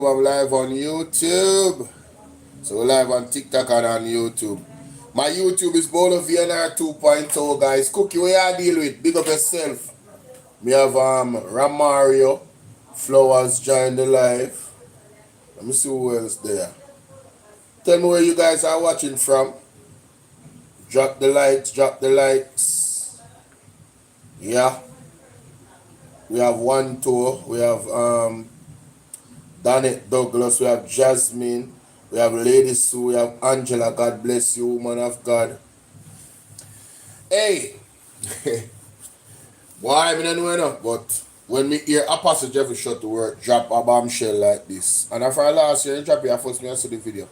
I'm live on YouTube. So we're live on TikTok and on YouTube. My YouTube is BOLO V&R 2.0, guys. Cookie, what you deal with? Big up yourself. We have Ramario Flowers join the live. Let me see who else there. Tell me where you guys are watching from. Drop the likes, drop the likes. Yeah. We have one tour. We have Danet Douglas, we have Jasmine, we have Lady Sue, we have Angela, God bless you, woman of God. Hey! Boy, I don't know enough, but when me hear Apostle Jeffrey shot to work, drop a bombshell like this, and after last year, he drop it, first me I see the video.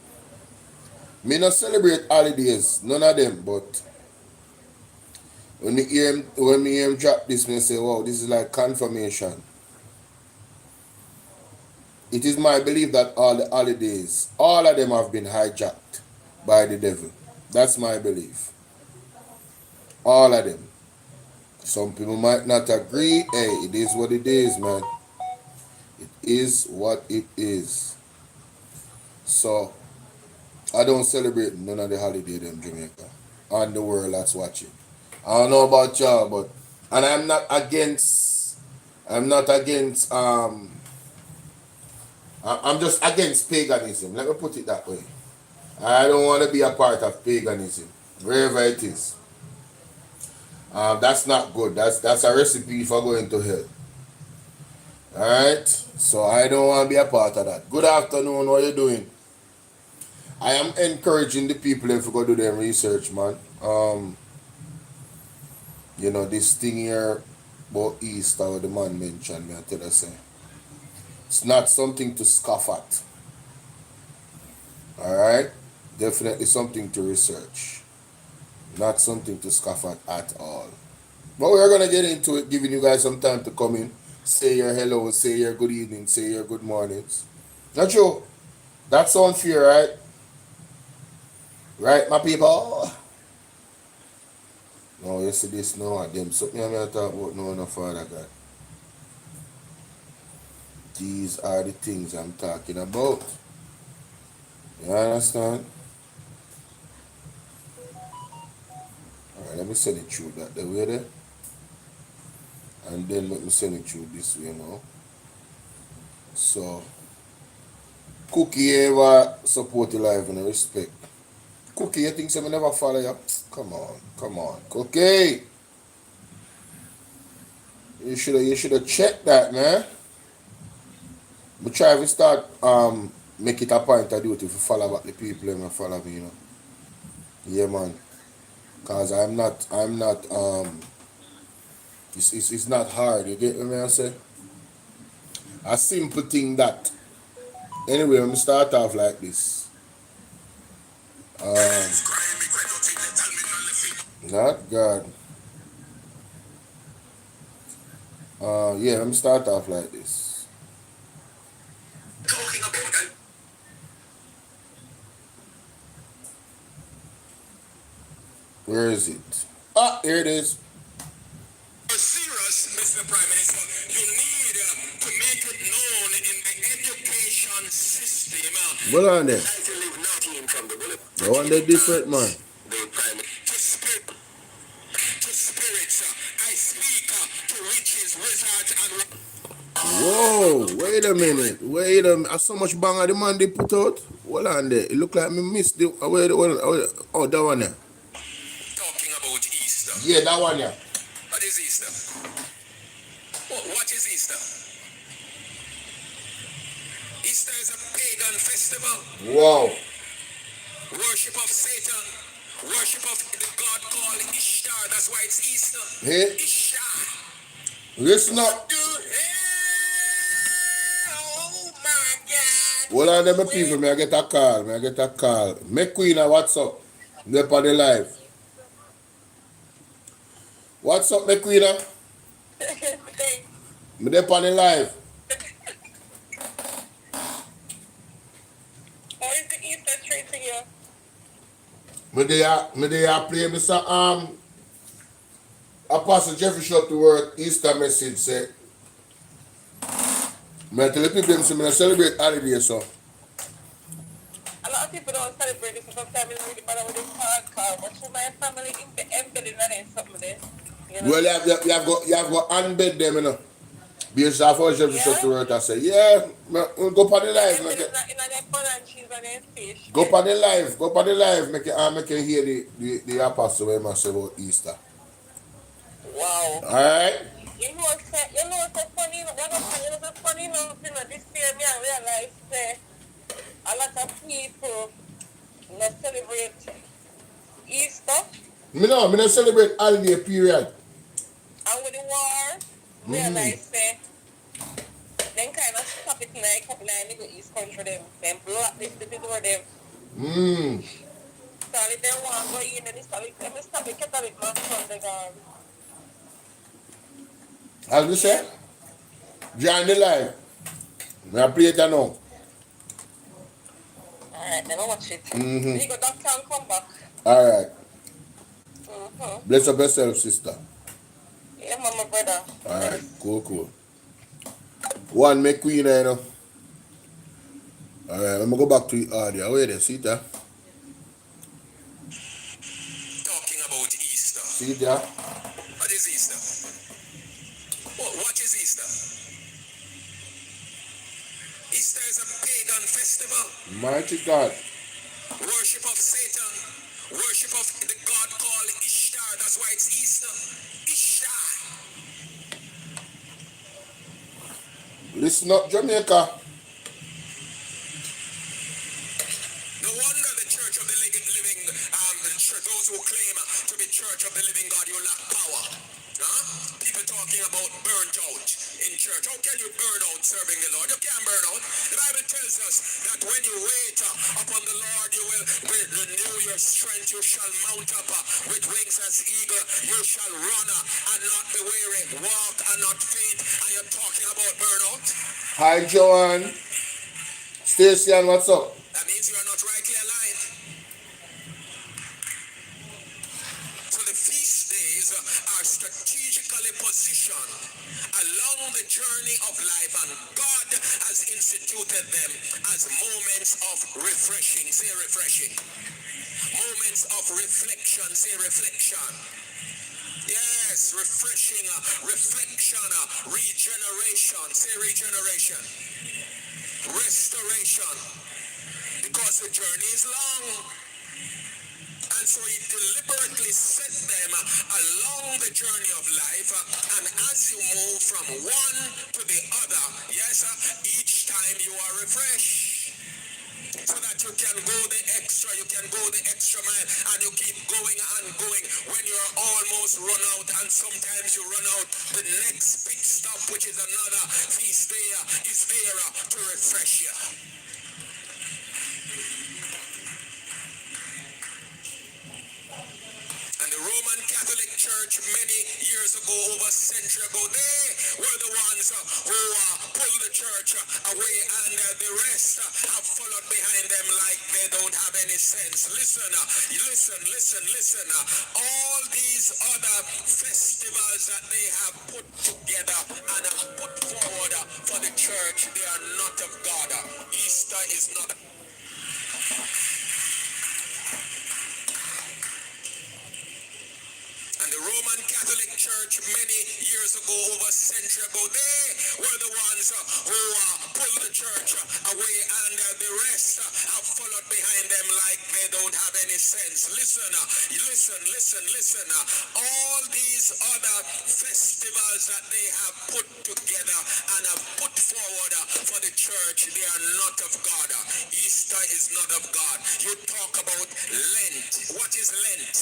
Me not celebrate holidays, none of them, but when me hear him drop this, me say, wow, this is like confirmation. It is my belief that all the holidays, all of them have been hijacked by the devil. That's my belief. All of them. Some people might not agree. Hey, it is what it is, man. It is what it is. So, I don't celebrate none of the holiday in Jamaica. And the world that's watching. I don't know about y'all, but, and I'm not against, I'm just against paganism. Let me put it that way. I don't want to be a part of paganism, wherever it is. That's not good. That's a recipe for going to hell. Alright? So I don't want to be a part of that. Good afternoon, what are you doing? I am encouraging the people if you go do their research, man. You know, this thing here about Easter, what the man mentioned, me I tell you, say. It's not something to scoff at. Alright? Definitely something to research. Not something to scoff at all. But we're going to get into it, giving you guys some time to come in. Say your hello, say your good evening, say your good mornings. Not true. That sounds fair, right? Right, my people? No, you see this now, them. Something I'm going to talk about no Father God. These are the things I'm talking about. You understand? Alright, let me send it through that the way there. And then let me send it through this way now. So, Cookie ever support the life and respect. Cookie, you think someone never follow you? Come on, Cookie. You should have checked that, man. But try to start make it a point to do it if you follow back the people and follow me, you know. Yeah, man. Cause I'm not it's not hard, you get what I say? A simple thing that. Anyway, I'm start off like this. Not God. Yeah, let me start off like this. Where is it? Ah, here it is. Serious, Mr. Prime Minister, you need to make it known in the education system. Hold on there. I want the different, man. To spirits, I speak to witches, wizards, and... Whoa, wait a minute. That's so much banger the man they put out. Hold on there. It look like me missed the... Oh, that one there. Talking about Easter. Yeah, that one there. What is Easter? What is Easter? Easter is a pagan festival. Wow. Worship of Satan. Worship of the god called Ishtar. That's why it's Easter. Hey. Ishtar. Listen up. Oh my God. Hold on there, my people. May I get a call. Make Queen, what's up? They're on the live. What's up, my Queen? Me dey on the live. How is the Easter treating you? Me dey play Mr. Apostle Jeffrey shot to work Easter message say I tell the people them say I celebrate holiday so. A lot of people don't celebrate it, so sometimes it's really bad with the car, but through my family, embedded in there something there. You know? Well, you have got unbed them, you know. Based off how Chef Yeah? to work, I say, yeah, we'll go on the live, make Embedded it. in their bun and cheese and their fish. Go on the live, make it hear the apostle when I say about Easter. Wow. Alright? You know what's funny? Funny enough, you know, this year me I realize a lot of people not celebrate Easter. Me not celebrate holiday period. And with the war, realize them kind of stop it now, couple of the East country them block this the door them. So if they want to go in and stop it, Catholic man from the gone. As we say, join the live. I play it now. Alright, then I watch it. You go doctor and come back. Alright. Bless up yourself, sister. Yeah, mama, brother. Alright, cool. One make queen, you know. Alright, I'm gonna go back to the audio. Where there, see that? Talking about Easter. See that? What is Easter? What is Easter? Easter is a pagan festival. Mighty God. Worship of Satan. Worship of the god called Ishtar. That's why it's Easter. Ishtar. Listen up, Jamaica. No wonder the Church of the Living, those who claim to be Church of the Living God, you lack power. Huh? People talking about burnt out in church. How can you burn out serving the Lord? You can't burn out. The Bible tells us that when you wait upon the Lord, you will renew your strength. You shall mount up with wings as eagle. You shall run and not be weary. Walk and not faint. And you're talking about burnout? Hi, Joanne. Stacy, and what's up? That means you are not rightly aligned. So the feast days are strategically positioned along the journey of life, and God has instituted them as moments of refreshing. Say refreshing. Moments of reflection. Say reflection. Yes, refreshing, reflection, regeneration. Say regeneration. Restoration. Because the journey is long. And so he deliberately set them along the journey of life. And as you move from one to the other, yes, each time you are refreshed. So that you can go the extra mile, and you keep going and going. When you're almost run out, and sometimes you run out, the next pit stop, which is another feast day, is there to refresh you. And the Roman Catholic Church many years ago, over a century ago, they were the ones who pulled the church away, and the rest have followed behind them like they don't have any sense. Listen. All these other festivals that they have put together and have put forward for the church, they are not of God. Easter is not. And the Roman Catholic Church many years ago, over a century ago, they were the ones who pulled the church away, and the rest have followed behind them like they don't have any sense. Listen. All these other festivals that they have put together and have put forward for the church, they are not of God. Easter is not of God. You talk about Lent. What is Lent?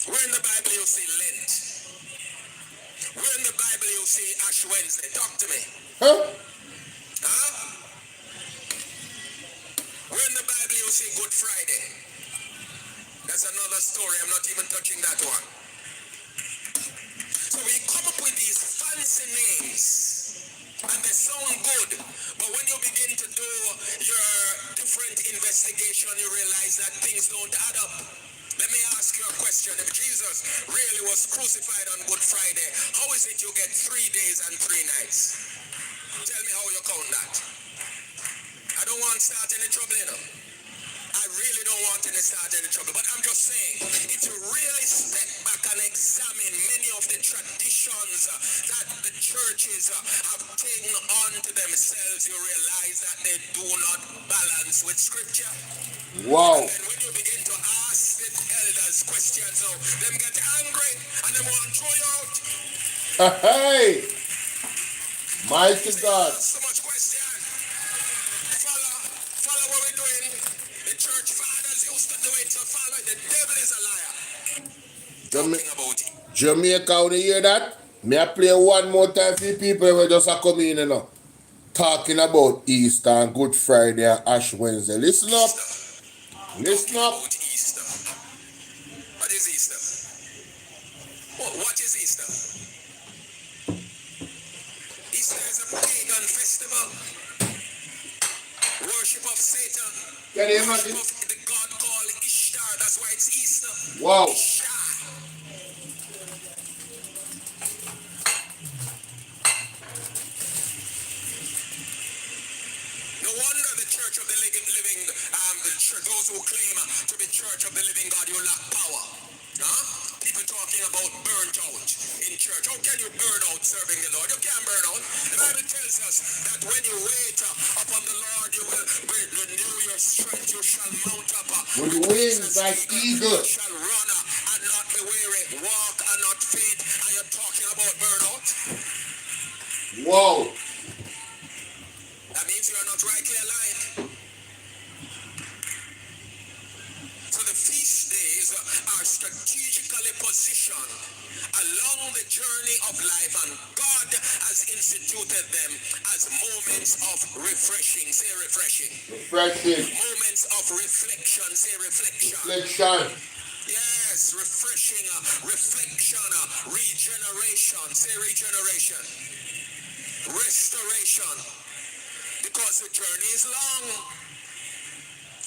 Where in the Bible you see Lent? Where in the Bible you see Ash Wednesday? Talk to me. Huh? Where in the Bible you see Good Friday? That's another story. I'm not even touching that one. So we come up with these fancy names, and they sound good, but when you begin to do your different investigation, you realize that things don't add up. Let me ask you a question. If Jesus really was crucified on Good Friday, how is it you get 3 days and 3 nights? Tell you count that. I don't want to start any trouble, you know. I really don't want to start any trouble, but I'm just saying, if you really step back and examine many of the traditions that the churches have taken on to themselves, you realize that they do not balance with scripture. Wow. And then when you begin to ask the elders questions, so them get angry and they want to throw you out. Hey, mighty God. So much question. Follow what we're doing. The church fathers used to do it, so follow it. The devil is a liar. Talking about it. Jamaica, when you hear that? May I play one more time for the people who just are coming in, you know, talking about Easter and Good Friday and Ash Wednesday. Listen up. Listen up. About Easter. What is Easter? What is Easter? Easter is a pagan festival. Worship of Satan. Can you Worship imagine? of the god called Ishtar. That's why it's Easter. Wow. Ishtar. No wonder the Church of the Living, those who claim to be Church of the Living God, you lack power. Huh? People talking about burnt out in church. How can you burn out serving the Lord? You can't burn out. The Bible tells us that when you wait upon the Lord, you will renew your strength. You shall mount up With wings like eagles. You shall run and not be weary, walk and not faint. And you're talking about burnout? Wow. That means you are not rightly aligned. So the feast days are strategically positioned along the journey of life, and God has instituted them as moments of refreshing. Say refreshing. Refreshing. Moments of reflection. Say reflection. Reflection. Yes, refreshing, reflection, regeneration. Say regeneration. Restoration. Because the journey is long.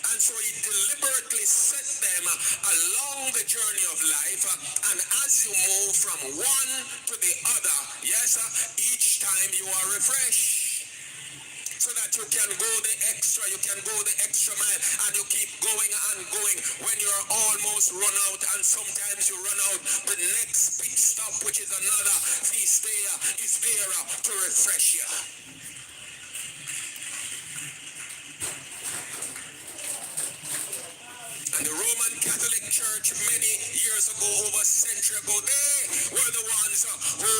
And so he deliberately set them along the journey of life. And as you move from one to the other, yes, each time you are refreshed. So that you can go the extra, you can go the extra mile, and you keep going and going when you're almost run out, and sometimes you run out. The next pit stop, which is another feast day, is there to refresh you. And the Roman Catholic Church many years ago, over a century ago, they were the ones who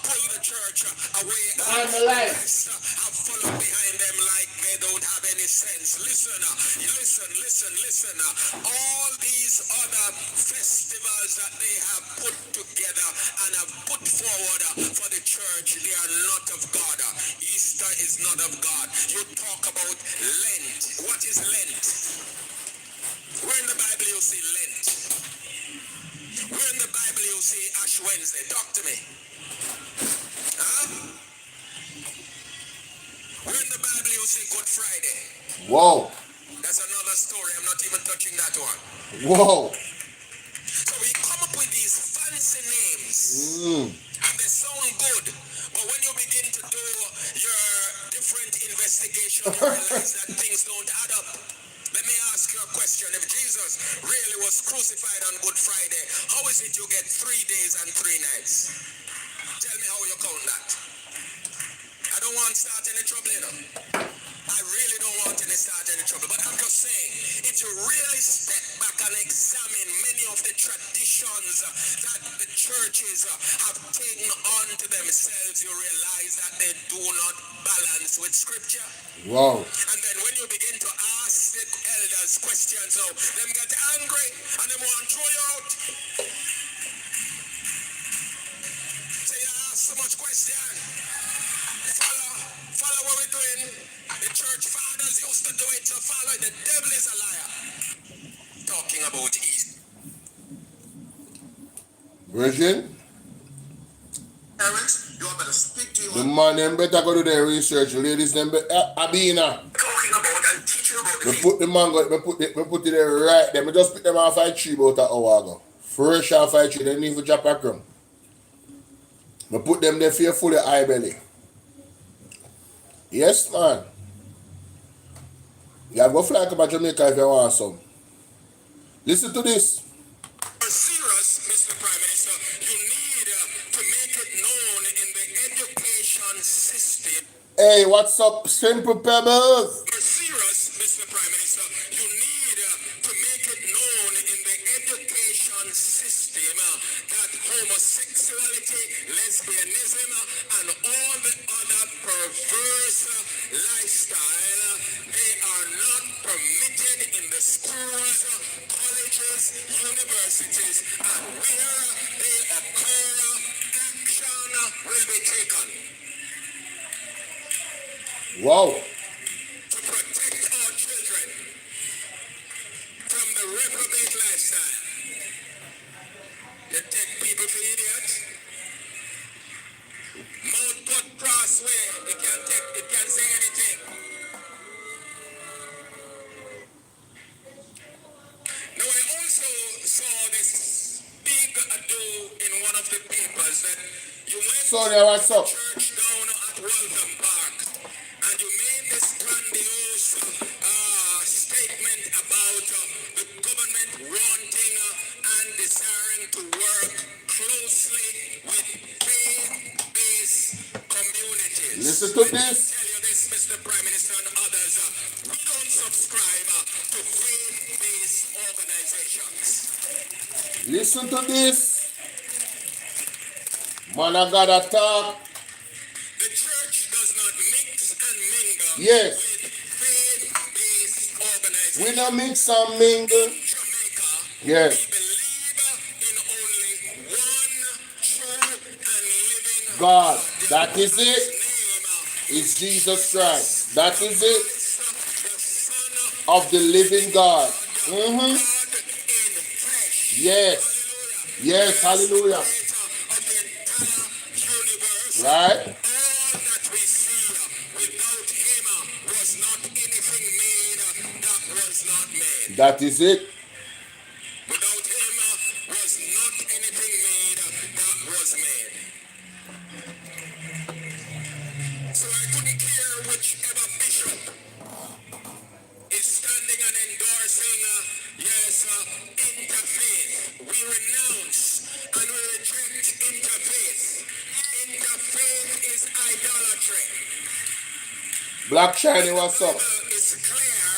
pulled the church away, and the rest have followed behind them like they don't have any sense. Listen. All these other festivals that they have put together and have put forward for the church, they are not of God. Easter is not of God. You talk about Lent. What is Lent? Where in the Bible you see Lent? Where in the Bible you see Ash Wednesday? Talk to me. Huh? Where in the Bible you see Good Friday? Wow. That's another story. I'm not even touching that one. Wow. So we come up with these fancy names. And they sound good. But when you begin to do your different investigation, you realize that things don't add up. Let me ask you a question. If Jesus really was crucified on Good Friday, how is it you get 3 days and 3 nights? Tell me how you count that. I don't want to start any trouble, you know. I really don't want to start any trouble. But I'm just saying, if you really step back and examine many of the traditions that the churches have taken on to themselves, you realize that they do not balance with scripture. Wow. And then when you begin to ask the elders questions, so them get angry and they want to throw you out. Say you ask so much question. Follow what we're doing. The church fathers used to do it, so follow it. The devil is a liar. Talking about East. Virgin? Parents, you better speak to The man them better go do their research. Ladies them Abina. talking about and teaching about Me put the mango, me put it there right there. Me just pick them off a tree about an hour ago. Fresh off a tree, they need to drop a crumb. Me put them there for fully eye belly. Yes, man. You have go fly up to Jamaica if you want some. Listen to this. Serious, Mr. Prime Minister, you need to make it known in the education system. Hey, what's up, Simple Pebbles? Serious, Mr. Prime Minister, you need to make it known in the education system that homosexuality, lesbianism, and all the other perverse lifestyle, they are not permitted in the schools, colleges, universities, and where they occur, action will be taken. Wow. To protect our children from the reprobate lifestyle. You take people for idiots. Mouth put crossway. It can say anything. Now I also saw this big ado in one of the papers that you went Sonia, what's to up? church down at Waltham Park and you made this grandiose statement about the government wanting and desiring to work closely with faith-based communities. Listen to Let me this. tell you this, Mr. Prime Minister and others, we don't subscribe to faith-based organizations. Listen to this. Man, I gotta talk. The church does not mix and mingle Yes. with faith-based organizations. We don't mix and mingle. In Jamaica, Yes. we believe in only one true and living God. That is His it. name It's Jesus Christ. That is it. the Son Of the living God. God in flesh. Yes. Yes. Hallelujah. Creator of the entire universe. Right? All that we see without him was not anything made that was not made. That is it. Without him was not anything made that was made. So I couldn't care whichever bishop is standing and endorsing, interfaith. We renounce and we reject interfaith. Interfaith is idolatry. Black Shiny, what's up? Bible is clear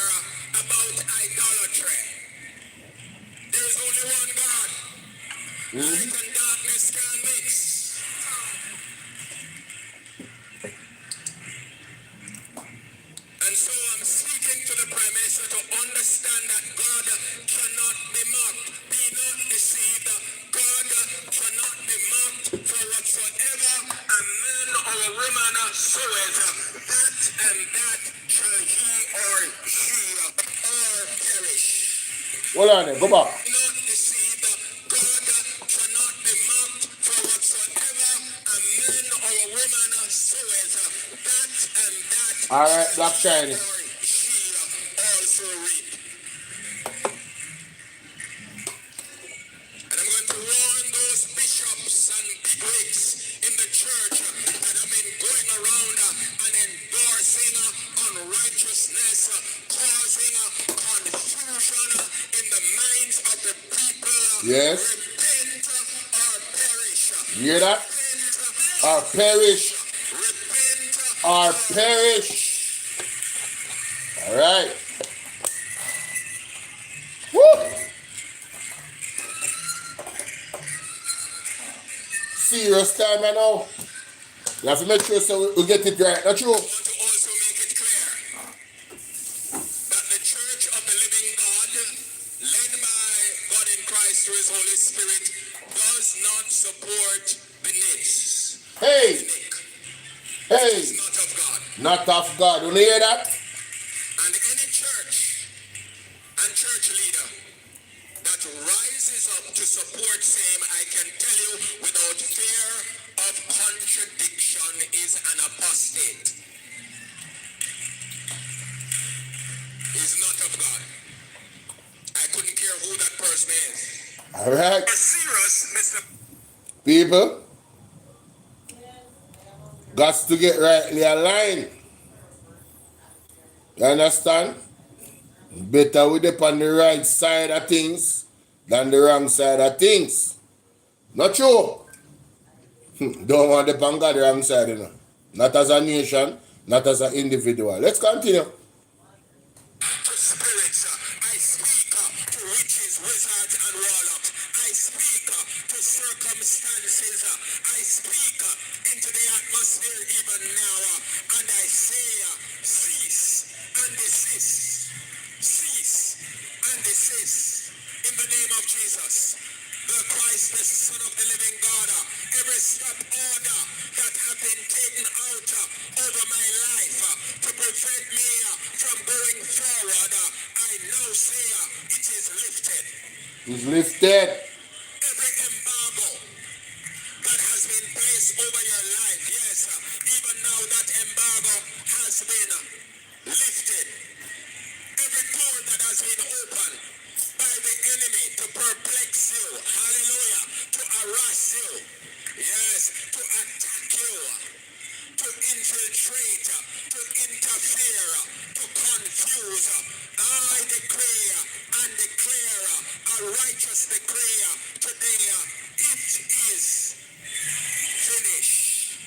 about idolatry. There is only one God. Light and darkness can mix. And so I'm speaking to the Prime Minister to understand that God cannot be mocked. Be not deceived. God cannot be mocked, for whatsoever a man or a woman soweth, that and that shall he or she or perish. Hold on there. Go back. Be not deceived. God cannot be mocked, for whatsoever a man or a woman soweth, that and that All right, Black Shiny. or she also reap. And I'm going to warn those bishops and bigwigs in the church that have been going around and endorsing unrighteousness, causing confusion in the minds of the people. Yes. Repent or perish. You hear that? Repent Or perish. Repent Or perish. All right. Woo. Serious time, I know. You have to make sure so we get it right. Not true. want to also make it clear that the Church of the Living God, led by God in Christ through His Holy Spirit, does not support the NIDS. Hey. Nick Hey. is not of God. Not of God. You hear that? And any church and church leader that rises up to support same, I can tell you without fear of contradiction, is an apostate. Is not of God. I couldn't care who that person is. All right. You're serious, Mr. People. Got to get rightly aligned. You understand? Better we dip on the right side of things than the wrong side of things. Not true. Don't want the on God the wrong side, you know. Not as a nation, not as an individual. Let's continue. To spirits, I speak to witches, wizards, and warlocks. I speak to circumstances. I speak into the atmosphere even now. And I say, cease and desist. Cease and desist. In the name of Jesus, the Christ, the Son of the living God, every stop order that have been taken out over my life to prevent me from going forward, I now say it is lifted. It's lifted. Every embargo that has been placed over your life, yes, even now that embargo has been lifted. Every door that has been opened by the enemy to perplex you, hallelujah, to harass you, yes, to attack you, to infiltrate, to interfere, to confuse, I decree and declare a righteous decree today, it is finished.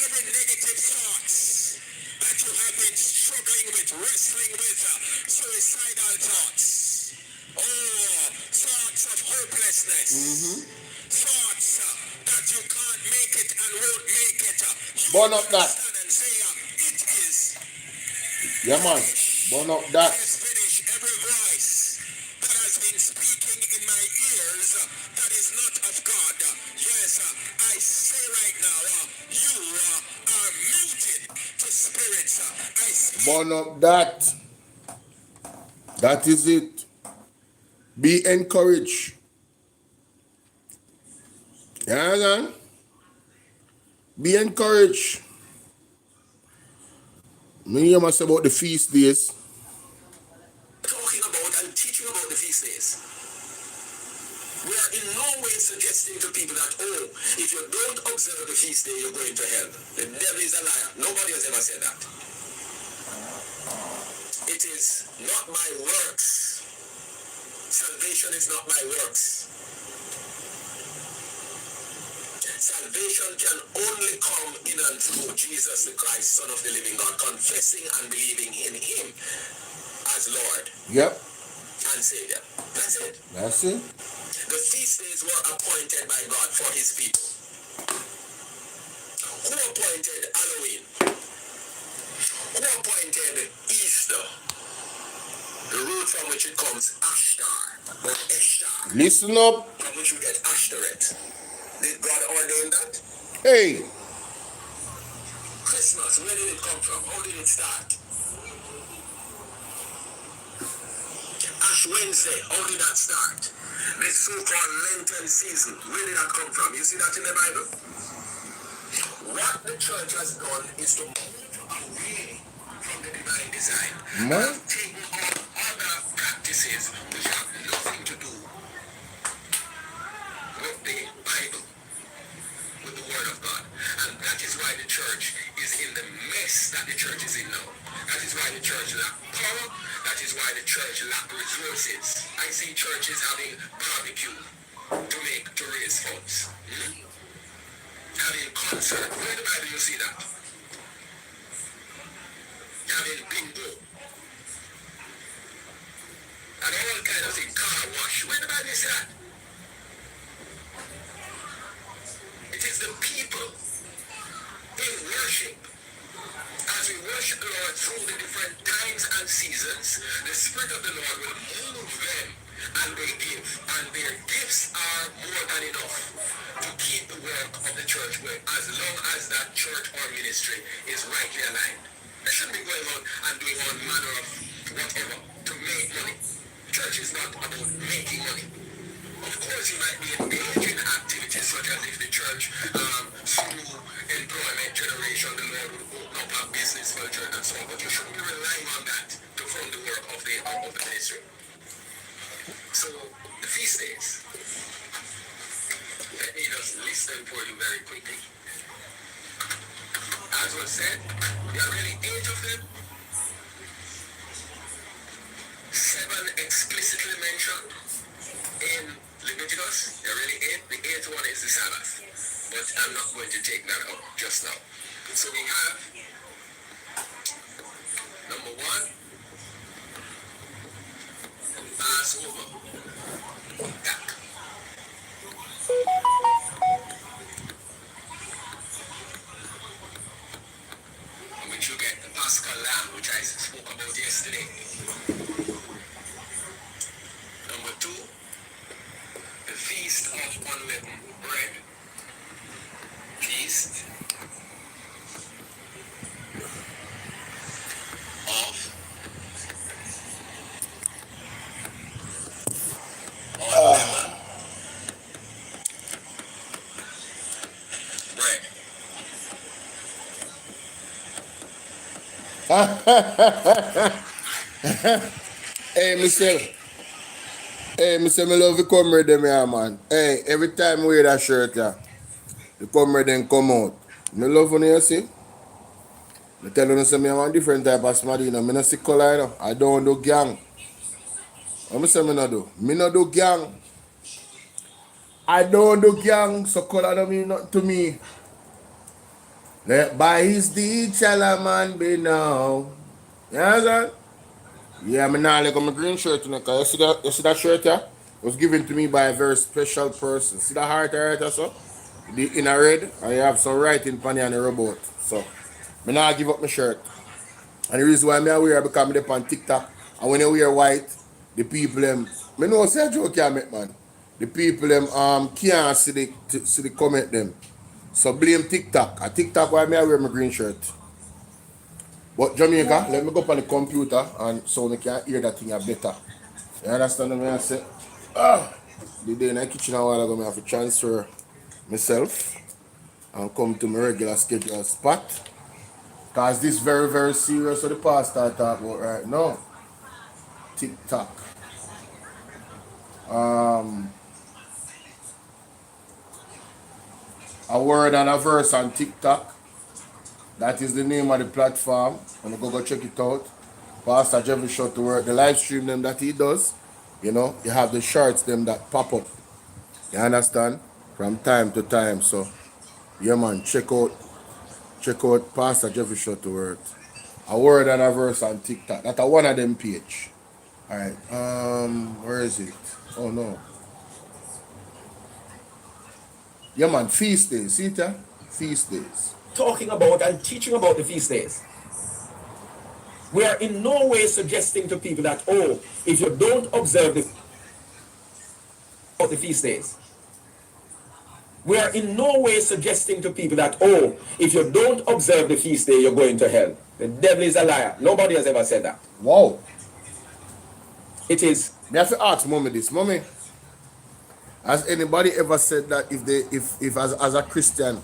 Every negative thoughts that you have been struggling with, wrestling with, suicidal thoughts, thoughts of hopelessness, thoughts that you can't make it and won't make it. Burn up that. Stand and say, it is Yeah, man. Burn up that. it is finished. Every voice that has been speaking in my ears that is not of God, yes, I say right now, you are muted to spirits. I speak. Burn up that. That is it. Be encouraged. You understand? Be encouraged. Me hear myself about the feast days. Talking about and teaching about the feast days. We are in no way suggesting to people that, if you don't observe the feast day, you're going to hell. The devil is a liar. Nobody has ever said that. It is not my works. Salvation is not my works. Salvation can only come in and through Jesus the Christ, Son of the living God, confessing and believing in him as Lord Yep. and Savior. That's it. That's it. The feast days were appointed by God for his people. Who appointed Halloween? Who appointed Easter? The root from which it comes, Ashtar or Eshtar, Listen up. from which we get Ashtoreth. Did God ordain that? Hey. Christmas, where did it come from? How did it start? Ash Wednesday, how did that start? The so-called Lenten season, where did that come from? You see that in the Bible? What the church has done is to move away from the divine design Man. and taken on other practices which have nothing to do with the Bible, with the Word of God. And that is why the church is in the mess that the church is in now. That is why the church lack power. That is why the church lack resources. I see churches having barbecue to raise funds. Having concert. Where in the Bible you see that? Having bingo. And all kind of things. Car wash. Where in the Bible you see that? It is the people in worship. As we worship the Lord through the different times and seasons, the Spirit of the Lord will move them and they give. And their gifts are more than enough to keep the work of the church going, as long as that church or ministry is rightly aligned. They shouldn't be going on and doing all manner of whatever to make money. Church is not about making money. Of course, you might be engaged in activities such as if the church, through employment generation, the Lord would open up a business for the church and so on, but you shouldn't be relying on that to fund the work of the ministry. So, the feast days, let me just list them for you very quickly. As was said, there are really 8 of them. explicitly mentioned in Leviticus. There really ain't. The eighth one is the Sabbath. But I'm not going to take that up just now. So we have number one, Passover. That. In which you get the Paschal lamb, which I spoke about yesterday. Number two, the Feast of Unleavened Bread. Feast of Unleavened Bread. Hey, Michelle. Hey, Mr. Me love the comrade them here, man. Hey, every time we wear that shirt, yeah, the comrade then come out. Me love when you see. I tell you, say me have a different type of smart, you know. Me not see color, you know. I don't do gang. What me say me not do? Me not do gang. I don't do gang, so color don't mean nothing to me. By his deed shall a man be known. You understand? Yeah, me now like my green shirt, you know, cause you see that shirt here? It was given to me by a very special person. See that heart right there, so? The in a red, and you have some writing on it and a robot. So, me now give up my shirt. And the reason why me I wear it because I'm on TikTok. And when you wear white, the people them, me know say a joke can make, man. The people them can't see the comment them. So blame TikTok. A TikTok why me I wear my green shirt. But Jamaica, let me go up on the computer and so we can hear that thing better. You understand what I say? The day in the kitchen a while ago, I have to transfer myself and come to my regular scheduled spot. Because this very, very serious what the pastor talk about right now. TikTok. A word and a verse on TikTok. That is the name of the platform. When you go check it out. Pastor Jeffrey shot to work. The live stream them that he does, you know, you have the shorts them that pop up. You understand? From time to time. So, yeah man, check out Pastor Jeffrey shot to work. A word and a verse on TikTok. That's a one of them page. Alright. Where is it? Oh no. Yeah man, feast days. See it here? Feast days. Talking about and teaching about the feast days. We are in no way suggesting to people that, oh, if you don't observe the feast days. We are in no way suggesting to people that, oh, if you don't observe the feast day, you're going to hell. The devil is a liar. Nobody has ever said that. Wow. It is. Me have to ask mommy this. Mommy, has anybody ever said that if as a Christian,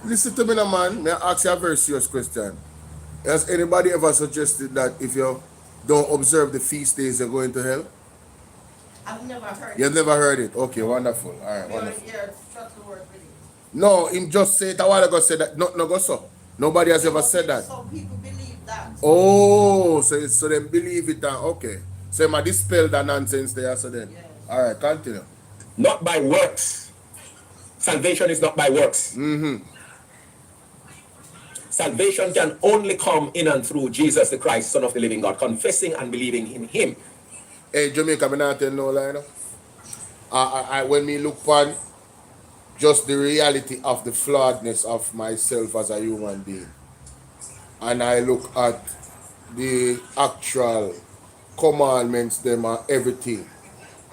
listen to me now man, may I ask you a very serious question. Has anybody ever suggested that if you don't observe the feast days, you're going to hell? I've never heard it. You've never heard it? Okay, wonderful. All right, wonderful. Yeah, trust the word with it. No, him just say it a while ago, said that, no go so. Nobody has ever said that. Some people believe that. Oh, so they believe it, okay. So I dispel that nonsense there, so then. Yes. All right, continue. Not by works. Salvation is not by works. Salvation can only come in and through Jesus the Christ, Son of the living God, confessing and believing in him. Hey, Jamaica, me not tell no lie, no. I when me look upon just the reality of the flawedness of myself as a human being, and I look at the actual commandments, them and everything,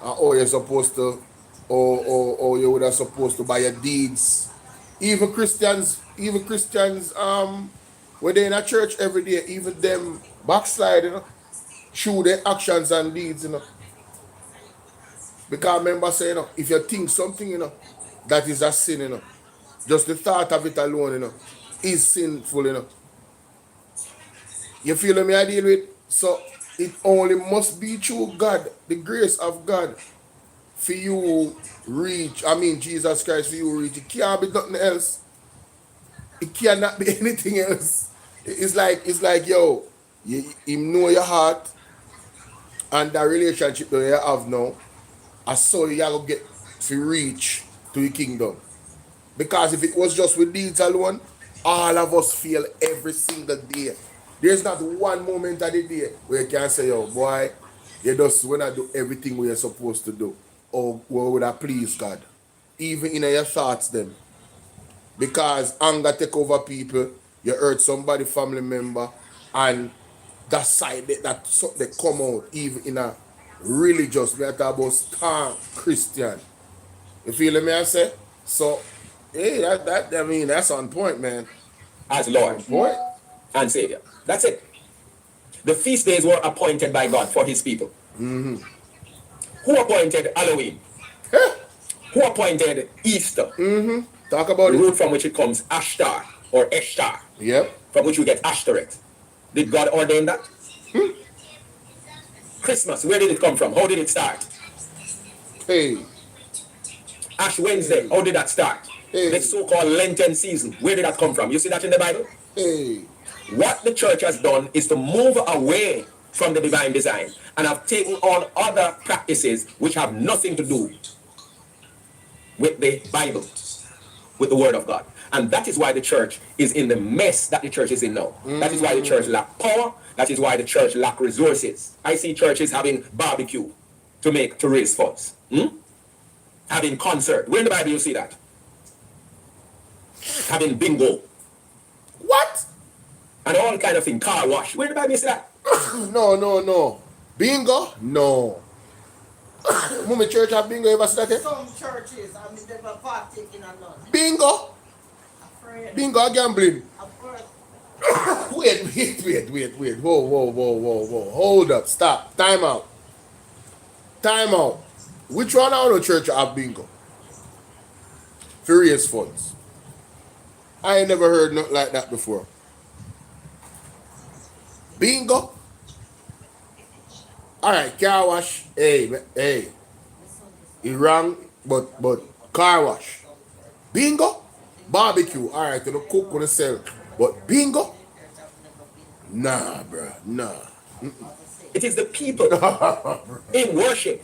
and how you're supposed to, or you would have supposed to by your deeds. Even Christians, when they're in a church every day, even them backslide, you know, through their actions and deeds, you know. Because remember saying, you know, if you think something, you know, that is a sin, you know, just the thought of it alone, you know, is sinful, you know. You feel me I deal with? So it only must be through God, the grace of God, for you reach, Jesus Christ, for you reach. It can't be nothing else. It cannot be anything else. It's like yo, him know your heart, And that relationship that you have now, I saw you have to get to reach to the kingdom. Because if it was just with deeds alone, all of us fail every single day. There's not one moment of the day where you can say, yo, boy, you just when I do everything we are supposed to do. Or where would I please God? Even in your thoughts them. Because anger take over people, you hurt somebody, family member, and that side that so they come out even in a religious, we are talking about strong Christian. You feel me? I say so. Hey, that I mean that's on point, man. as On Lord point. and Savior. That's it. The feast days were appointed by God for his people. Who appointed Halloween? Huh? Who appointed Easter? Talk The about it. root from which it comes, Ashtar or Eshtar, Yep. from which we get Ashtoreth. Did God ordain that? Christmas, where did it come from? How did it start? Hey, Ash Wednesday, how did that start? Hey. The so-called Lenten season, where did that come from? You see that in the Bible? hey. What the church has done is to move away from the divine design and have taken on other practices which have nothing to do with the Bible, with the Word of God. And that is why the church is in the mess that the church is in now. That is why the church lack power. That is why the church lack resources. I see churches having barbecue to raise funds. Having concert. Where in the Bible you see that? Having bingo. What? And all kind of thing. Car wash. Where in the Bible you see that? No. Bingo? No. Mummy church have bingo ever said that? Some churches, I mean, never partake in a none. Bingo? Afraid. Bingo gambling. Of course. Wait. Whoa. Hold up. Stop. Time out. Which one out of the church have bingo? Furious funds. I ain't never heard nothing like that before. Bingo? Alright, car wash. Hey. You wrong, but car wash. Bingo? Barbecue. Alright, you know, cook, gonna sell. But bingo? Nah, bruh. Nah. It is the people in worship.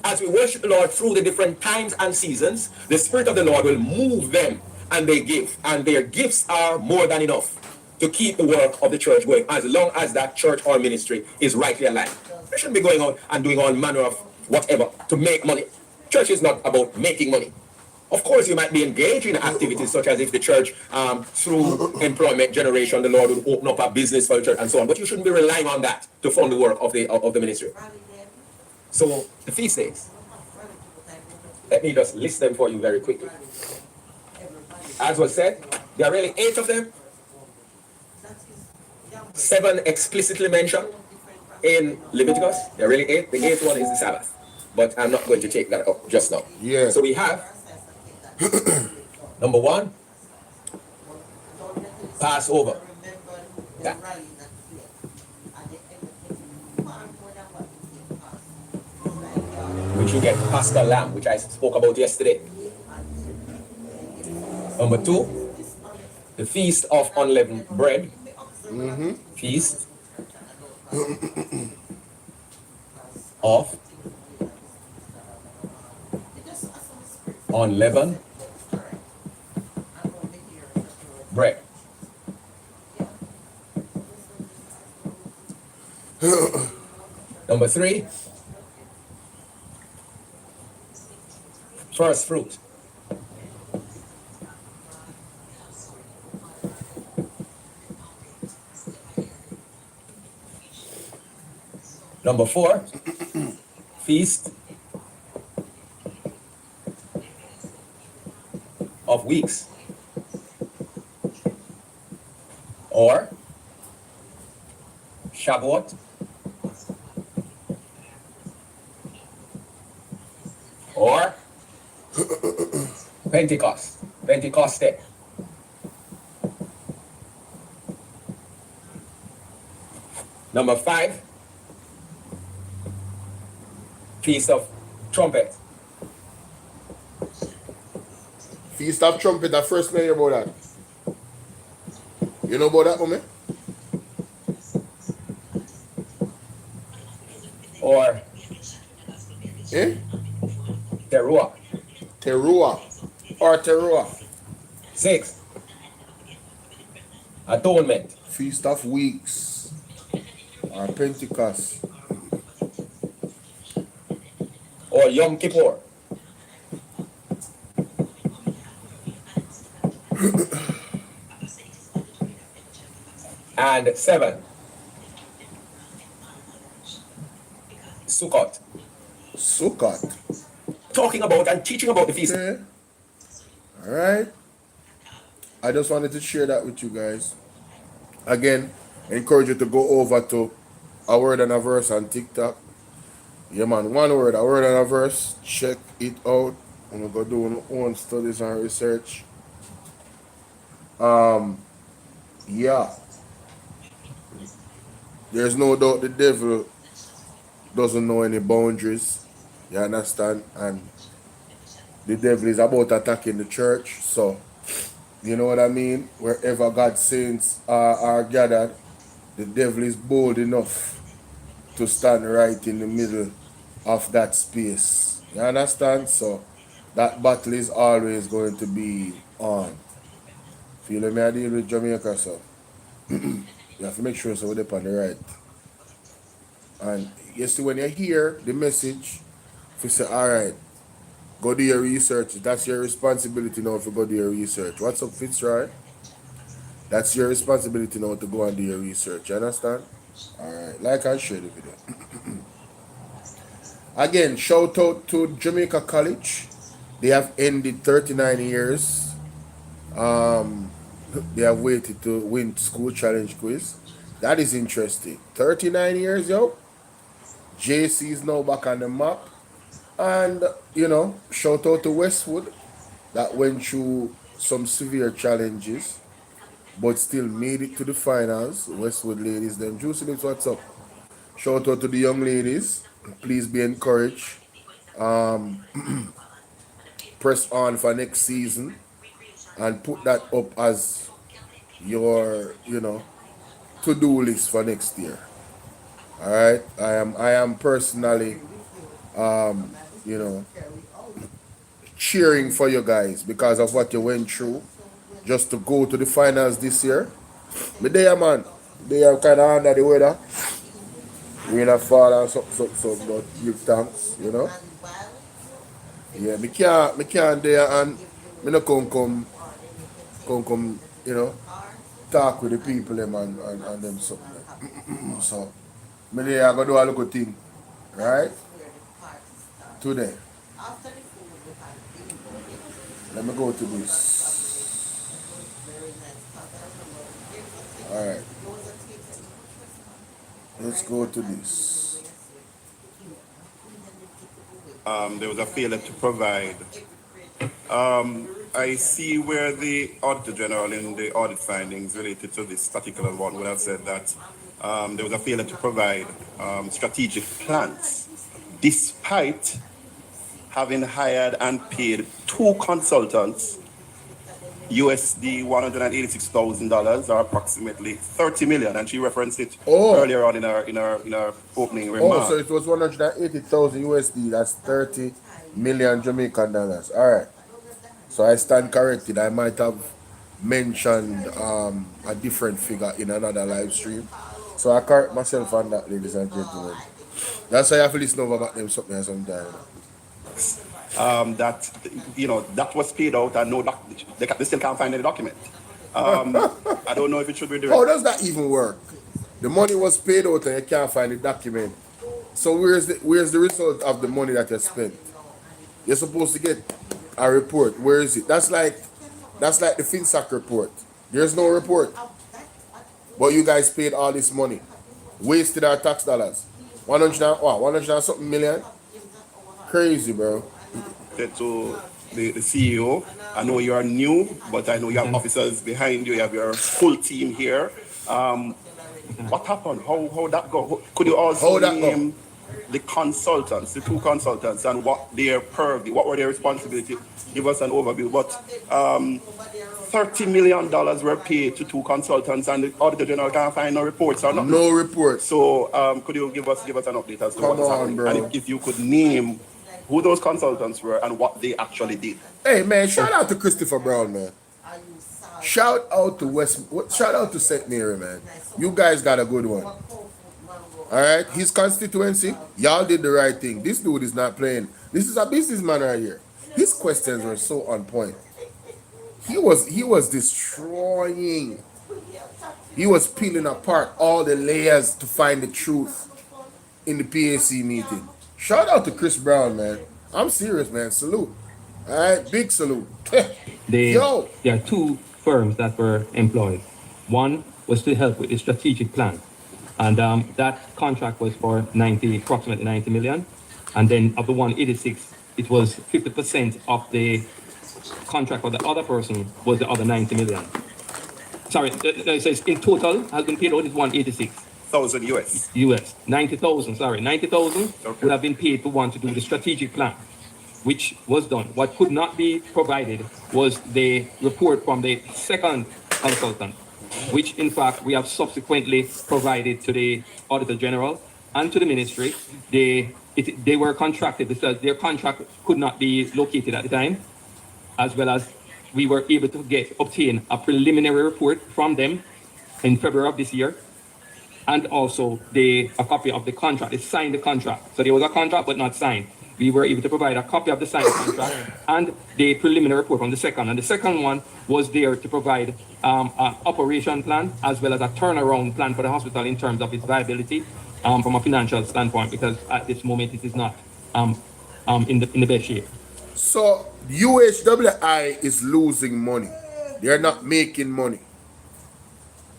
As we worship the Lord through the different times and seasons, the Spirit of the Lord will move them and they give. And their gifts are more than enough to keep the work of the church going as long as that church or ministry is rightly aligned. They shouldn't be going out and doing all manner of whatever to make money. Church is not about making money. Of course, you might be engaged in activities such as if the church, through employment generation, the Lord would open up a business for the church and so on. But you shouldn't be relying on that to fund the work of the ministry. So, the feast days. Let me just list them for you very quickly. As was said, there are really 8 of them. 7 explicitly mentioned in Leviticus. There are really 8. The 8th one is the Sabbath. But I'm not going to take that up just now. Yeah. So we have number 1, Passover. Yeah. Which you get Paschal lamb, which I spoke about yesterday. Number 2, the Feast of Unleavened Bread. Feast of Unleavened Bread. Number 3, first fruit. Number 4, Feast of Weeks, or Shavuot, or Pentecoste. Number 5, Feast of Trumpet. Feast of Trumpet, the first man about that. You know about that, mommy? or Eh? Teruah. Teruah. Or Teruah. 6. Atonement. Feast of Weeks. Or Pentecost. Or Yom Kippur. And 7. Sukkot. Sukkot. Talking about and teaching about the feast. Okay. Alright. I just wanted to share that with you guys. Again, encourage you to go over to A Word and a Verse on TikTok. Yeah, man, one word, a word and a verse. Check it out. I'm gonna go do my own studies and research. Yeah. There's no doubt the devil doesn't know any boundaries. You understand? And the devil is about attacking the church. So, you know what I mean? Wherever God's saints are gathered, the devil is bold enough to stand right in the middle of that space. You understand? So that battle is always going to be on. Feel me? I deal with Jamaica, so you have to make sure so we're on the right. And you see, when you hear the message, if you say, all right, go do your research. That's your responsibility now if you go do your research. What's up, Fitzroy? That's your responsibility now to go and do your research. You understand? All right, like I share the video. Again, shout out to Jamaica College. They have ended 39 years. They have waited to win school challenge quiz. That is interesting. 39 years, yo. JC is now back on the map. And, you know, shout out to Westwood that went through some severe challenges but still made it to the finals. Westwood ladies, them Juicy Lips, what's up? Shout out to the young ladies. Please be encouraged. Press on for next season and put that up as your, to-do list for next year. All right. I am personally, cheering for you guys because of what you went through just to go to the finals this year. But they are, man, they are kind of under the weather. Rain and fall and something, but give thanks, Yeah, me can't there and me no come, talk with the people them and them something. So, me there I go do a little thing, right? Today. Let me go to this. Alright. Let's go to this. There was a failure to provide. I see where the Auditor General in the audit findings related to this particular one would have said that there was a failure to provide strategic plans, despite having hired and paid 2 consultants, USD $186,000, or approximately 30 million, and she referenced it earlier on in her opening remarks. So it was 180,000 USD. That's 30 million Jamaican dollars. All right. So I stand corrected. I might have mentioned a different figure in another live stream. So I correct myself on that, ladies and gentlemen. That's why I have to listen over about them something sometimes. That was paid out and they still can't find any document. I don't know if it should be direct. How does that even work? The money was paid out and you can't find the document. So where's the result of the money that you spent? You're supposed to get a report. Where is it? That's like the FinSac report. There's no report. But you guys paid all this money. Wasted our tax dollars. 100 and something million? Crazy, bro. To the CEO, I know you are new, but I know you have officers behind you. You have your full team here. What happened? How that go? Could you also name the consultants, the two consultants, and what their purview, what were their responsibility. Give us an overview. But $30 million were paid to two consultants, and the Auditor General can't find no reports or nothing. No reports. So could you give us an update as to Come what is on, happening? bro. And if you could name who those consultants were and what they actually did. Hey man, shout out to Christopher Brown, man. Shout out to St. Mary, man. You guys got a good one. Alright? His constituency, y'all did the right thing. This dude is not playing. This is a businessman right here. His questions were so on point. He was destroying. He was peeling apart all the layers to find the truth in the PAC meeting. Shout out to Chris Brown, man. I'm serious, man. Salute. Alright, big salute. Yo. There are two firms that were employed. One was to help with the strategic plan. And that contract was for approximately 90 million. And then of the 186, it was 50% of the contract for the other person was the other 90 million. Sorry, it says in total has been paid out is 186. $1,000 US. US. 90,000, sorry. 90,000 Okay. would have been paid to one to do the strategic plan, which was done. What could not be provided was the report from the second consultant, which in fact we have subsequently provided to the Auditor General and to the Ministry. They were contracted because their contract could not be located at the time, as well as we were able to obtain a preliminary report from them in February of this year, and also a copy of the contract. They signed the contract. So there was a contract but not signed. We were able to provide a copy of the signed contract and the preliminary report from the second. And the second one was there to provide an operation plan as well as a turnaround plan for the hospital in terms of its viability from a financial standpoint, because at this moment it is not in the best shape. So UHWI is losing money. They're not making money.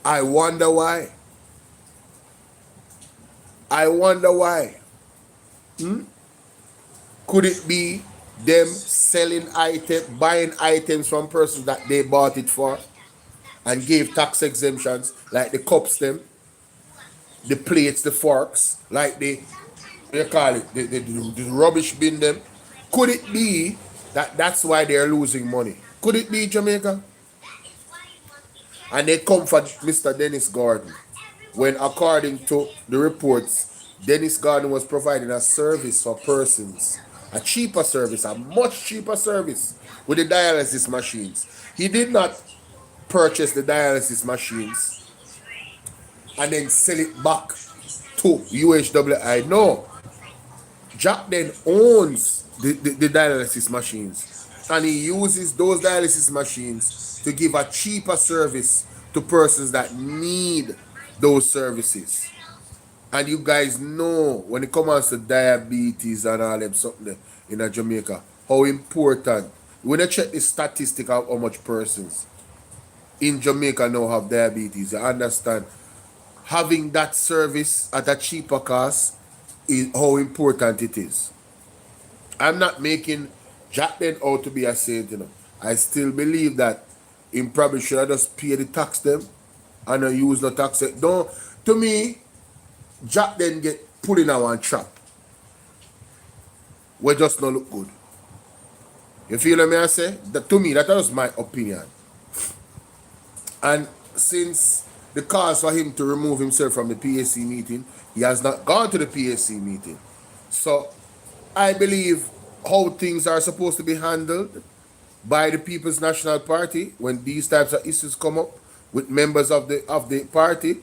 I wonder why. Could it be them buying items from persons that they bought it for and gave tax exemptions, like the cups them, the plates, the forks, like the rubbish bin them? Could it be that's why they're losing money? Could it be, Jamaica? And they come for Mr. Dennis Gordon, when according to the reports, Dennis Gordon was providing a service for persons, a cheaper service, a much cheaper service with the dialysis machines. He did not purchase the dialysis machines and then sell it back to UHWI. No. Jack then owns the dialysis machines, and he uses those dialysis machines to give a cheaper service to persons that need those services. And you guys know when it comes to diabetes and all them something in Jamaica, how important. When you check the statistic of how much persons in Jamaica now have diabetes, you understand having that service at a cheaper cost is how important it is. I'm not making Jack Den out to be a saint, you know. I still believe that him probably should have just pay the tax them and not use the tax. Don't, to me, Jack Den get put in a one trap. We just not look good. You feel what I say? That, to me, that was my opinion. And since the cause for him to remove himself from the PAC meeting, he has not gone to the PAC meeting. So I believe how things are supposed to be handled by the People's National Party when these types of issues come up with members of the party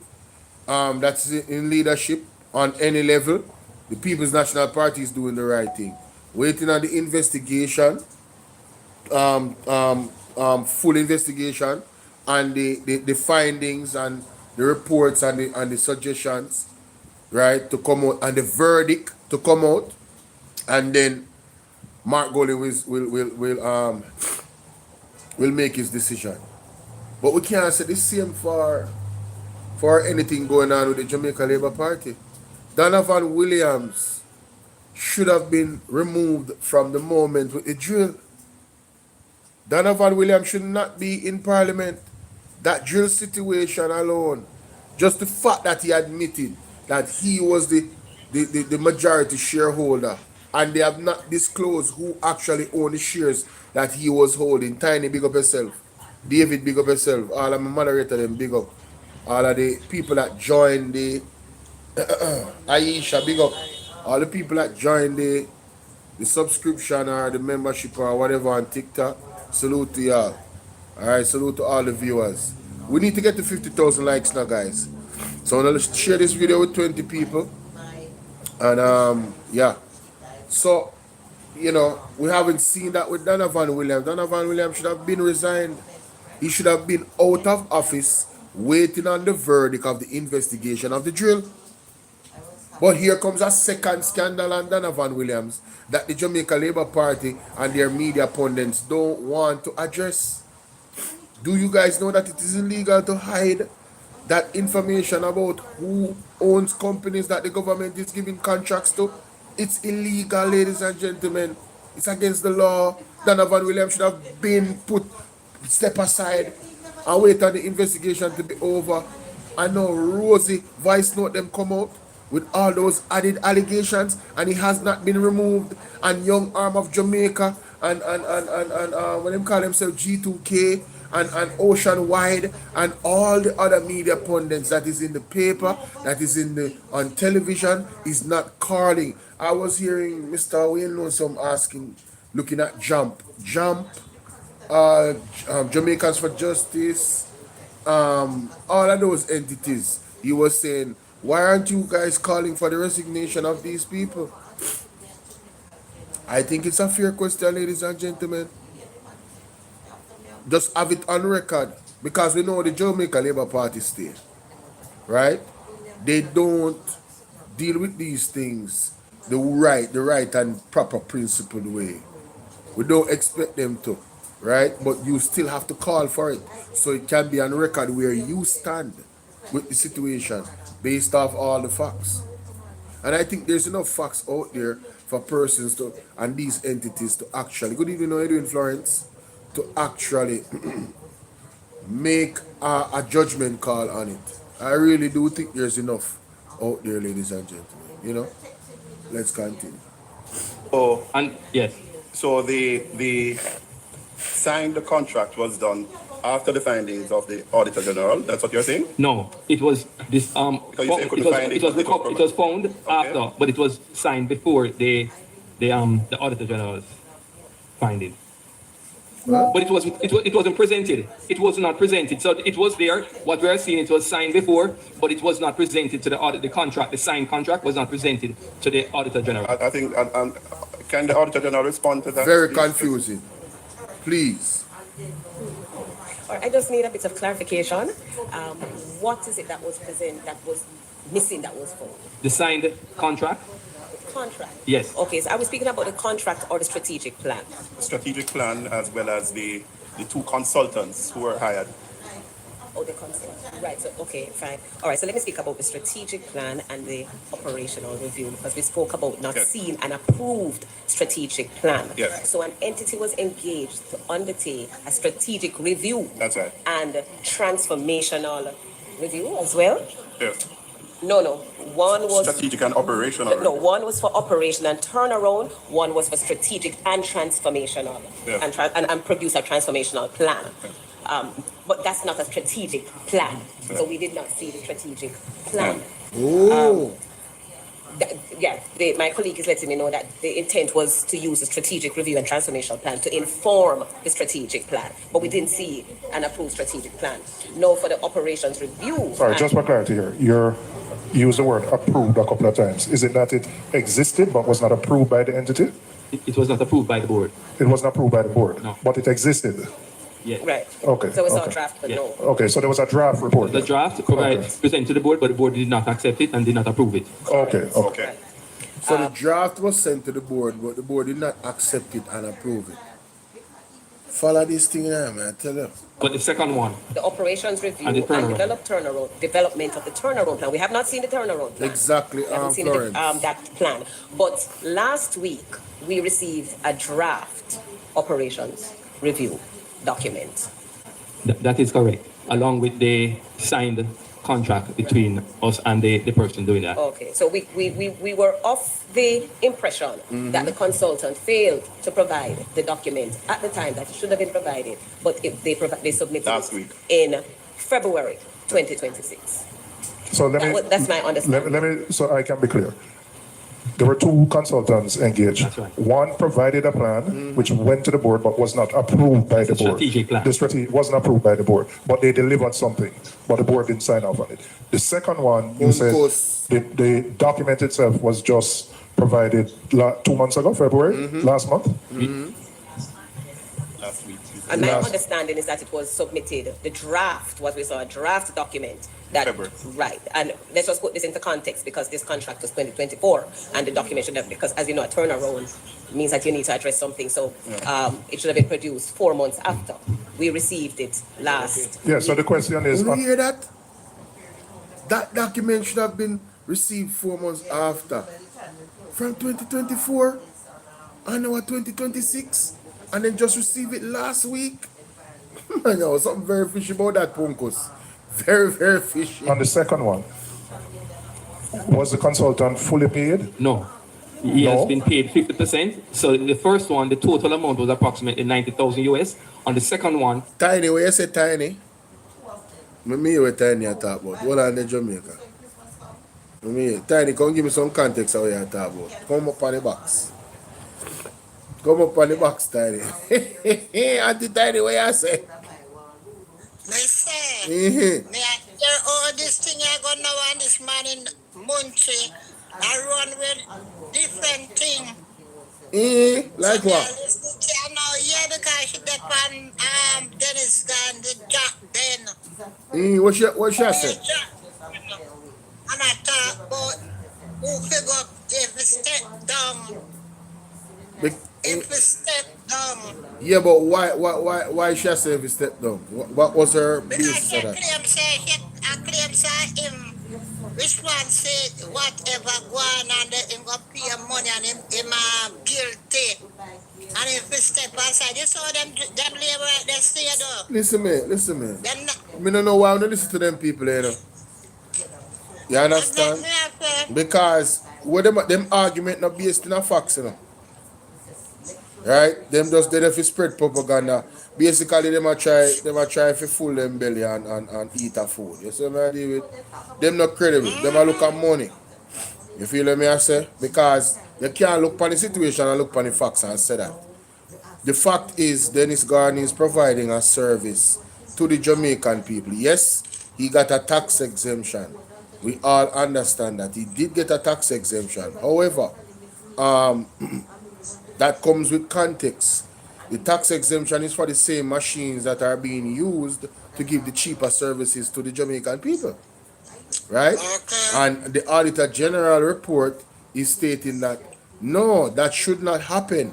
that's in leadership on any level, the People's National Party is doing the right thing. Waiting on the investigation, full investigation, and the findings and the reports and the suggestions, right, to come out, and the verdict to come out, and then Mark Goley will make his decision. But we can't say the same for anything going on with the Jamaica Labour Party. Donovan Williams should have been removed from the moment with the drill. Donovan Williams should not be in Parliament. That drill situation alone, just the fact that he admitted that he was the the majority shareholder, and they have not disclosed who actually owned the shares that he was holding. Tiny, big up yourself. David, big up yourself. All of my moderator, them big up. All of the people that joined the Aisha, big up. All the people that joined the subscription or the membership or whatever on TikTok. Salute to y'all. Alright, salute to all the viewers. We need to get to 50,000 likes now, guys. So I'm gonna share this video with 20 people. And yeah. So, you know, we haven't seen that with Donovan Williams. Donovan Williams should have been resigned. He should have been out of office waiting on the verdict of the investigation of the drill. But here comes a second scandal on Donovan Williams that the Jamaica Labour Party and their media pundits don't want to address. Do you guys know that it is illegal to hide that information about who owns companies that the government is giving contracts to? It's illegal, ladies and gentlemen. It's against the law. Donovan Williams should have been step aside and wait on the investigation to be over. I know Rosie Vice note them come out with all those added allegations, and he has not been removed. And Young Arm of Jamaica and what them call themselves G2K and Ocean Wide and all the other media pundits that is in the paper, that is on television, is not calling. I was hearing Mr. Wayne Lonesome asking, looking at Jump, Jamaicans for Justice, all of those entities. He was saying, why aren't you guys calling for the resignation of these people? I think it's a fair question, ladies and gentlemen. Just have it on record, because we know the Jamaica Labour Party stay, right? They don't deal with these things the right and proper principled way. We don't expect them to, right? But you still have to call for it, so it can be on record where you stand with the situation based off all the facts. And I think there's enough facts out there for persons to and these entities to actually, good evening, how are you doing, Florence? To actually make a judgment call on it. I really do think there's enough out there, ladies and gentlemen. You know, let's continue. Oh, And yes, so the signed the contract was done after the findings of the Auditor General. That's what you're saying? no, it was this Because you say you couldn't find it. it was found after, but it was signed before the Auditor General's finding. But it wasn't presented. It was not presented. So it was there. What we are seeing, it was signed before, but it was not presented to the audit. The contract, the signed contract, was not presented to the Auditor General. I think, can the Auditor General respond to that? Very confusing. Please. I just need a bit of clarification. What is it that was present, that was missing, that was found? The signed contract. Contract. Yes. Okay, so I was speaking about the contract or the strategic plan. Strategic plan, as well as the two consultants who were hired. Oh, the concept. Right, so, okay, fine. All right, so let me speak about the strategic plan and the operational review, because we spoke about not Yes. seeing an approved strategic plan. Yes. So an entity was engaged to undertake a strategic review. That's right. And transformational review as well. Yes. No, one was... Strategic and operational. No, one was for operation and turnaround, one was for strategic and transformational, Yeah. and produce a transformational plan. But that's not a strategic plan, so we did not see the strategic plan. Oh. My colleague is letting me know that the intent was to use a strategic review and transformational plan to inform the strategic plan, but we didn't see an approved strategic plan. No, for the operations review. Sorry, just for clarity here, you used the word approved a couple of times. Is it that it existed but was not approved by the entity? It was not approved by the board. It was not approved by the board, No. but it existed. Yes. Right. Okay, So it's not okay. draft, but Yeah. no. Okay, so there was a draft report. The draft presented to the board, but the board did not accept it and did not approve it. Okay, okay. Okay. So the draft was sent to the board, but the board did not accept it and approve it. Follow this thing now, man. Tell them. But the second one, The operations review And and, the turnaround. development of the turnaround plan. We have not seen the turnaround plan. Exactly, We haven't seen Florence. that plan. But last week, we received a draft operations review document. that is correct, along with the signed contract between us and the person doing that. Okay, so we were of the impression that the consultant failed to provide the document at the time that it should have been provided, but they submitted Last it week. in February 2026. So That's my understanding. Let me, so I can be clear. There were two consultants engaged. That's right. One provided a plan which went to the board but was not approved by the board. Strategic plan. The strategy wasn't approved by the board, but they delivered something, but the board didn't sign off on it. The second one, you said the document itself was just provided 2 months ago, February, last month. Last week. And my Last- understanding is that it was submitted, the draft, what we saw, a draft document. That, February. right, and let's just put this into context because this contract was 2024 and the document should have, because as you know, a turnaround means that you need to address something, so it should have been produced 4 months after. We received it last. Yeah, so the question is, You hear that? That document should have been received 4 months after. From 2024 and now 2026, and then just receive it last week. I know something very fishy about that, Punkos. Very, very fishy. on the second one, was the consultant fully paid? No. He No? has been paid 50%. So the first one, the total amount was approximately 90,000 US. On the second one, Tiny, where you say Tiny? Me hear what Tiny I talk about. What are the Jamaica? Me, Tiny, come give me some context of what you talk about. Come up on the box. Come up on the box, Tiny. Auntie Tiny, what you say? Me say, Mhm. me I hear all this thing I go now and this man in Muncie, I run with different thing. Like So me I what? listen to her now, yeah, because she depend Dennis and the Jack then. What she say? And I talk about who figure up if we step down. If we step down. Yeah, but why she say if he step down? What was her Because basis she of that? claim say him which one say whatever go on and him go pay him money and him guilty. And if we step aside, you saw them labor right there stay though. Listen me. Them Me don't know why I don't listen to them people, you know. You understand? Because what them argument not based in a facts, you know. Right? Them just there to spread propaganda. Basically, them a try to fool them belly and eat a food. You see what I deal with? Them not credible. Them a look at money. You feel what me I say? Because you can't look on the situation and look on the facts and say that. The fact is, Dennis Garney is providing a service to the Jamaican people. Yes, he got a tax exemption. We all understand that he did get a tax exemption. However, that comes with context. The tax exemption is for the same machines that are being used to give the cheaper services to the Jamaican people. Right? And the Auditor General report is stating that no, that should not happen.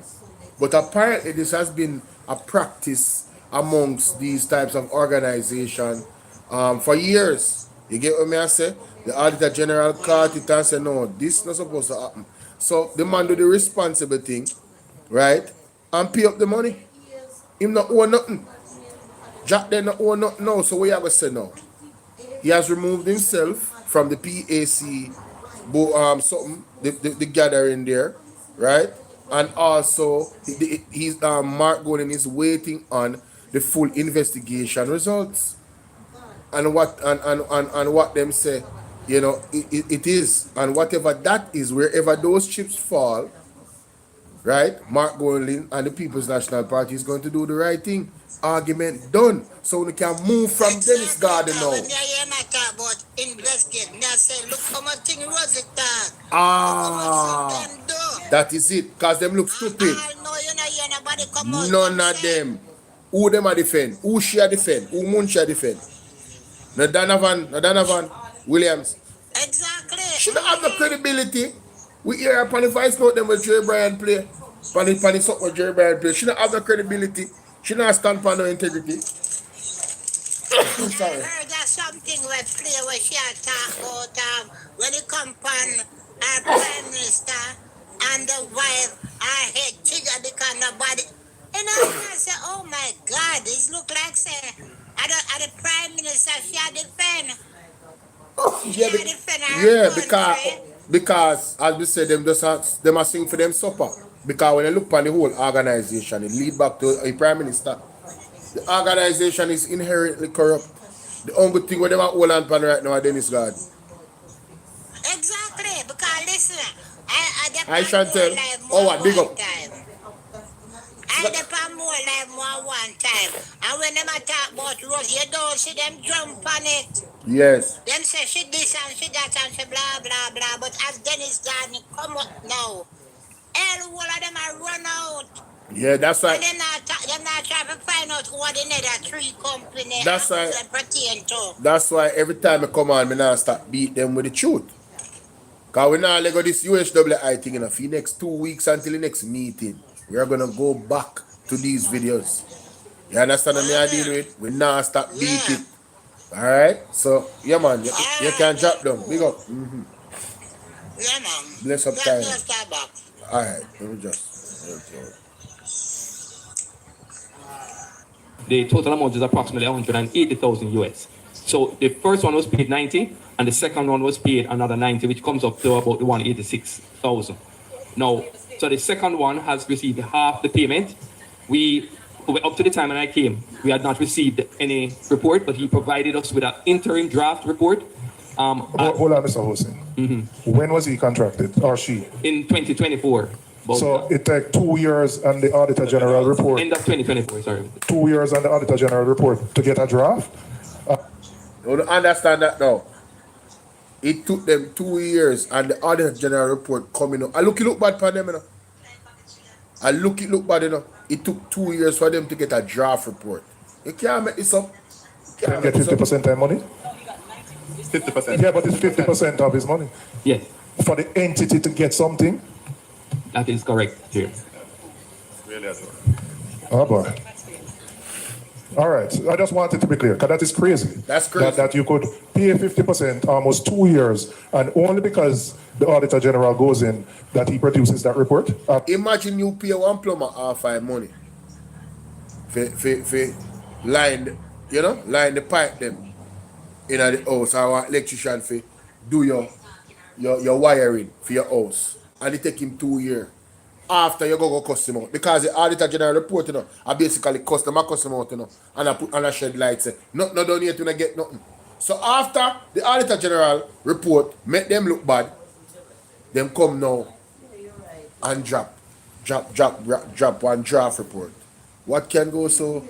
But apparently this has been a practice amongst these types of organizations for years. You get what me I say? The Auditor General caught it and said, no, this is not supposed to happen. So the man do the responsible thing, right? And pay up the money. Him not owe nothing. Jack then not owe nothing now. So what you have to say now? He has removed himself from the PAC the gathering there, right? And also he's Mark Golden is waiting on the full investigation results. And what them say, you know, it is. And whatever that is, wherever those chips fall, right? Mark Golden and the People's National Party is going to do the right thing. Argument done. So we can move from Dennis Garden now. When you hear me talk about investigate, me I say, look how much thing was it talk. That is it. Because them look stupid. No, you know, hear nobody come out. None of them. Who them a defend? Who share defend? Who Muncha defend? No Donovan Williams. Exactly. She don't have the credibility. We hear upon the voice note them with Jerry Bryan play. Upon the something with Jerry Bryan play. She don't have the credibility. She don't stand for no integrity. Sorry. I heard that something we play where she talk about when it come on our Prime Minister and the wife, I hate trigger because nobody. And I say, oh my God, this look like say, the Prime Minister she defend. Yeah, Yeah, defend our yeah, country. because as we said, them are sing for them supper. Because when you look on the whole organization, it lead back to a prime minister. The organization is inherently corrupt. The only thing where them are hold on pan right now are Dennis God. Exactly, because listen, I I depend more Chantel. like Oh more what big one up. time. I depend more like more one time. And when them a talk about road, you don't see them jump on it. Yes. Them say she this and she that and she blah blah blah. But as Dennis Garden come up now, all of them are run out. Yeah, that's And why them not trying to find out who are the other three company that's why them pertain to. that's why every time I come on, me now start beat them with the truth. Cause we now let go this UHWI thing, for the next 2 weeks until the next meeting. We are gonna go back to these videos. You understand what me I deal with? We now start beat it. Alright? So yeah man, you can drop them. Big up. Yeah man. Bless up That's time. just that back. Alright, let me just The total amount is approximately 180,000 US. So the first one was paid 90, and the second one was paid another 90, which comes up to about the 186,000. Now, so the second one has received half the payment. We up to the time when I came, we had not received any report, but he provided us with an interim draft report. Hold on, Mr. Hossein. When was he contracted, or she? In 2024. So it took 2 years and the Auditor General report. End of 2024, sorry. 2 years and the Auditor General report to get a draft? You don't understand that now. It took them 2 years and the Auditor General report coming up. I look bad for them, you know. I look bad, you know. It took 2 years for them to get a draft report. You can't make this up. Can get 50% of money? 50%. Yeah, but it's 50% of his money. Yes. For the entity to get something? That is correct, here. Really as well. Oh boy. All right, I just wanted to be clear, because that is crazy. That's crazy. That you could pay 50% almost 2 years, and only because the Auditor General goes in that he produces that report. Imagine you pay one plumber half five money for line, line the pipe them in the house, or electrician for do your wiring for your house, and it take him 2 years. After you go cuss him out, because the Auditor General report, I basically cuss them out, and I put on a shed light say, no done yet when I get nothing. So after the Auditor General report make them look bad, them come now and drop one draft report. What can go so?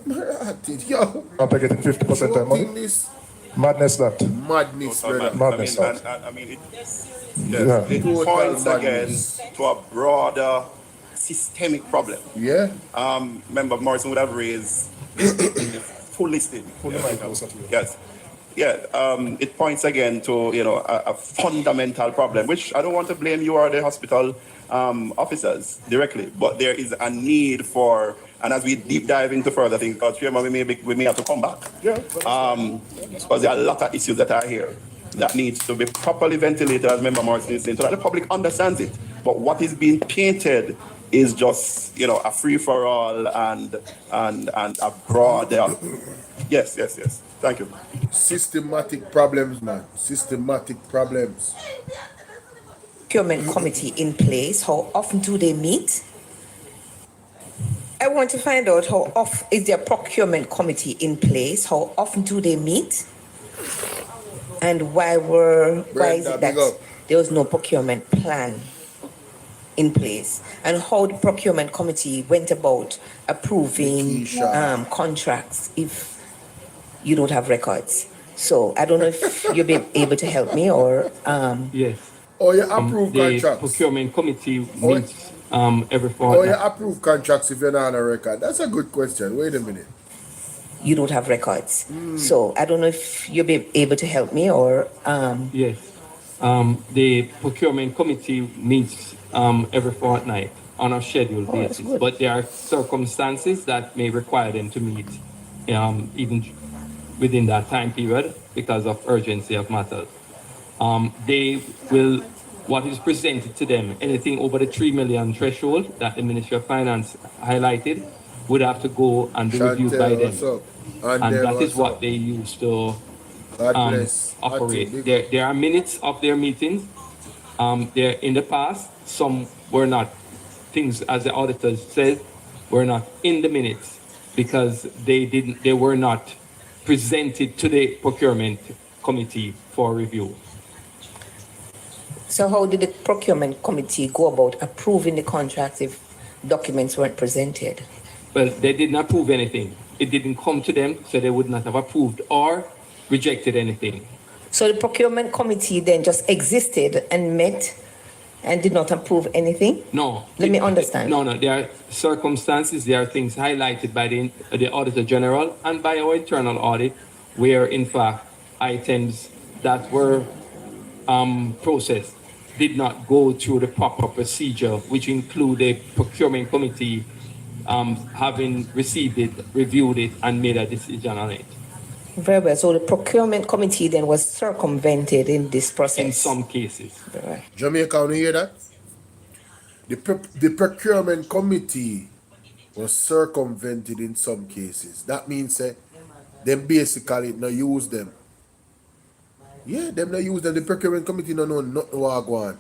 Yo, After getting 50% of money? this Madness that. madness, brother. Madness. I mean, it Yeah. it Total points again madness. to a broader systemic problem. Yeah. Member Morrison would have raised the full listing. Yes. Yeah, it points again to a fundamental problem, which I don't want to blame you or the hospital officers directly, but there is a need for, and as we deep dive into further things, because we may have to come back, because there are a lot of issues that are here that needs to be properly ventilated, as Member Morrison is saying, so that the public understands it. But what is being painted is just a free for all and a broad. Yes. Thank you. Systematic problems, man. Systematic problems. Procurement committee in place. How often do they meet? I want to find out how often is their procurement committee in place? How often do they meet? And why is it that there was no procurement plan in place? And how the procurement committee went about approving contracts if you don't have records? So I don't know if you'll be able to help me or Yes. Oh, you approve The contracts. procurement committee meets every Oh, you fortnight. approve contracts if you're not on a record. That's a good question. Wait a minute. you don't have records. So I don't know if you'll be able to help me or Yes. The procurement committee meets every fortnight on a scheduled that's basis, good. but there are circumstances that may require them to meet even within that time period because of urgency of matters. They will, what is presented to them, anything over the 3 million threshold that the Ministry of Finance highlighted, would have to go and be reviewed by Chantel, them. what's up? And then that is what's what up? they use to God bless. operate. There are minutes of their meetings. There in the past, some were not things, as the auditors said, were not in the minutes because they were not presented to the procurement committee for review. So how did the procurement committee go about approving the contracts if documents weren't presented? Well, they didn't approve anything. It didn't come to them, so they would not have approved or rejected anything. So the procurement committee then just existed and met and did not approve anything? No. Let me understand. No. There are circumstances, there are things highlighted by the Auditor General and by our internal audit where, in fact, items that were processed did not go through the proper procedure, which include a procurement committee having received it, reviewed it, and made a decision on it. Very well. So the procurement committee then was circumvented in this process? In some cases. Right. Jamaica, when you hear that? The procurement committee was circumvented in some cases. That means them basically not use them. Yeah, them not use them. The procurement committee don't know nothing what go on.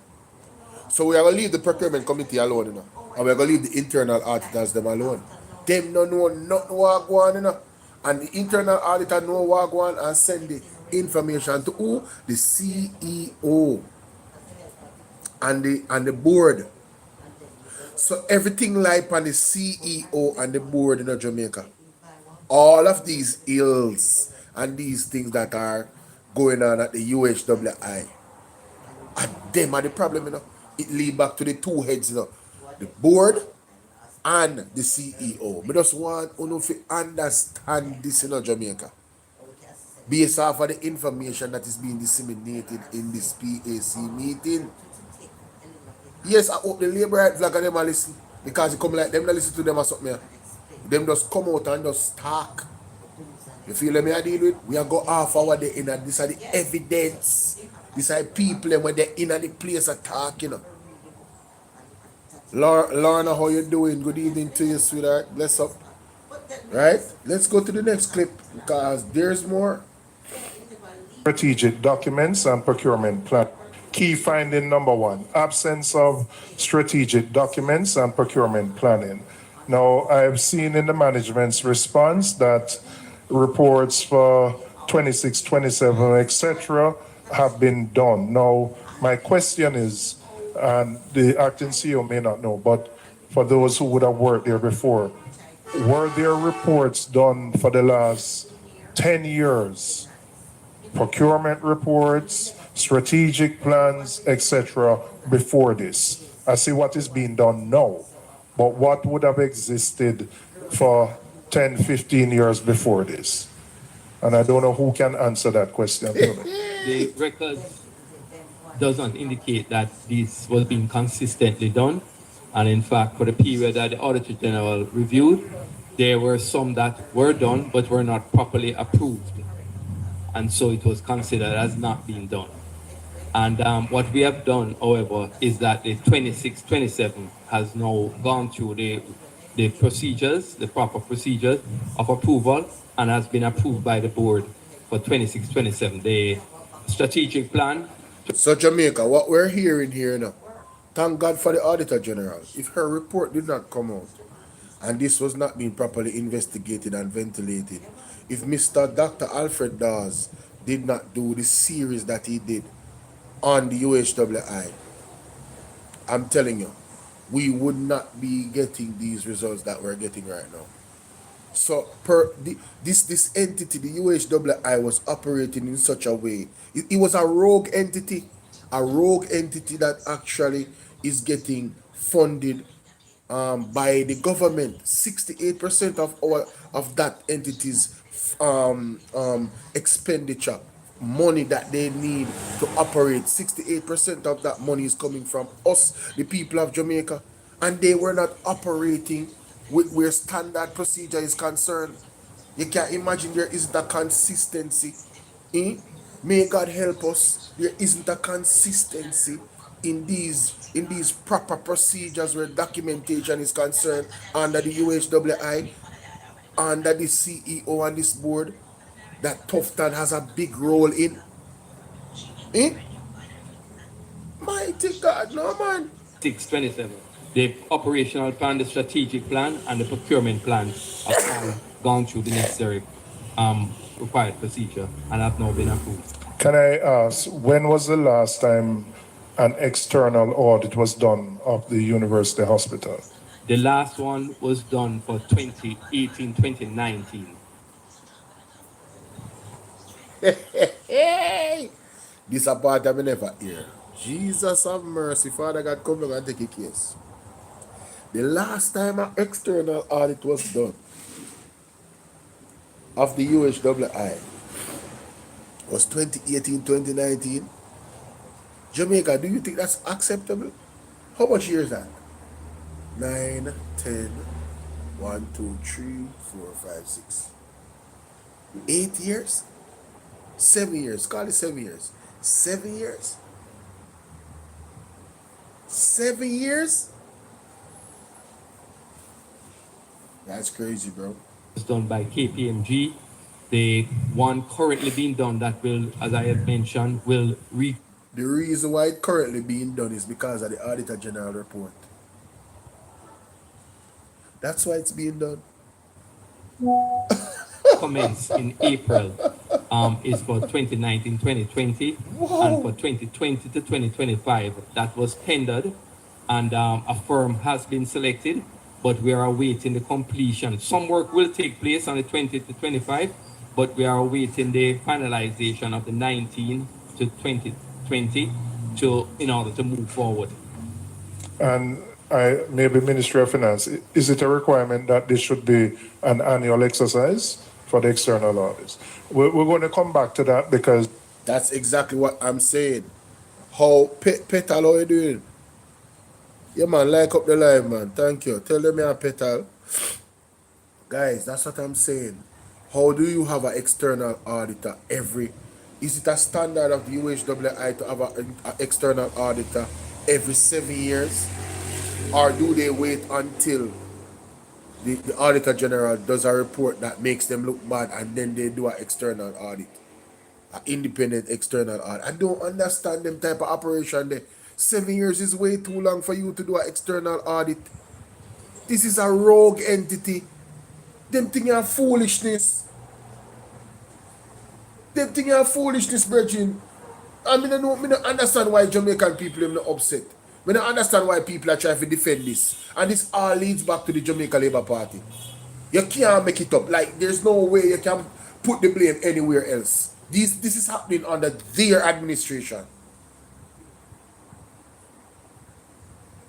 So we are going to leave the procurement committee alone, you know. And we're going to leave the internal auditors them alone. Them don't know nothing what go on, you know. And the internal auditor know what go on and send the information to who? The CEO and the board. So everything like on the CEO and the board in Jamaica. All of these ills and these things that are going on at the UHWI. And them are the problem, you know. It lead back to the two heads, you know. The board and the CEO. I just want you to understand this in Jamaica. Based off of the information that is being disseminated in this PAC meeting. Yes, I hope the labor right flag and them are listen. Because it come like them not listen to them or something. Them just come out and just talk. You feel me I deal with? We are go half hour there in and these are the evidence. These are people when they're in the place are talking. You know. Lorna, how you doing? Good evening to you, sweetheart. Bless up. Right? Let's go to the next clip because there's more. Strategic documents and procurement plan. Key finding number one, absence of strategic documents and procurement planning. Now, I've seen in the management's response that reports for 26, 27, etc. have been done. Now, my question is, and the acting CEO may not know, but for those who would have worked there before, were there reports done for the last 10 years? Procurement reports, strategic plans, etc. before this? I see what is being done now, but what would have existed for 10, 15 years before this? And I don't know who can answer that question. The record does not indicate that this was being consistently done. And in fact, for the period that the Auditor General reviewed, there were some that were done but were not properly approved. And so it was considered as not being done. And what we have done, however, is that the 26-27 has now gone through the procedures, the proper procedures of approval, and has been approved by the board for 26-27. The strategic plan. So Jamaica, what we're hearing here now, thank God for the Auditor General. If her report did not come out, and this was not being properly investigated and ventilated, if Mr. Dr. Alfred Dawes did not do the series that he did on the UHWI, I'm telling you, we would not be getting these results that we're getting right now. So this entity, the UHWI, was operating in such a way. It was a rogue entity that actually is getting funded by the government. 68% of that entity's expenditure, money that they need to operate, 68% of that money is coming from us, the people of Jamaica, and they were not operating with where standard procedure is concerned. You can't imagine there isn't a consistency. May God help us. There isn't a consistency in these proper procedures where documentation is concerned under the UHWI, under the CEO and this board. that Tufton has a big role in? Eh? Mighty God, no man. 627. The operational plan, the strategic plan, and the procurement plan have all gone through the necessary required procedure and have now been approved. Can I ask, when was the last time an external audit was done of the university hospital? The last one was done for 2018, 2019. Hey, this a part I never hear. Jesus have mercy, Father God, come down and take a case. The last time an external audit was done of the UHII was 2018, 2019. Jamaica, do you think that's acceptable? How much years is that? 9, 10, 1, 2, 3, 4, 5, 6. 8 years? 7 years. Call it 7 years. 7 years? 7 years? That's crazy, bro. It's done by KPMG. The one currently being done that will, as I had mentioned, will The reason why it's currently being done is because of the Auditor General report. That's why it's being done. commence in April is for 2019-2020, and for 2020 to 2025 that was tendered, and a firm has been selected, but we are awaiting the completion. Some work will take place on the 20 to 25, but we are awaiting the finalization of the 19 to 2020 in order to move forward. And maybe Ministry of Finance, is it a requirement that this should be an annual exercise for the external audits? We're going to come back to that because... That's exactly what I'm saying. How, Petal, how you doing? Yeah, man, like up the live, man. Thank you. Tell them you're Petal. Guys, that's what I'm saying. How do you have an external auditor every... Is it a standard of the UHII to have an external auditor every 7 years? Or do they wait until the Auditor General does a report that makes them look bad and then they do an external audit? An independent external audit. I don't understand them type of operation there. 7 years is way too long for you to do an external audit. This is a rogue entity. Them thing are foolishness. Them thing are foolishness, brethren. I mean, I don't understand why Jamaican people are not upset. I don't understand why people are trying to defend this. And this all leads back to the Jamaica Labour Party. You can't make it up. Like, there's no way you can put the blame anywhere else. This is happening under their administration.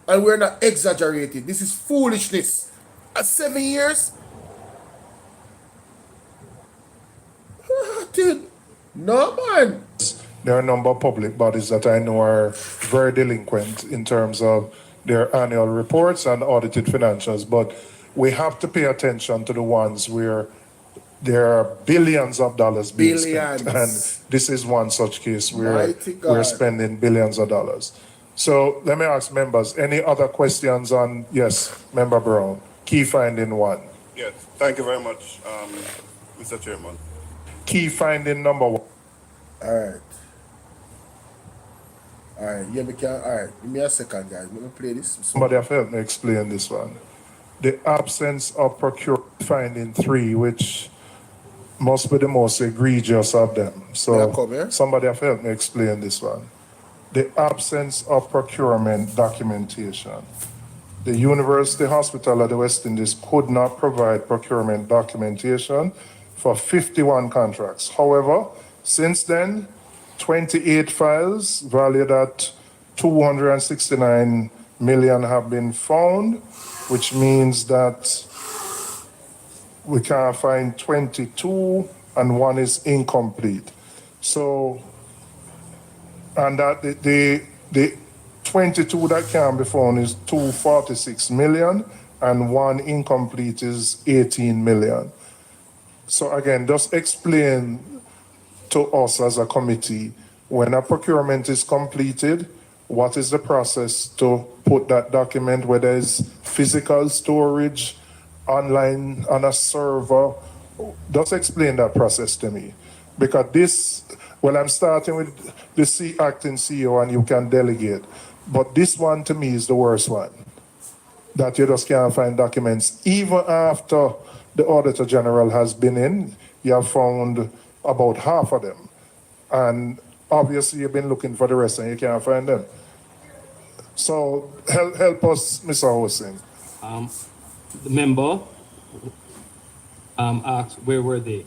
And we're not exaggerating. This is foolishness. At 7 years? Dude, no, man. There are a number of public bodies that I know are very delinquent in terms of their annual reports and audited financials, but we have to pay attention to the ones where there are billions of dollars being spent. And this is one such case where we're spending billions of dollars. So let me ask members, any other questions on, yes, Member Brown, key finding 1. Yes, thank you very much, Mr. Chairman. Key finding number 1. All right. Yeah, we can. All right, give me a second, guys. Let me play this. Somebody have helped me explain this one. The absence of procurement finding 3, which must be the most egregious of them. So somebody have helped me explain this one. The absence of procurement documentation. The University Hospital of the West Indies could not provide procurement documentation for 51 contracts. However, since then, 28 files valued at 269 million have been found, which means that we can find 22 and 1 is incomplete. So, and that the 22 that can be found is 246 million and 1 incomplete is 18 million. So again, just explain to us as a committee, when a procurement is completed, what is the process to put that document, whether it's physical storage, online on a server, Just explain that process to me. Because this, well, I'm starting with the acting CEO and you can delegate. But this one to me is the worst one. That you just can't find documents. Even after the Auditor General has been in, you have found about half of them. And obviously you've been looking for the rest and you can't find them. So help us, Mr. Hosing. The member asked where were they.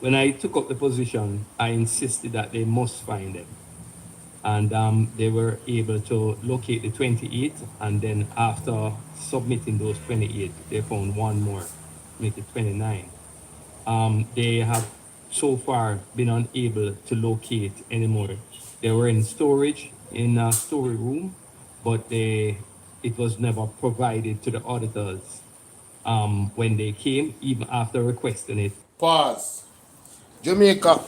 When I took up the position, I insisted that they must find them. And they were able to locate the 28, and then after submitting those 28, they found one more, make it 29. They have so far been unable to locate anymore. They were in storage in a story room, but it was never provided to the auditors when they came, even after requesting it. Pause. Jamaica,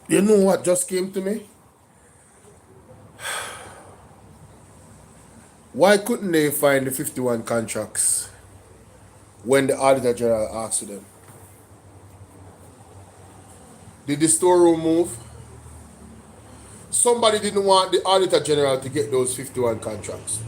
you know what just came to me? Why couldn't they find the 51 contracts when the Auditor General asked them? Did the storeroom move? Somebody didn't want the Auditor General to get those 51 contracts.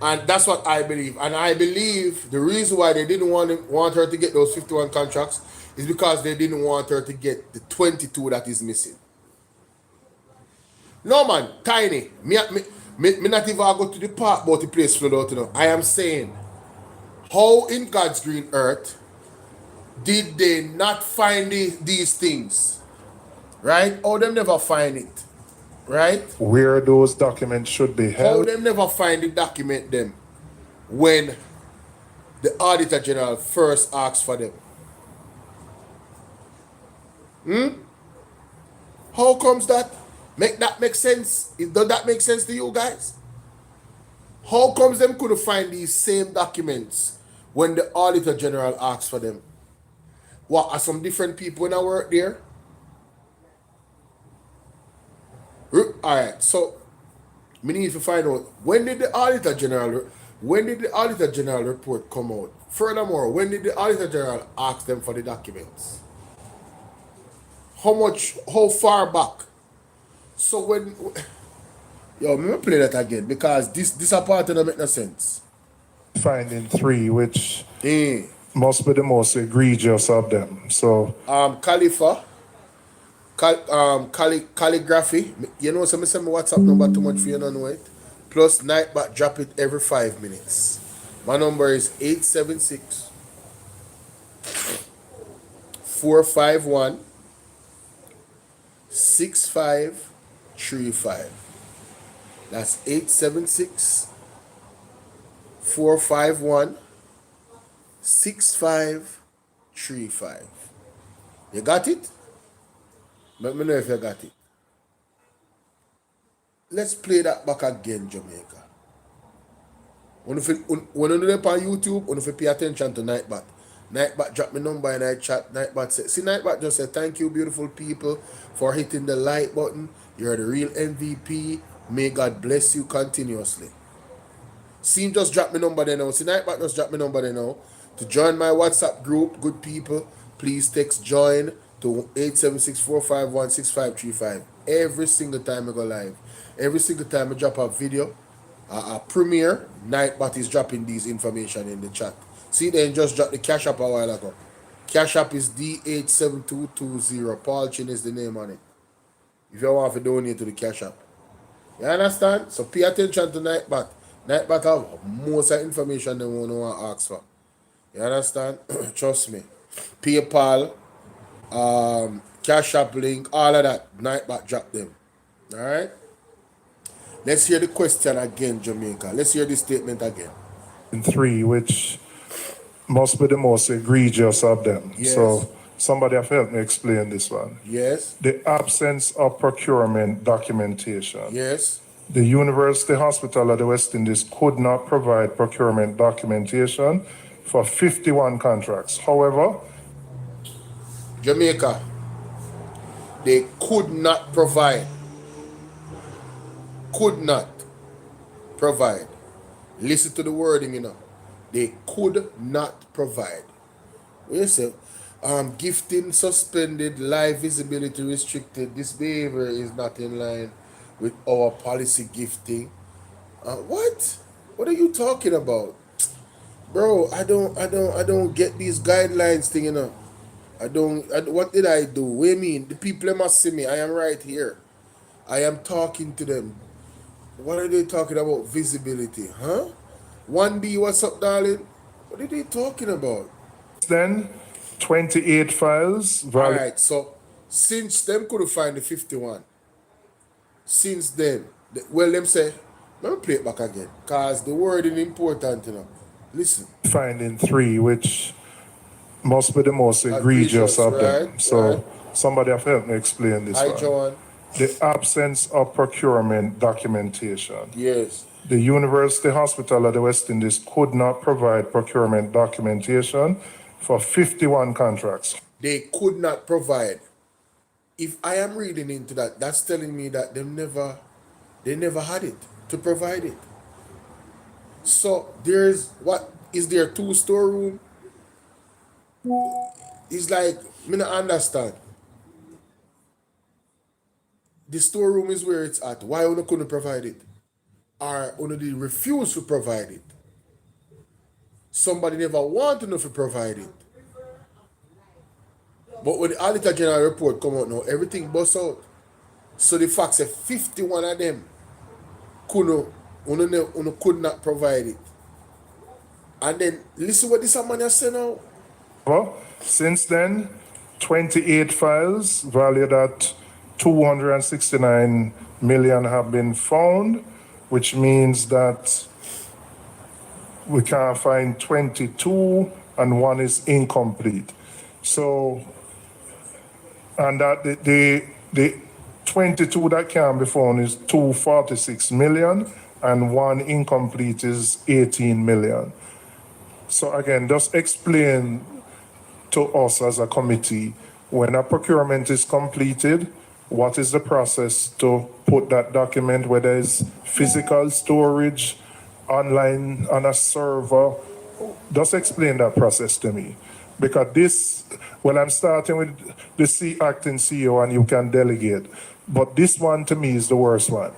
And that's what I believe. And I believe the reason why they didn't want her to get those 51 contracts is because they didn't want her to get the 22 that is missing. No man, Tiny. Me not even go to the park about the place flood out, you know. I am saying, how in God's green earth did they not find these things? Right? How them never find it? Right? Where those documents should be held. How them never find the document them when the Auditor General first asked for them? How comes that? Make that make sense? Does that make sense to you guys? How comes them couldn't find these same documents when the Auditor General asked for them? What, are some different people in our work there? Alright, so we need to find out when did the Auditor General report come out? Furthermore, when did the Auditor General ask them for the documents? How far back? So when yo, let me play that again because this part doesn't make no sense. Finding 3, which must be the most egregious of them. So Khalifa, calligraphy. You know, so I send my WhatsApp number too much for you, don't know it. Plus Nightbot drop it every 5 minutes. My number is 876 451 6535. That's 876 451 6535. You got it? Let me know if you got it. Let's play that back again, Jamaica. When you do on YouTube, when you pay attention to Nightbot. Nightbot drop my number and I chat. Nightbot said, see, Nightbot just said, thank you, beautiful people, for hitting the like button. You're the real MVP. May God bless you continuously. See him just drop my number there now. See, Nightbot just drop my number there now. To join my WhatsApp group, good people, please text join to 876-451-6535. Every single time I go live. Every single time I drop a video, a premiere, Nightbot is dropping these information in the chat. See, they just dropped the Cash App a while ago. Cash App is D87220. Paul Chin is the name on it. If you want to donate to the Cash App. You understand? So pay attention to Nightbot. Nightbot have most of the information they want to ask for. You understand? Trust me. PayPal, Cash App link, all of that. Nightbot drop them. Alright? Let's hear the question again, Jamaica. Let's hear the statement again. 3, which must be the most egregious of them. Yes. So somebody have helped me explain this one. Yes. The absence of procurement documentation. Yes. The University Hospital of the West Indies could not provide procurement documentation for 51 contracts. However, Jamaica, they could not provide. Could not provide. Listen to the wording, you know. They could not provide. What you say? Gifting suspended, live visibility restricted. This behavior is not in line with our policy gifting. What? What are you talking about? Bro, I don't get these guidelines thing, you know. What did I do? What do you mean? The people must see me. I am right here. I am talking to them. What are they talking about? Visibility, huh? 1B, what's up, darling? What are they talking about? Then 28 files. All right, so since them couldn't find the 51, since then, well, them say, let me play it back again, because the wording important, you know. Listen. Finding 3, which must be the most egregious of them. Right, So right. somebody have helped me explain this Hi, one. John. The absence of procurement documentation. Yes. The University Hospital of the West Indies could not provide procurement documentation for 51 contracts. They could not provide. If I am reading into that, that's telling me that they never had it to provide it. So is there 2 storeroom? It's like, me not understand. The storeroom is where it's at. Why you couldn't provide it? Or you refuse to provide it? Somebody never want to provide it. But when the Auditor General report come out now, everything busts out. So the fact that 51 of them could not provide it. And then listen what this man has said now. Well, since then, 28 files valued at 269 million have been found, which means that we can't find 22 and 1 is incomplete. So, and that the 22 that can be found is 246 million and 1 incomplete is 18 million. So again, just explain to us as a committee, when a procurement is completed, what is the process to put that document, whether it's physical storage, online on a server? Just explain that process to me. Because I'm starting with the acting CEO and you can delegate, but this one to me is the worst one.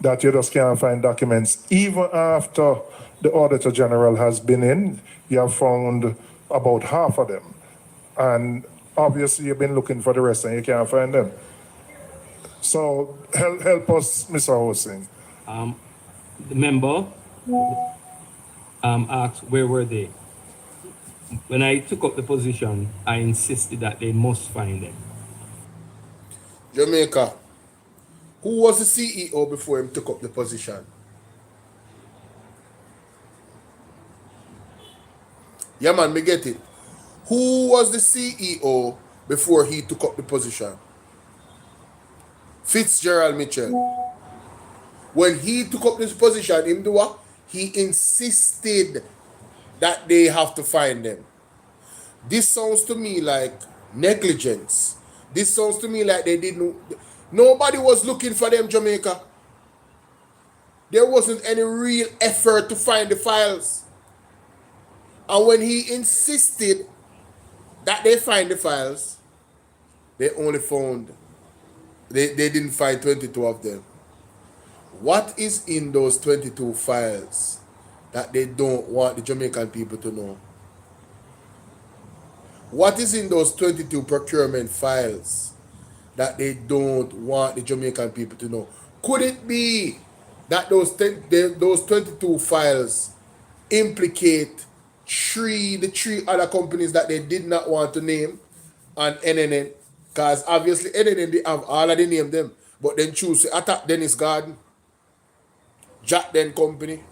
That you just can't find documents. Even after the Auditor General has been in, you have found about half of them. And obviously you've been looking for the rest and you can't find them. So help us, Mr. Hosing. The member asked where were they. When I took up the position, I insisted that they must find them. Jamaica, who was the CEO before him took up the position? Yeah, man, me get it. Who was the CEO before he took up the position? Fitzgerald Mitchell. When he took up this position, him do what? He insisted that they have to find them. This sounds to me like negligence. This sounds to me like they didn't. Nobody was looking for them, Jamaica. There wasn't any real effort to find the files. And when he insisted that they find the files, they only found, they didn't find 22 of them. What is in those 22 files that they don't want the Jamaican people to know? What is in those 22 procurement files that they don't want the Jamaican people to know? Could it be that those 22 files implicate the three other companies that they did not want to name on NNN? Because obviously NNN, they have all of the name them, but then choose to attack Dennis Garden, Jack Den Company.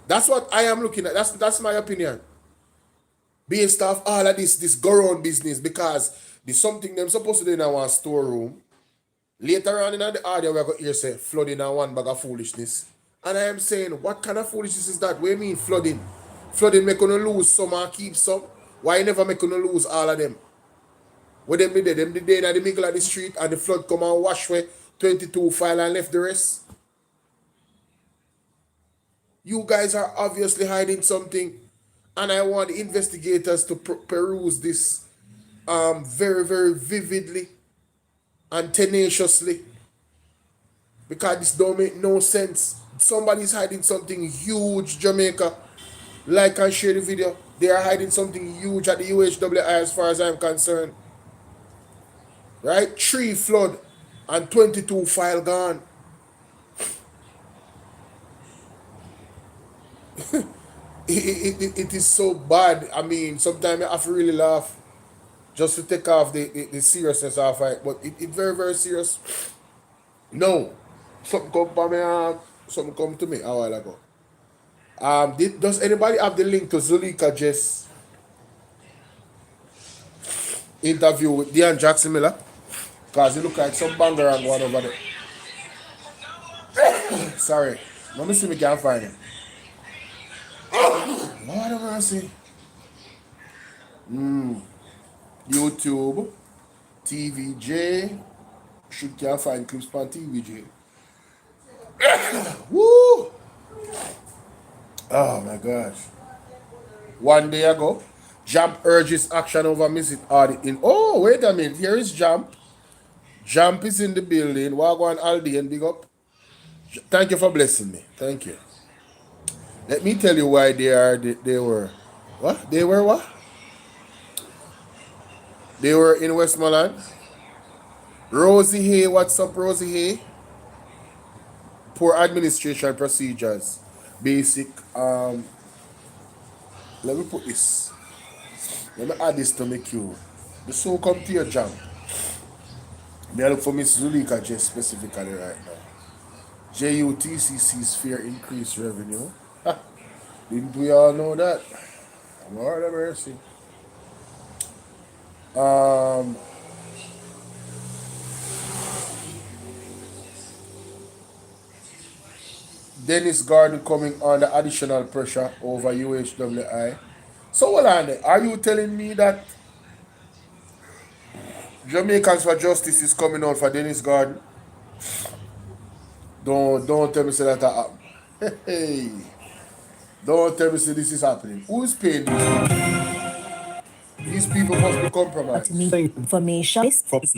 That's what I am looking at. That's my opinion. Based off all of this go around business, because there's something them supposed to do in our storeroom. Later on in the audio, we're going to hear say flooding and one bag of foolishness. And I am saying, what kind of foolishness is that? What do you mean flooding? Flooding make you lose some and keep some. Why you never make you lose all of them? What them did? Them did in the middle of the street and the flood come and wash away 22 file and left the rest. You guys are obviously hiding something. And I want the investigators to peruse this very, very vividly and tenaciously, because this don't make no sense. Somebody's hiding something huge, Jamaica. Like and share the video. They are hiding something huge at the UHWI as far as I'm concerned. Right? 3 flood and 22 file gone. It is so bad. I mean, sometimes I have to really laugh just to take off the seriousness of it. But it's very, very serious. No. Something come to me a while ago. Does anybody have the link to Zulika Jess interview with Dean Jackson Miller? Because it look like some banger and one over there. Sorry. Let me see if we can find him. Lord have mercy. YouTube, TVJ. Should can find clips on TVJ. Woo! Oh my gosh. One day ago, Jump urges action over Mrs. audit in. Oh, wait a minute. Here is Jump. Jump is in the building. Wagwan Aldi and big up. Thank you for blessing me. Thank you. Let me tell you why they were. What? They were what? They were in Westmoreland. Rosie Hay, what's up, Rosie Hay? Poor administration procedures. Basic. Let me put this. Let me add this to my queue. The soul come to your Jump. May I look for Miss Zulika just specifically right now. JUTCC's fear increased revenue. Didn't we all know that? Lord have mercy. Dennis Garden coming under additional pressure over UHWI. So hold on there. Are you telling me that Jamaicans for Justice is coming out for Dennis Garden? Don't tell me say that happened. Hey. Don't tell me say this is happening. Who's paying this? These people must be compromised. Information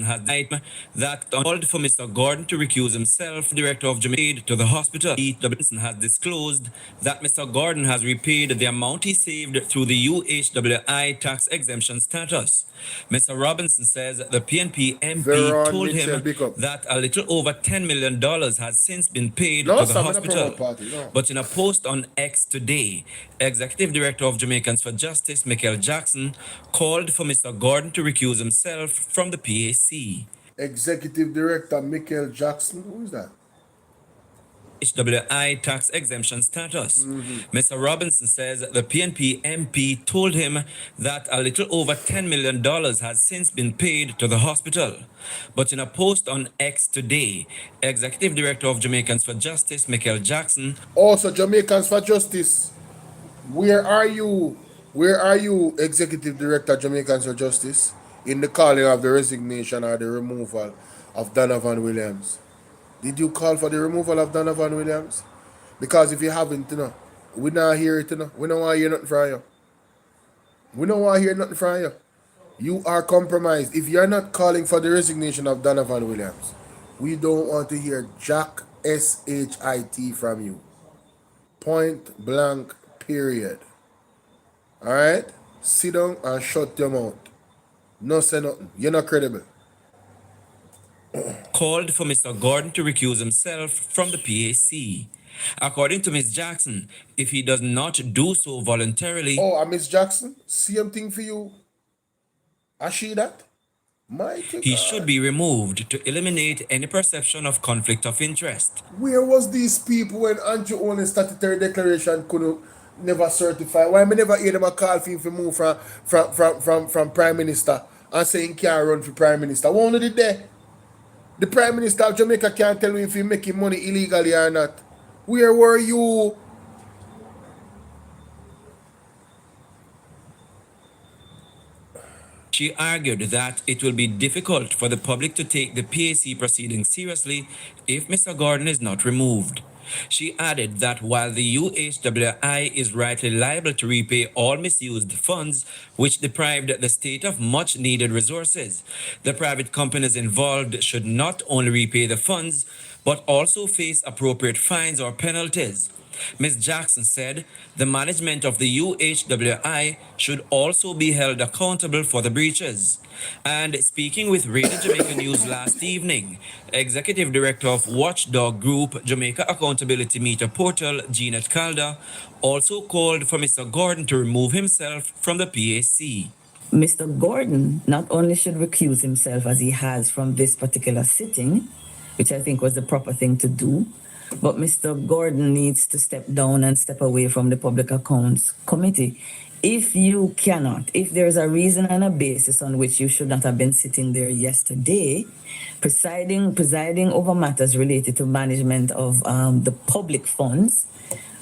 has that called for Mr. Gordon to recuse himself, director of Jamaica, to the hospital. Robinson has disclosed that Mr. Gordon has repaid the amount he saved through the UHWI tax exemption status. Mr. Robinson says the PNP MP told him that a little over $10 million has since been paid to the hospital. But in a post on X today, Executive Director of Jamaicans for Justice, Michael Jackson, called for Mr. Gordon to recuse himself from the PAC. Executive Director Michael Jackson, who is that? HWI tax exemption status. Mr. Robinson says the PNP MP told him that a little over $10 million has since been paid to the hospital. But in a post on X today, Executive Director of Jamaicans for Justice, Michael Jackson. Also, Jamaicans for Justice, where are you? Where are you, Executive Director, Jamaicans for Justice, in the calling of the resignation or the removal of Donovan Williams? Did you call for the removal of Donovan Williams? Because if you haven't, we not hear it, we don't want to hear nothing from you. We don't want to hear nothing from you. You are compromised. If you're not calling for the resignation of Donovan Williams, we don't want to hear Jack S-H-I-T from you. Point blank, period. Alright? Sit down and shut your mouth. No say nothing. You're not credible. Called for Mr. Gordon to recuse himself from the PAC. According to Ms. Jackson, if he does not do so voluntarily... Oh, Ms. Jackson, same thing for you. I see that. He should be removed to eliminate any perception of conflict of interest. Where was these people when Andrew Owen's statutory declaration couldn't never certify? Why me never hear them a call for him to move from Prime Minister and saying he can't run for Prime Minister? What only did they? The Prime Minister of Jamaica can't tell me if he's making money illegally or not. Where were you? She argued that it will be difficult for the public to take the PAC proceedings seriously if Mr. Gordon is not removed. She added that while the UHWI is rightly liable to repay all misused funds, which deprived the state of much needed resources, the private companies involved should not only repay the funds, but also face appropriate fines or penalties. Ms. Jackson said the management of the UHWI should also be held accountable for the breaches. And speaking with Radio Jamaica News last evening, Executive Director of Watchdog Group Jamaica Accountability Meter Portal, Jeanette Calder, also called for Mr. Gordon to remove himself from the PAC. Mr. Gordon not only should recuse himself as he has from this particular sitting, which I think was the proper thing to do, but Mr. Gordon needs to step down and step away from the Public Accounts Committee. If you cannot, if there's a reason and a basis on which you should not have been sitting there yesterday, presiding over matters related to management of the public funds,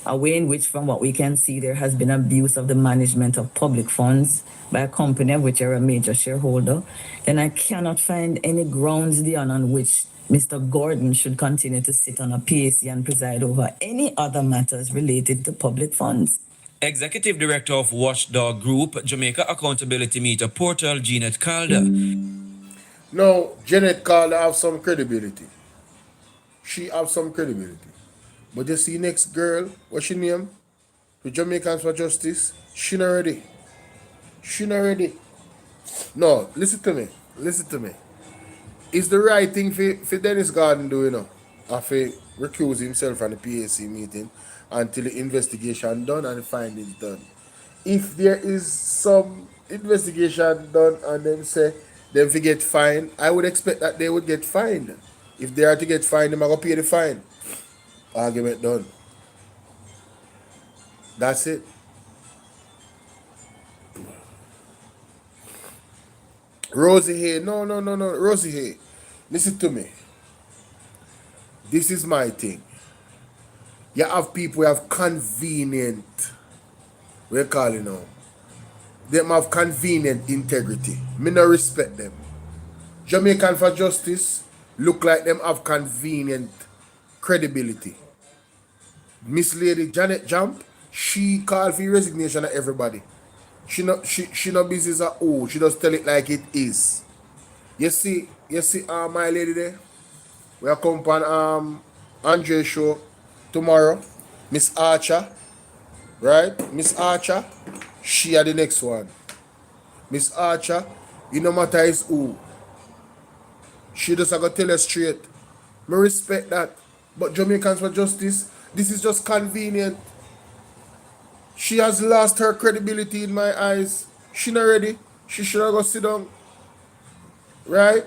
a way in which, from what we can see, there has been abuse of the management of public funds by a company of which you're a major shareholder, then I cannot find any grounds beyond on which Mr. Gordon should continue to sit on a PAC and preside over any other matters related to public funds. Executive Director of Watchdog Group, Jamaica Accountability Meter Portal, Jeanette Calder. Now, Jeanette Calder have some credibility. She have some credibility. But you see next girl, what's she name? The Jamaicans for Justice, she not ready. She not ready. No, listen to me. Listen to me. It's the right thing for Dennis Gordon do, you know, of recuse himself from the PAC meeting until the investigation done and the findings done. If there is some investigation done and them say them to get fined, I would expect that they would get fined. If they are to get fined, them are going to pay the fine. Argument done. That's it. Rosie Hay, no, Rosie Hay, listen to me. This is my thing. You have people who have convenient, what you call it now? Them have convenient integrity. Me no respect them. Jamaican for Justice look like them have convenient credibility. Miss Lady Janet Jump, she called for resignation of everybody. She not busy as a oh, she just tell it like it is. You see my lady there? We are come on Andre show tomorrow. Miss Archer. Right? Miss Archer, she are the next one. Miss Archer, you no matter is who. She just gotta tell us straight. Me respect that. But Jamaicans for Justice, this is just convenient. She has lost her credibility in my eyes. She not ready. She should have go sit down. Right?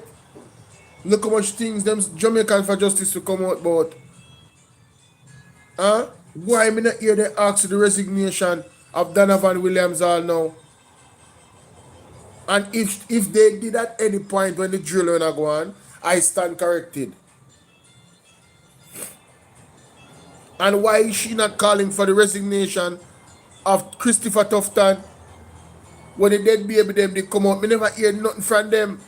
Look how much things them Jamaican for Justice will come out about. Huh? Why me not hear they ask the resignation of Donovan Williams all now? And if they did at any point when the drill when I go on, I stand corrected. And why is she not calling for the resignation of Christopher Tufton? When the dead baby them did come out, me never hear nothing from them.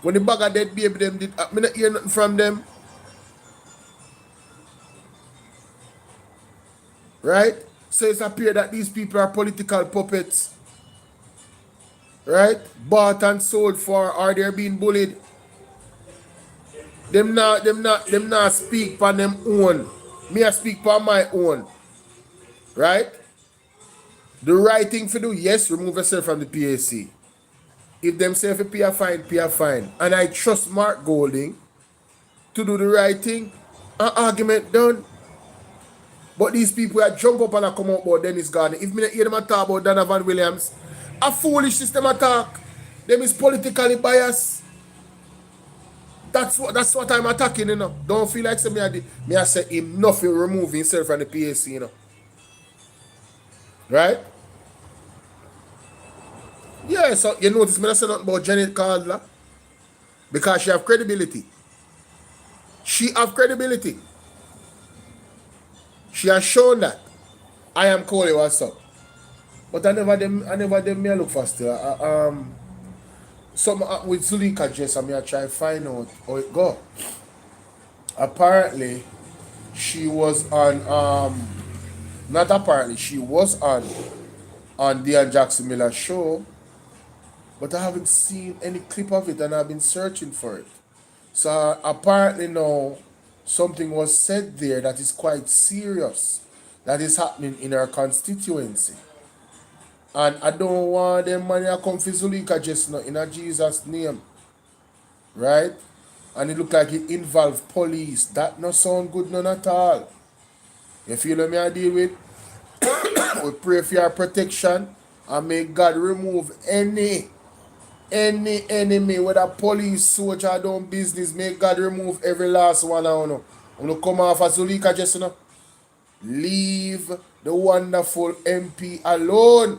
When the bag of dead baby them did, me not hear nothing from them. Right? So it's appear that these people are political puppets. Right? Bought and sold for, or they're being bullied. Them not speak for them own. Me I speak for my own. Right? The right thing to do, yes, remove yourself from the PAC. If them say if you pay a fine. And I trust Mark Golding to do the right thing. An argument done. But these people that jump up and I come out about Dennis Gordon, if me not hear them talk about Donovan Williams, a foolish system attack. Them is politically biased. That's what I'm attacking, you know. Don't feel like me I say him nothing remove himself from the PAC, you know. Right? Yeah, so you notice me not say nothing about Janet Calder. Because she have credibility. She have credibility. She has shown that. I am calling what's up. But I never them me look for still. Some with Zulika Jess, I try to find out how it go. Apparently, she was on not apparently, she was on Dion Jackson Miller's show, but I haven't seen any clip of it and I've been searching for it. So apparently now something was said there that is quite serious that is happening in our constituency. And I don't want them money to come for Zulika just now in a Jesus name. Right? And it look like it involve police. That no sound good none at all. You feel what me I deal with? We pray for your protection and may God remove any enemy, whether police, soldier, done business, may God remove every last one of you. I'm gonna come off as Zulika just now. Leave the wonderful MP alone.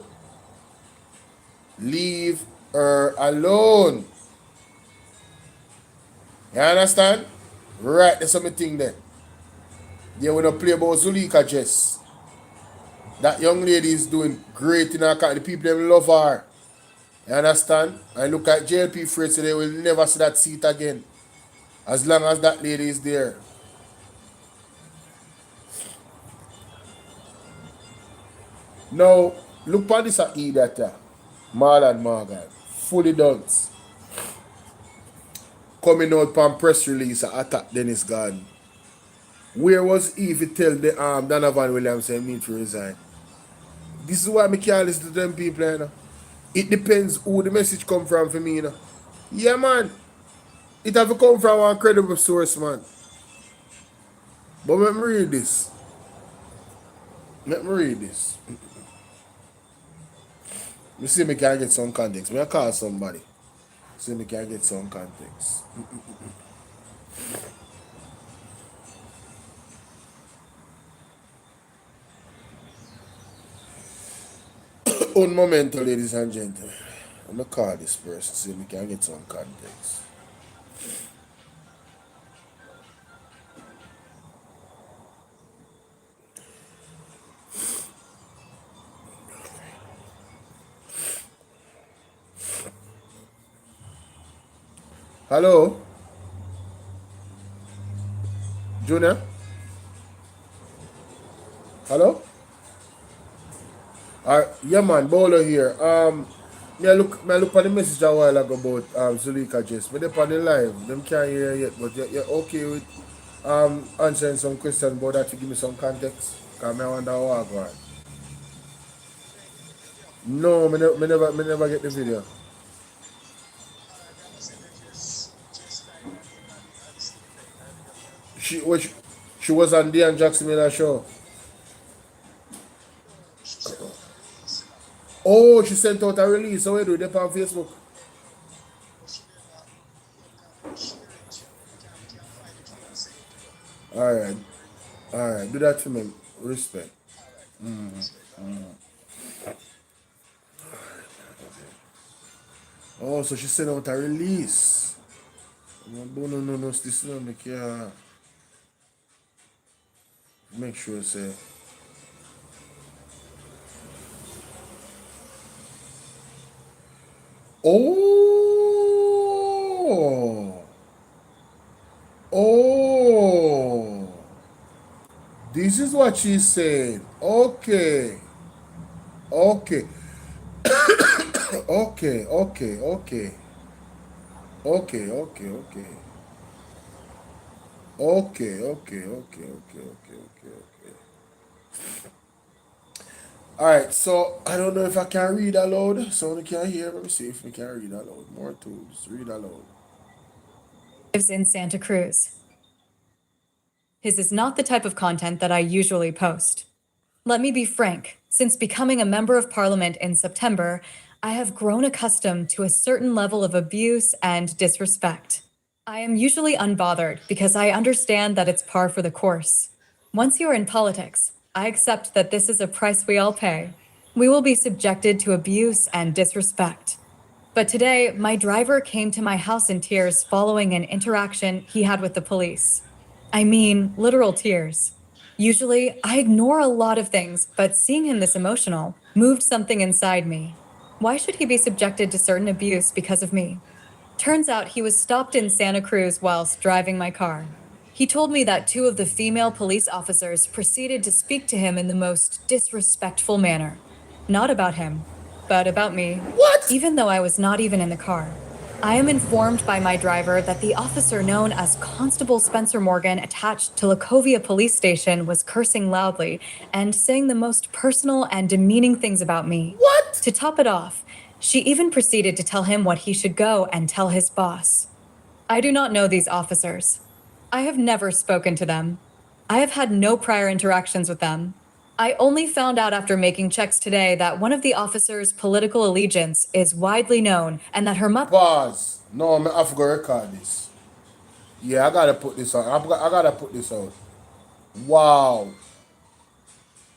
Leave her alone. You understand? Right, there's something there. You wanna play about Zulika Jess. That young lady is doing great in her country. The people them love her. You understand? I look at JLP Freight, so they will never see that seat again. As long as that lady is there. Now, look at this idiot there. Marlon Morgan. Fully done. Coming out from press release to attack Dennis Garden. Where was he if he tell the Donovan Williams he need to resign? This is why I can't listen to them people, you know. It depends who the message come from for me, you know. Yeah, man. It have to come from one credible source, man. But let me read this. Let me read this. Let me see if I can get some context. I call somebody. See if I can get some context. Un momento, ladies and gentlemen. I'm going to call this person, see if we can get some context. Hello? Junior? Hello? Yeah, man, Bolo here. I look at the message a while ago about Zulika Jess. But they're on the live. Them can't hear yet, but you're okay with answering some questions about that to give me some context? Because I wonder how I go on. No, me never get the video. She was on Dion Jackson Miller show. Oh, she sent out a release. So we do it on Facebook. Alright. Do that for me. Respect. Oh, so she sent out a release. No, this is make you make sure say. Oh, this is what she said. Okay. Okay. Alright, so I don't know if I can read aloud. So I can hear. Let me see if we can read aloud. More tools. Read aloud. Lives in Santa Cruz. His is not the type of content that I usually post. Let me be frank. Since becoming a member of parliament in September, I have grown accustomed to a certain level of abuse and disrespect. I am usually unbothered because I understand that it's par for the course. Once you're in politics, I accept that this is a price we all pay. We will be subjected to abuse and disrespect. But today, my driver came to my house in tears following an interaction he had with the police. I mean, literal tears. Usually, I ignore a lot of things, but seeing him this emotional moved something inside me. Why should he be subjected to certain abuse because of me? Turns out he was stopped in Santa Cruz whilst driving my car. He told me that 2 of the female police officers proceeded to speak to him in the most disrespectful manner. Not about him, but about me. What? Even though I was not even in the car. I am informed by my driver that the officer known as Constable Spencer Morgan attached to Lacovia Police Station was cursing loudly and saying the most personal and demeaning things about me. What? To top it off, she even proceeded to tell him what he should go and tell his boss. I do not know these officers. I have never spoken to them. I have had no prior interactions with them. I only found out after making checks today that one of the officers' political allegiance is widely known and that her mother... Pause. No, I have to go record this. Yeah, I gotta put this on. I gotta put this out. Wow.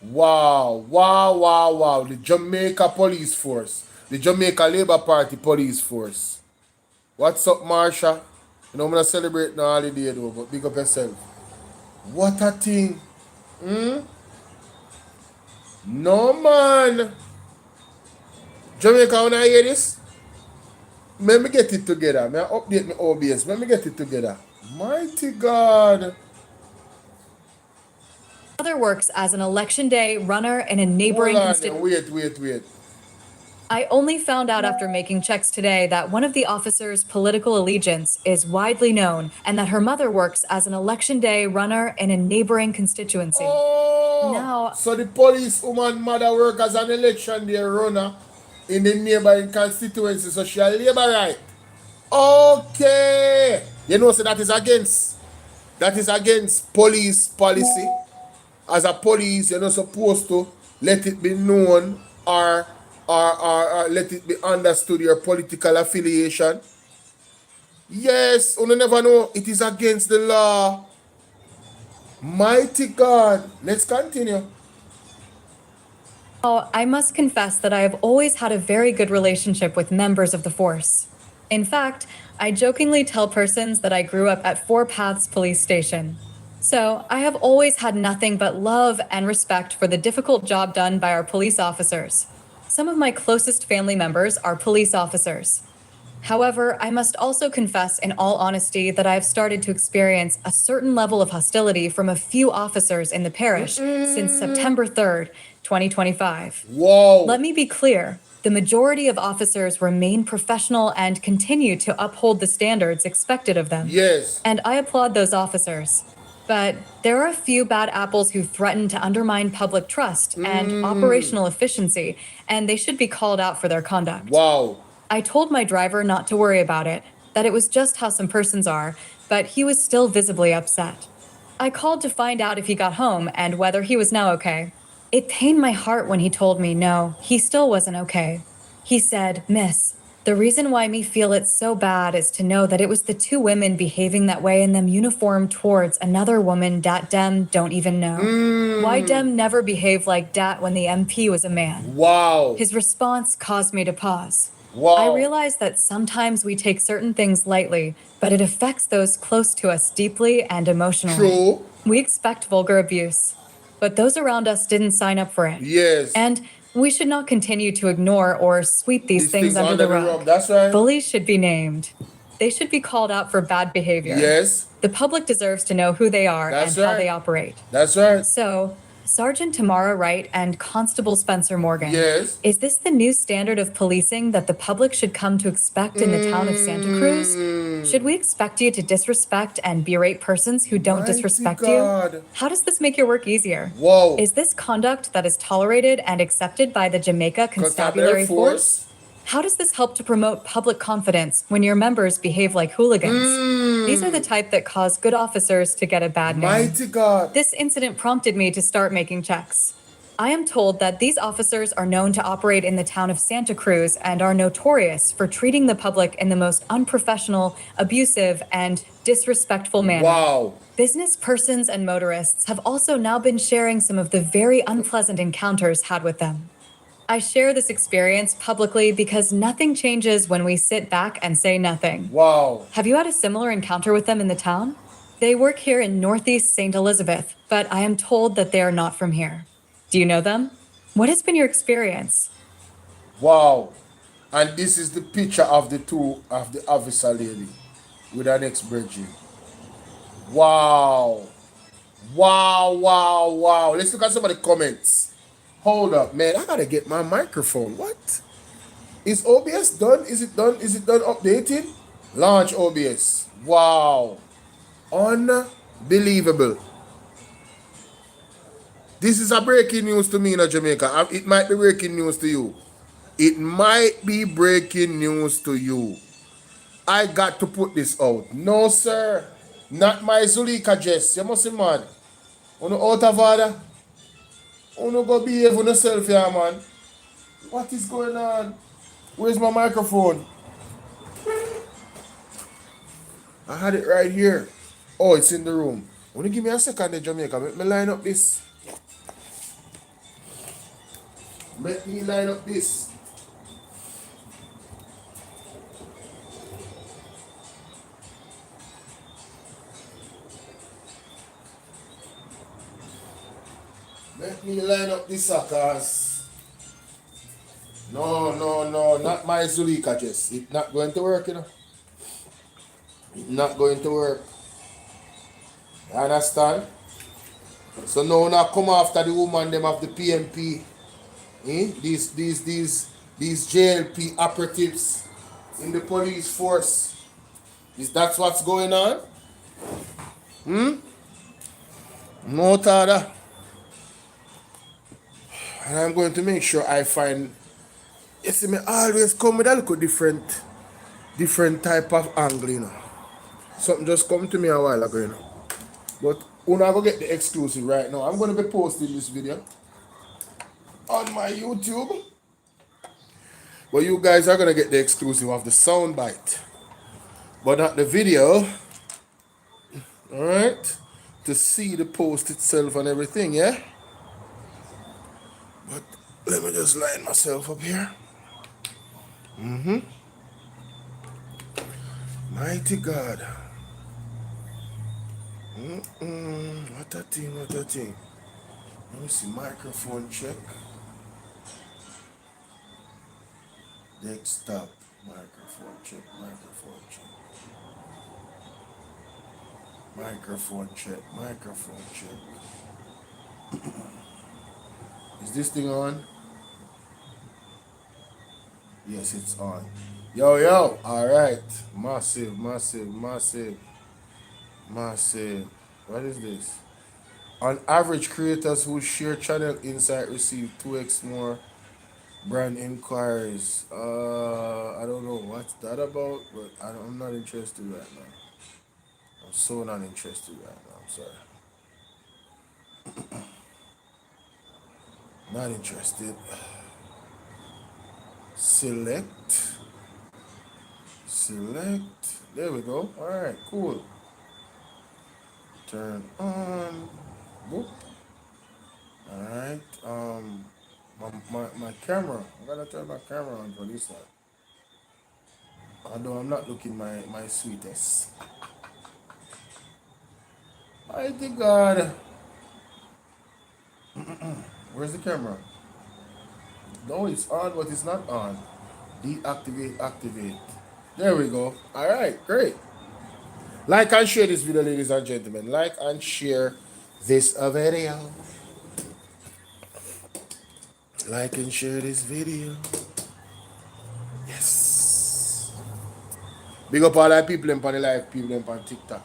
Wow. Wow, wow, wow. The Jamaica Police Force. The Jamaica Labour Party Police Force. What's up, Marsha? You know, I'm gonna celebrate no holiday though, but big up yourself. What a thing. No, man. Jamaica, when I hear this, let me get it together. May I update my OBS? Let me get it together. Mighty God. Mother works as an election day runner in a neighboring Wait. I only found out after making checks today that one of the officers' political allegiance is widely known and that her mother works as an election day runner in a neighboring constituency. Now, so the police woman mother work as an election day runner in the neighboring constituency, so she a labourite. Okay. You know, so that is against police policy. As a police, you're not supposed to let it be known or let it be understood your political affiliation. Yes, you never know. It is against the law. Mighty God. Let's continue. Oh, I must confess that I have always had a very good relationship with members of the force. In fact, I jokingly tell persons that I grew up at Four Paths Police Station. So I have always had nothing but love and respect for the difficult job done by our police officers. Some of my closest family members are police officers. However, I must also confess in all honesty that I have started to experience a certain level of hostility from a few officers in the parish since September 3rd, 2025. Whoa. Let me be clear. The majority of officers remain professional and continue to uphold the standards expected of them. Yes. And I applaud those officers. But there are a few bad apples who threaten to undermine public trust and operational efficiency, and they should be called out for their conduct. Wow. I told my driver not to worry about it, that it was just how some persons are, but he was still visibly upset. I called to find out if he got home and whether he was now okay. It pained my heart when he told me no, he still wasn't okay. He said, "Miss, the reason why me feel it's so bad is to know that it was the two women behaving that way in them uniform towards another woman dat dem don't even know. Why dem never behaved like dat when the MP was a man?" Wow. His response caused me to pause. Wow. I realize that sometimes we take certain things lightly, but it affects those close to us deeply and emotionally. True. We expect vulgar abuse, but those around us didn't sign up for it. Yes. And we should not continue to ignore or sweep these things under the rug. That's right. Bullies should be named. They should be called out for bad behavior. Yes. The public deserves to know who they are That's and how right. they operate. That's right. So, Sergeant Tamara Wright and Constable Spencer Morgan. Yes. Is this the new standard of policing that the public should come to expect in the town of Santa Cruz? Should we expect you to disrespect and berate persons who don't Mighty disrespect God. you? How does this make your work easier? Whoa. Is this conduct that is tolerated and accepted by the Jamaica Constabulary Force? How does this help to promote public confidence when your members behave like hooligans? These are the type that cause good officers to get a bad name. Mighty God. This incident prompted me to start making checks. I am told that these officers are known to operate in the town of Santa Cruz and are notorious for treating the public in the most unprofessional, abusive, and disrespectful manner. Wow. Business persons and motorists have also now been sharing some of the very unpleasant encounters had with them. I share this experience publicly because nothing changes when we sit back and say nothing. Wow. Have you had a similar encounter with them in the town? They work here in Northeast St. Elizabeth, but I am told that they are not from here. Do you know them? What has been your experience? Wow. And this is the picture of the two of the officer lady with her next bridging. Wow. Wow, wow, wow. Let's look at some of the comments. Hold up, man. I gotta get my microphone. What? Is OBS done? Is it done? Is it done updated? Launch OBS. Wow. Unbelievable. This is a breaking news to me in Jamaica. It might be breaking news to you. It might be breaking news to you. I got to put this out. No, sir. Not my Zulika Jess. You must be mad. Uno out of order. Uno go behave on yourself here, man. What is going on? Where's my microphone? I had it right here. Oh, it's in the room. Wanna give me a second, Jamaica? Let me line up this. Let me line up this. Let me line up this, suckers. No, not my Zulika, Jess. It's not going to work, you know. It's not going to work. You understand? So now come after the woman them of the PMP. These JLP operatives in the police force. Is that what's going on? No, Tada. And I'm going to make sure I find. You see, me always come with a little different type of angle, you know. Something just come to me a while ago, you know. But we're not going to get the exclusive right now. I'm going to be posting this video on my YouTube. But you guys are going to get the exclusive of the soundbite. But not the video. Alright? To see the post itself and everything, yeah? But let me just line myself up here. Mighty God. What a thing. Let me see, microphone check. Desktop, microphone check. Is this thing on? Yes, it's on. Yo, alright. Massive. What is this? On average, creators who share channel insight receive 2x more brand inquiries. I don't know what's that about, but I'm not interested right now. I'm so not interested right now. I'm sorry. Not interested. Select. There we go. Alright, cool. Turn on. Boop. Alright. My camera. I gotta turn my camera on for this one. Although I'm not looking my sweetest. I think God. Where's the camera? No, it's on, but it's not on. Deactivate, activate. There we go. Alright, great. Like and share this video, ladies and gentlemen. Like and share this video. Like and share this video. Yes. Big up all the people in the live, people in on TikTok.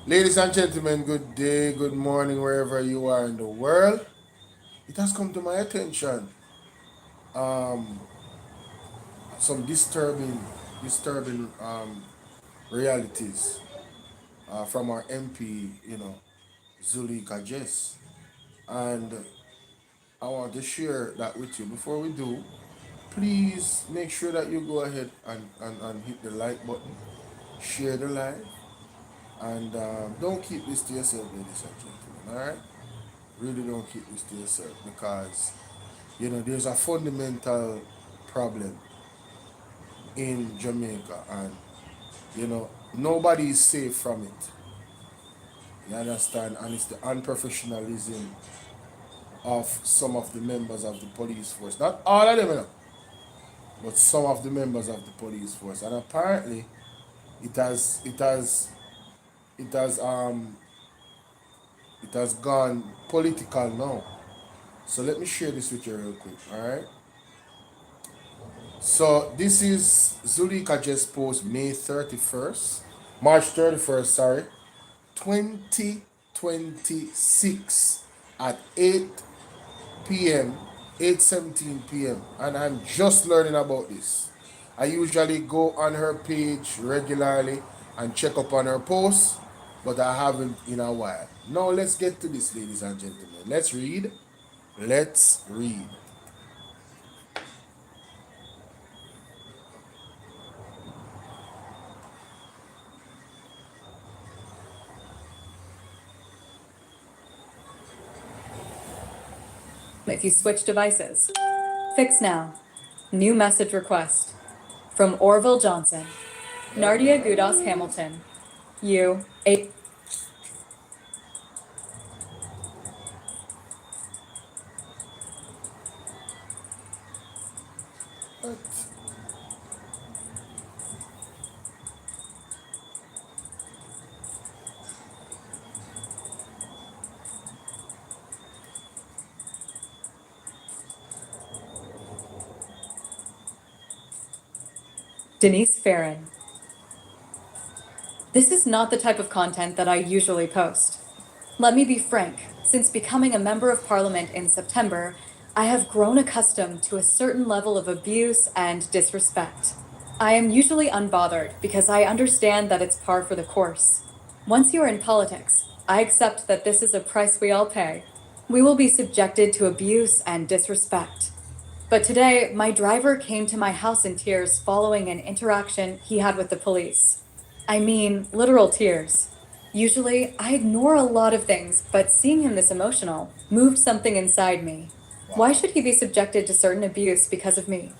Ladies and gentlemen, good day, good morning, wherever you are in the world. It has come to my attention. Some disturbing realities from our MP, Zulika Jess. And I want to share that with you. Before we do, please make sure that you go ahead and hit the like button, share the live, and don't keep this to yourself, ladies and gentlemen, alright? Really don't keep this to yourself, because, there's a fundamental problem in Jamaica, and, nobody is safe from it. You understand? And it's the unprofessionalism of some of the members of the police force. Not all of them, you know, but some of the members of the police force. And apparently it has it has it has it has gone political now. So let me share this with you real quick, alright? So this is Zulika just post May 31st, March 31st, sorry, 2026 at 8 p.m., 8:17 p.m. And I'm just learning about this. I usually go on her page regularly and check up on her posts, but I haven't in a while. Now let's get to this, ladies and gentlemen. Let's read. Let's read. If you switch devices. Fix now. New message request. From Orville Johnson. Nardia Gudas Hamilton. You, 8. Denise Farron. This is not the type of content that I usually post. Let me be frank, since becoming a member of parliament in September, I have grown accustomed to a certain level of abuse and disrespect. I am usually unbothered because I understand that it's par for the course. Once you are in politics, I accept that this is a price we all pay. We will be subjected to abuse and disrespect. But today, my driver came to my house in tears following an interaction he had with the police. I mean, literal tears. Usually, I ignore a lot of things, but seeing him this emotional moved something inside me. Why should he be subjected to certain abuse because of me?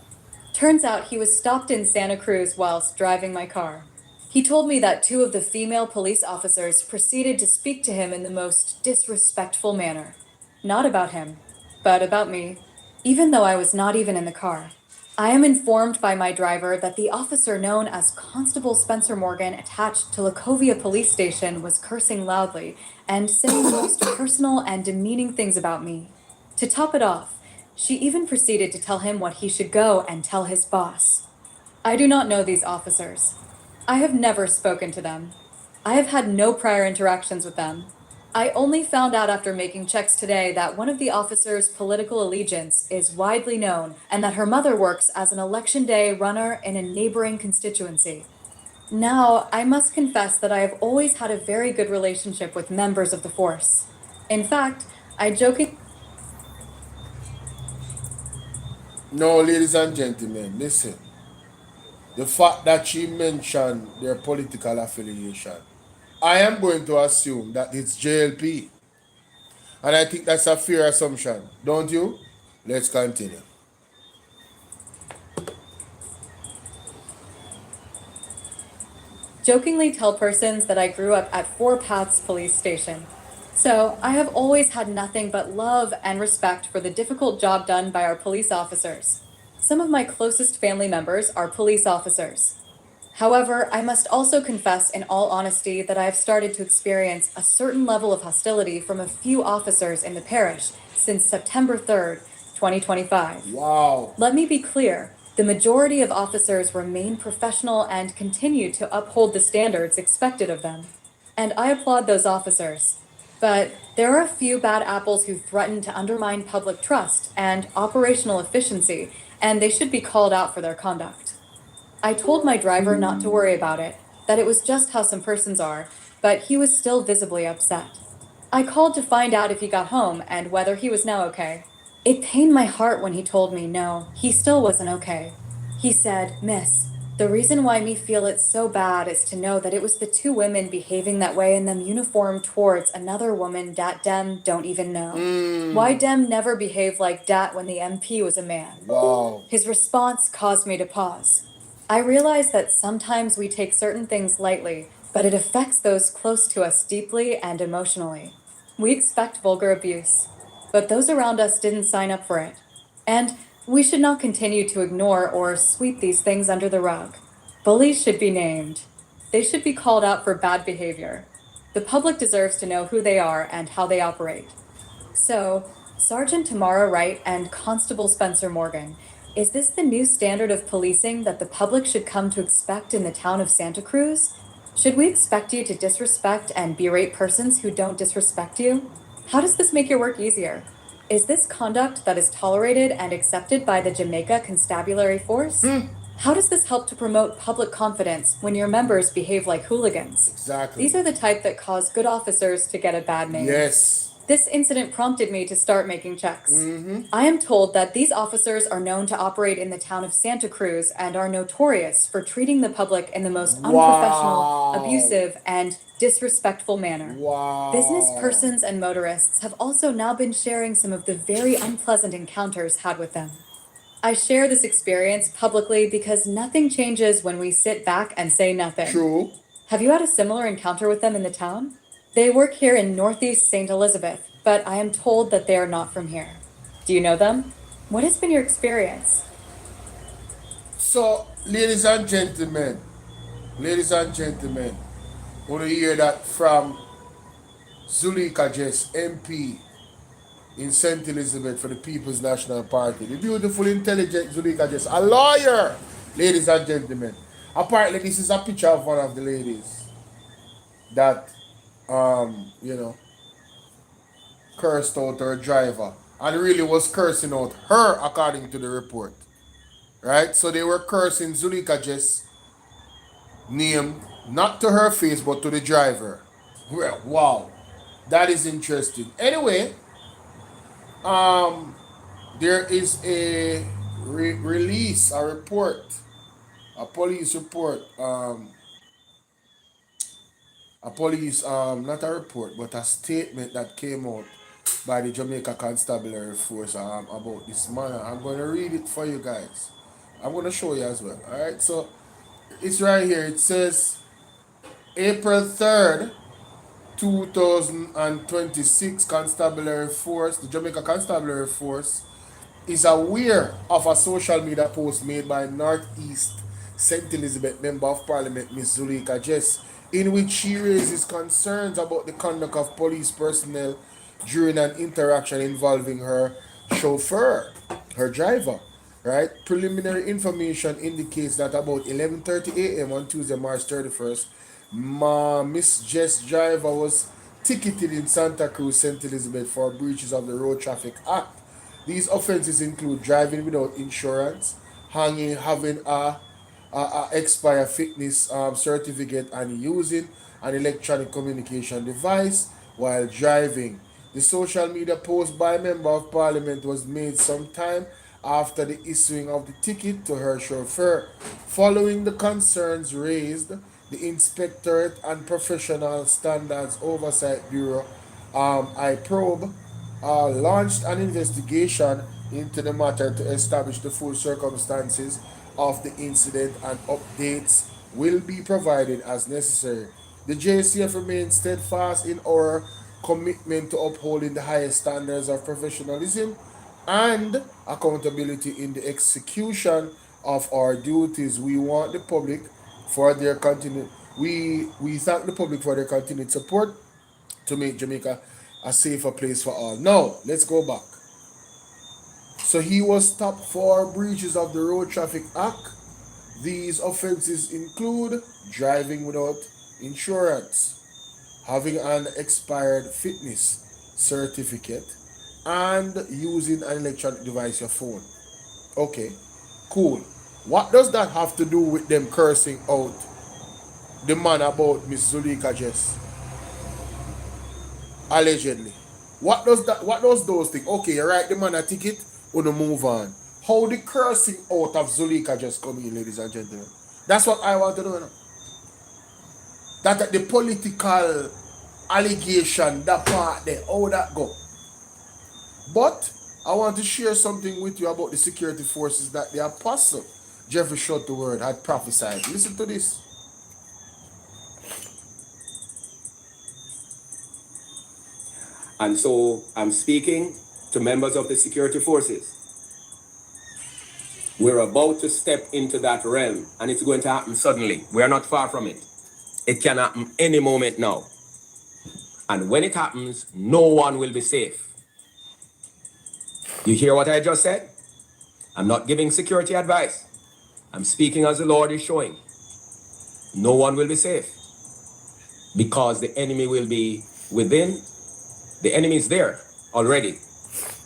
Turns out he was stopped in Santa Cruz whilst driving my car. He told me that 2 of the female police officers proceeded to speak to him in the most disrespectful manner. Not about him, but about me. Even though I was not even in the car. I am informed by my driver that the officer known as Constable Spencer Morgan attached to Lacovia Police Station was cursing loudly and saying the most personal and demeaning things about me. To top it off, she even proceeded to tell him what he should go and tell his boss. I do not know these officers. I have never spoken to them. I have had no prior interactions with them. I only found out after making checks today that one of the officers' political allegiance is widely known and that her mother works as an election day runner in a neighboring constituency. Now, I must confess that I have always had a very good relationship with members of the force. In fact, I jokingly... No, ladies and gentlemen, listen. The fact that she mentioned their political affiliation, I am going to assume that it's JLP. And I think that's a fair assumption, don't you? Let's continue. Jokingly tell persons that I grew up at 4 Paths Police Station. So I have always had nothing but love and respect for the difficult job done by our police officers. Some of my closest family members are police officers. However, I must also confess in all honesty that I have started to experience a certain level of hostility from a few officers in the parish since September 3rd, 2025. Wow. Let me be clear. The majority of officers remain professional and continue to uphold the standards expected of them. And I applaud those officers. But there are a few bad apples who threaten to undermine public trust and operational efficiency, and they should be called out for their conduct. I told my driver not to worry about it, that it was just how some persons are, but he was still visibly upset. I called to find out if he got home and whether he was now okay. It pained my heart when he told me no, he still wasn't okay. He said, "Miss, the reason why me feel it's so bad is to know that it was the 2 women behaving that way in them uniform towards another woman dat dem don't even know. Why dem never behaved like dat when the MP was a man?" Wow. His response caused me to pause. I realize that sometimes we take certain things lightly, but it affects those close to us deeply and emotionally. We expect vulgar abuse, but those around us didn't sign up for it. And we should not continue to ignore or sweep these things under the rug. Bullies should be named. They should be called out for bad behavior. The public deserves to know who they are and how they operate. So, Sergeant Tamara Wright and Constable Spencer Morgan, is this the new standard of policing that the public should come to expect in the town of Santa Cruz? Should we expect you to disrespect and berate persons who don't disrespect you? How does this make your work easier? Is this conduct that is tolerated and accepted by the Jamaica Constabulary Force? How does this help to promote public confidence when your members behave like hooligans? Exactly. These are the type that cause good officers to get a bad name. Yes. This incident prompted me to start making checks. I am told that these officers are known to operate in the town of Santa Cruz and are notorious for treating the public in the most unprofessional, abusive, and disrespectful manner. Business persons and motorists have also now been sharing some of the very unpleasant encounters had with them. I share this experience publicly because nothing changes when we sit back and say nothing. True. Have you had a similar encounter with them in the town? They work here in Northeast St. Elizabeth, but I am told that they are not from here. Do you know them? What has been your experience? So, ladies and gentlemen, want to hear that from Zuleika Jess, MP in St. Elizabeth for the People's National Party. The beautiful, intelligent Zuleika Jess, a lawyer, ladies and gentlemen. Apparently, this is a picture of one of the ladies that cursed out her driver and really was cursing out her according to the report. Right? So they were cursing Zuleika Jess' name, not to her face, but to the driver. Well, wow. That is interesting. Anyway, there is a release, a report, a police report, not a report, but a statement that came out by the Jamaica Constabulary Force about this man. I'm going to read it for you guys. I'm going to show you as well. All right, so it's right here. It says April 3rd, 2026 Constabulary Force, the Jamaica Constabulary Force is aware of a social media post made by Northeast St. Elizabeth Member of Parliament Ms. Zuleika Jess, in which she raises concerns about the conduct of police personnel during an interaction involving her chauffeur, her driver. Right? Preliminary information indicates that about 11:30 a.m. on Tuesday, March 31st, Miss Jess' driver was ticketed in Santa Cruz, St. Elizabeth for breaches of the Road Traffic Act. These offenses include driving without insurance, having a expired fitness certificate, and using an electronic communication device while driving. The social media post by Member of Parliament was made sometime after the issuing of the ticket to her chauffeur. Following the concerns raised, the Inspectorate and Professional Standards Oversight Bureau, IPROB, launched an investigation into the matter to establish the full circumstances of the incident, and updates will be provided as necessary. The JCF remains steadfast in our commitment to upholding the highest standards of professionalism and accountability in the execution of our duties. We want the public for their continued we thank the public for their continued support to make Jamaica a safer place for all. Now, let's go back. So he was stopped for breaches of the Road Traffic Act. These offenses include driving without insurance, having an expired fitness certificate, and using an electronic device, your phone. Okay, cool. What does that have to do with them cursing out the man about Miss Zuleika Jess? Allegedly. What does those things? Okay, you write the man a ticket, wanna move on. How the cursing out of Zuleika Jess come in, ladies and gentlemen? That's what I want to know now. That the political allegation, that part there, how that go? But I want to share something with you about the security forces that the apostle Jeffrey Shuttlesworth had prophesied. Listen to this. And so I'm speaking to members of the security forces. We're about to step into that realm, and it's going to happen suddenly. We are not far from it. It can happen any moment now. And when it happens, no one will be safe. You hear what I just said? I'm not giving security advice. I'm speaking as the Lord is showing. No one will be safe because the enemy will be within. The enemy is there already,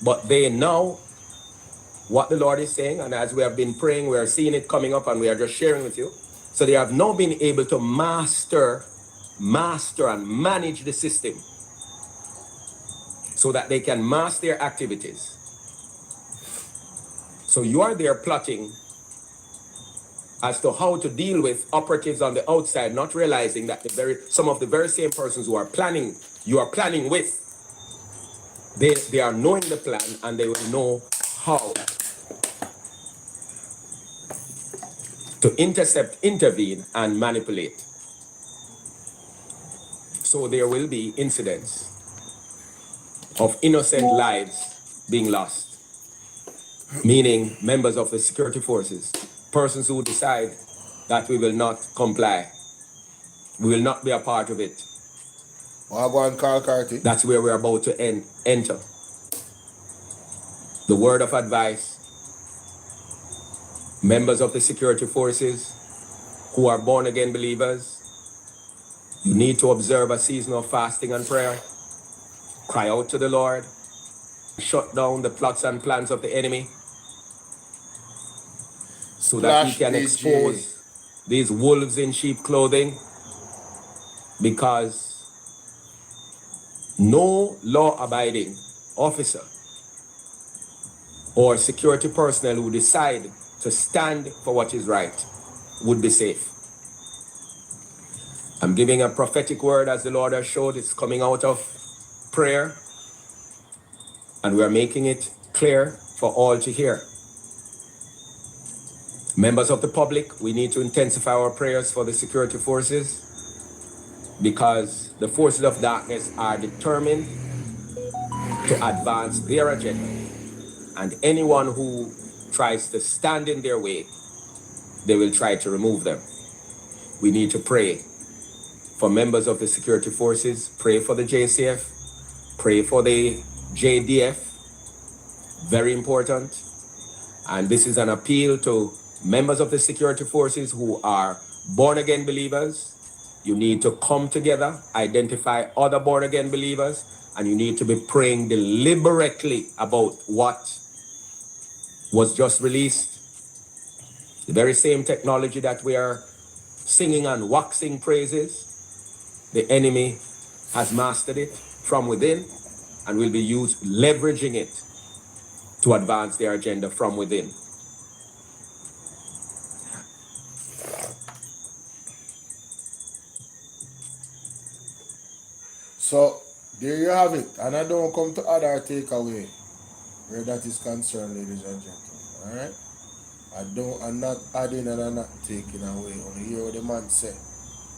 but they know what the Lord is saying, and as we have been praying, we are seeing it coming up, and we are just sharing with you. So they have now been able to master and manage the system so that they can master their activities. So you are there plotting as to how to deal with operatives on the outside, not realizing that some of the very same persons who are planning, you are planning with, they are knowing the plan, and they will know how to intercept, intervene, and manipulate. So there will be incidents of innocent lives being lost, meaning members of the security forces, persons who decide that we will not comply, we will not be a part of it. That's where we're about to enter. The word of advice, members of the security forces who are born again believers, you need to observe a season of fasting and prayer. Cry out to the Lord. Shut down the plots and plans of the enemy so that he can expose these wolves in sheep clothing, because no law-abiding officer or security personnel who decide to stand for what is right would be safe. I'm giving a prophetic word as the Lord has showed. It's coming out of prayer, and we are making it clear for all to hear. Members of the public, we need to intensify our prayers for the security forces, because the forces of darkness are determined to advance their agenda, and anyone who tries to stand in their way, they will try to remove them. We need to pray for members of the security forces, pray for the JCF, pray for the JDF, very important. And this is an appeal to members of the security forces who are born again believers. You need to come together, identify other born again believers, and you need to be praying deliberately about what was just released. The very same technology that we are singing and waxing praises, the enemy has mastered it from within and will be leveraging it to advance their agenda from within. So there you have it, and I don't come to other takeaway where that is concerned, ladies and gentlemen. All right, I'm not adding and I'm not taking away. Only hear what the man said.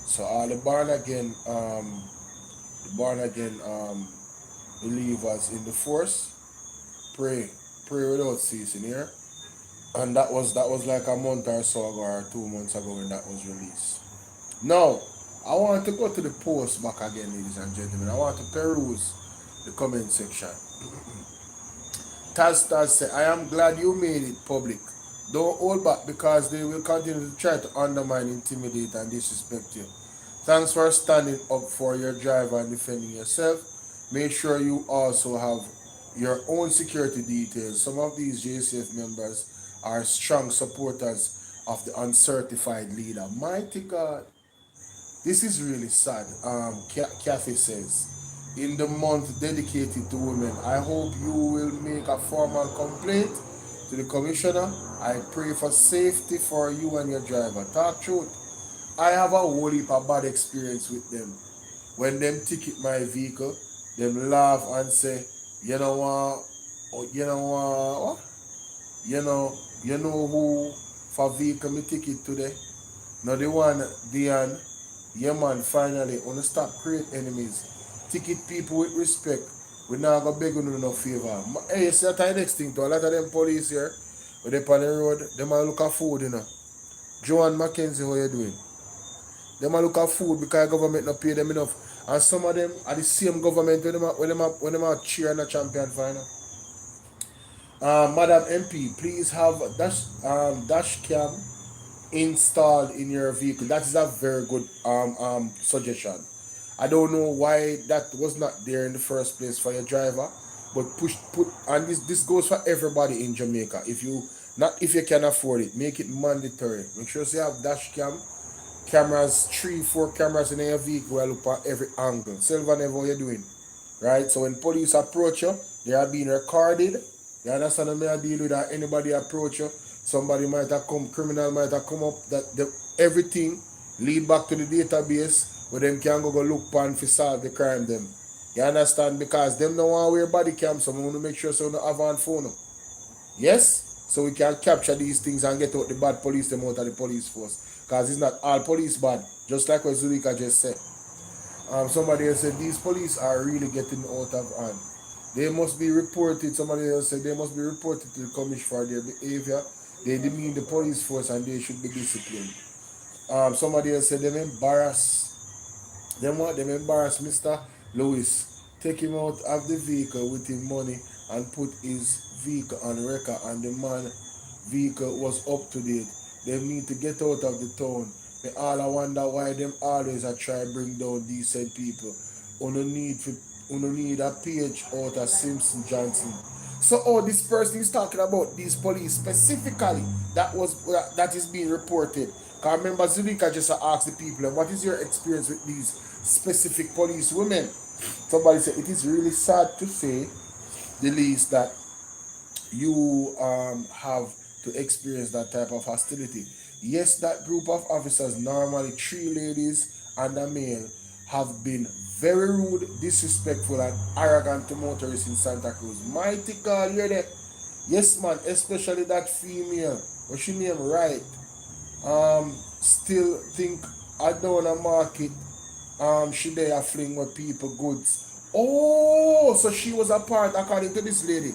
So all the born again believers in the force, pray without ceasing here. And that was like a month or so ago, or 2 months ago, when that was released. Now, I want to go to the post back again, ladies and gentlemen. I want to peruse the comment section. Taz said, I am glad you made it public. Don't hold back, because they will continue to try to undermine, intimidate, and disrespect you. Thanks for standing up for your driver and defending yourself. Make sure you also have your own security details. Some of these JCF members are strong supporters of the uncertified leader. Mighty God. This is really sad. Kathy says, in the month dedicated to women, I hope you will make a formal complaint to the commissioner. I pray for safety for you and your driver. Talk truth. I have a whole heap of bad experience with them. When them ticket my vehicle, them laugh and say, you know who for vehicle me ticket today? Now the one, yeah man, finally, want to stop create enemies. Ticket people with respect We now go beg you no favor. Hey, you see that the next thing to a lot of them police here, when they on the road, them a look at food, you know. Joan Mackenzie, how you doing? Them a look at food because government not pay them enough. And some of them are the same government when them are cheer in the champion final. Madam MP, please have dash cam installed in your vehicle. That is a very good suggestion. I don't know why that was not there in the first place for your driver, but put and this goes for everybody in Jamaica. If you can afford it, make it mandatory. Make sure you have dash cam cameras, 3-4 cameras in your vehicle where look at every angle. Silver never what you're doing. Right? So when police approach you, they are being recorded. You understand what I deal with that? Anybody approach you, somebody might have come, criminal might have come up, everything lead back to the database where them can go look pan for solve the crime them. You understand? Because them don't want to wear body cam, so we want to make sure so we don't have on phone. Yes? So we can capture these things and get out the bad police them out of the police force. Because it's not all police bad, just like what Zulika just said. Somebody else said these police are really getting out of hand. They must be reported. Somebody else said they must be reported to the commission for their behavior. They demean the police force and they should be disciplined. Somebody else said them embarrass. Them what? Them embarrass Mr. Lewis. Take him out of the vehicle with his money and put his vehicle on record, and the man vehicle was up to date. They need to get out of the town. They all I wonder why them always I try bring down decent people. Uno need a page out of Simpson Johnson. So this person is talking about these police specifically that is being reported. Because remember Zulika just asked the people, what is your experience with these specific police women? Somebody said it is really sad to say the least that you have to experience that type of hostility. Yes, that group of officers, normally 3 ladies and a male, have been very rude, disrespectful, and arrogant to motorists in Santa Cruz. Mighty God, you're there. Yes, man, especially that female. What's she name? Right. Still think I don't want to market. She there fling with people goods. Oh, so she was a part, according to this lady.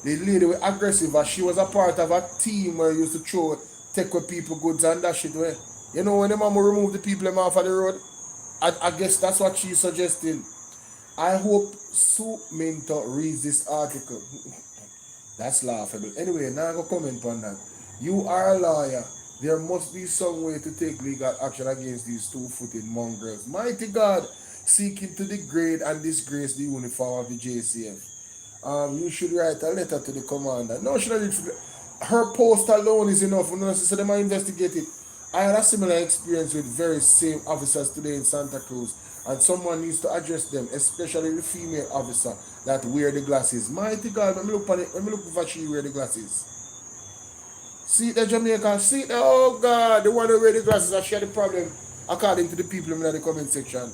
The lady was aggressive, and she was a part of a team where used to take with people goods and that shit way. You know, when the mama remove the people them off of the road, I guess that's what she's suggesting. I hope Sue Minto reads this article. That's laughable. Anyway, now I go comment on that. You are a lawyer. There must be some way to take legal action against these 2-footed mongrels. Mighty God, seeking to degrade and disgrace the uniform of the JCF. You should write a letter to the commander. No, she doesn't. Her post alone is enough. So they might investigate it. I had a similar experience with very same officers today in Santa Cruz, and someone needs to address them, especially the female officer that wear the glasses. Mighty God, let me look at it. Let me look for she wear the glasses. See the Jamaica, see the, oh God, the one who wear the glasses, I share the problem according to the people in the comment section.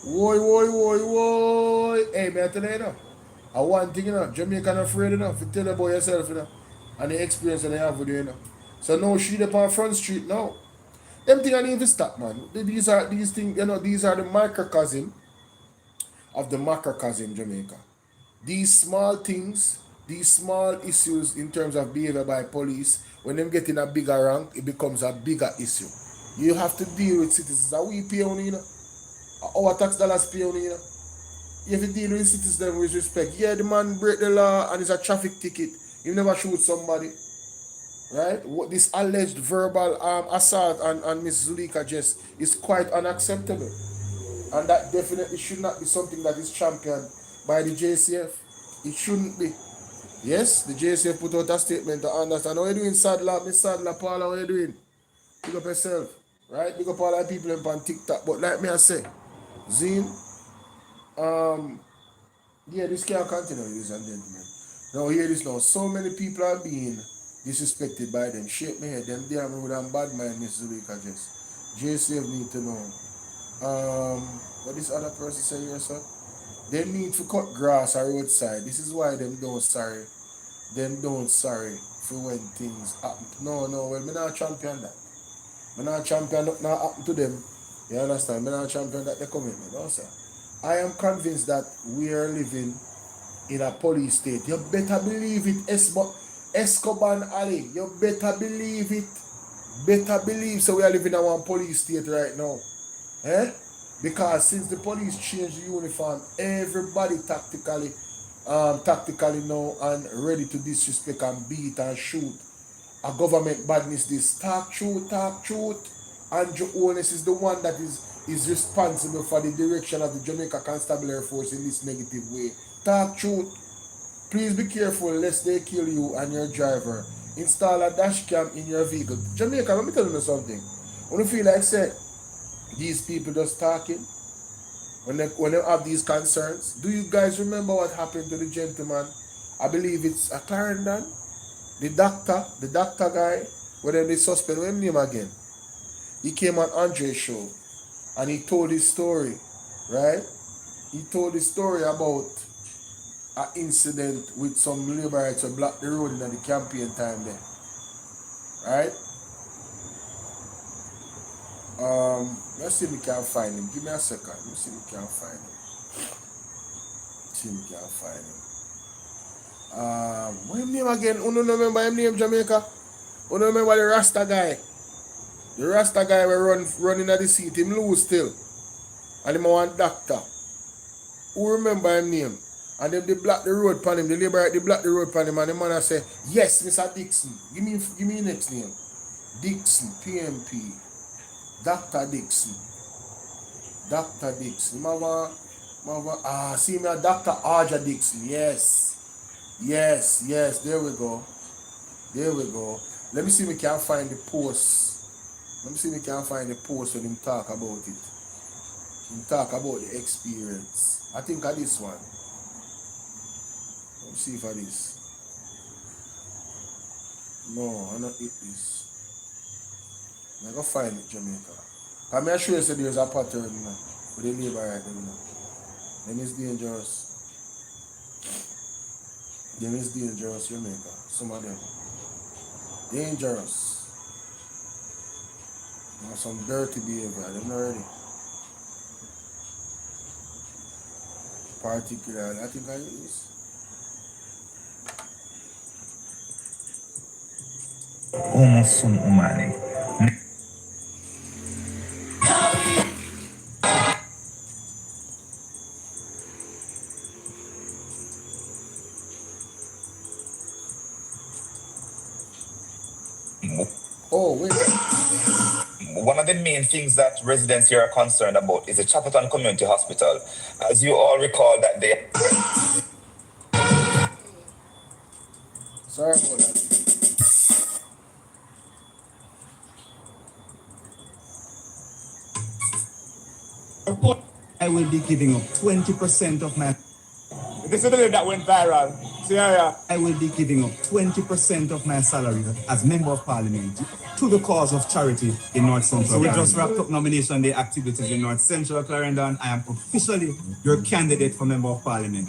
Whoa. Hey, man, I tell you now. I one thing, you know, Jamaican afraid enough to tell about yourself, you know, and the experience that they have with you, you know. So now she up on Front Street now. Them things I need to stop, man. These things, you know, these are the microcosm of the macrocosm Jamaica. These small things, these small issues in terms of behavior by police, when them get in a bigger rank, it becomes a bigger issue. You have to deal with citizens. Are we pay on, you know? Our tax dollars pay on, you know? You have to deal with citizens with respect. Yeah, the man break the law and it's a traffic ticket. You never shoot somebody. Right? What this alleged verbal assault on Miss Zulika just is quite unacceptable. And that definitely should not be something that is championed by the JCF. It shouldn't be. Yes, the JCF put out a statement to understand. How are you doing, Sadler? Miss Sadler, Paula, how are you doing? Pick up yourself. Right? Pick up all the people on TikTok. But like me I say, Zine, yeah, this can't continue, ladies and gentlemen. Now hear this now. So many people are being disrespected by them. Shake me head. Them damn rude and bad mind, Miss Zulika just. JCF need to know. What this other person say here, sir? They need to cut grass or roadside. This is why them don't sorry. Them don't sorry for when things happen. No, well, me not champion that. Me not champion nothing happen to them. You understand? Me not champion that they come with me. No, sir. I am convinced that we are living in a police state. You better believe it, Escobar and Ali. You better believe it. Better believe. So we are living in one police state right now. Eh? Because since the police changed the uniform, everybody tactically now and ready to disrespect and beat and shoot. A government badness this. Talk truth, talk truth. Andrew Holness is the one that is responsible for the direction of the Jamaica Constabulary Force in this negative way. Talk truth. Please be careful lest they kill you and your driver. Install a dash cam in your vehicle. Jamaica, let me tell you something. When you feel like say these people just talking, when they have these concerns, do you guys remember what happened to the gentleman? I believe it's a Clarendon, the doctor guy, where they suspect him name again. He came on Andre's show and he told his story, right? He told his story about an incident with some laborers who blocked the road in the campaign time there. Right? Let's see if we can find him. Give me a second. Let's see if we can find him. What his name again? You don't remember his name, Jamaica? You don't remember the Rasta guy? The Rasta guy will running at the seat. Him lose still. And him want doctor. Who remember his name? And then they block the road for him. The labor they block the road for him. And the man say, yes, Mr. Dixon. Give me your next name. Dixon, PMP. Dr. Dixon. Dr. Dixon. See me, Dr. Arja Dixon. Yes. There we go. Let me see if we can find the post. When him talk about it. Him talk about the experience. I think of this one. Let me see if I this. No, I not eat this. I'm going to find it, Jamaica. I'm going to show you that there's a pattern with the labor right now. Them is dangerous. Jamaica. Some of them. Dangerous. Now some dirty behavior. They're not ready. Particularly, I think I use. Almost some umani. Oh, wait. One of the main things that residents here are concerned about is the Chapelton Community Hospital. As you all recall that they... Sorry about that. I will be giving up 20% of my... This is the that went viral. See, yeah. I will be giving up 20% of my salary as Member of Parliament to the cause of charity in North Central. So we just wrapped up nomination day activities in North Central Clarendon. I am officially your candidate for Member of Parliament.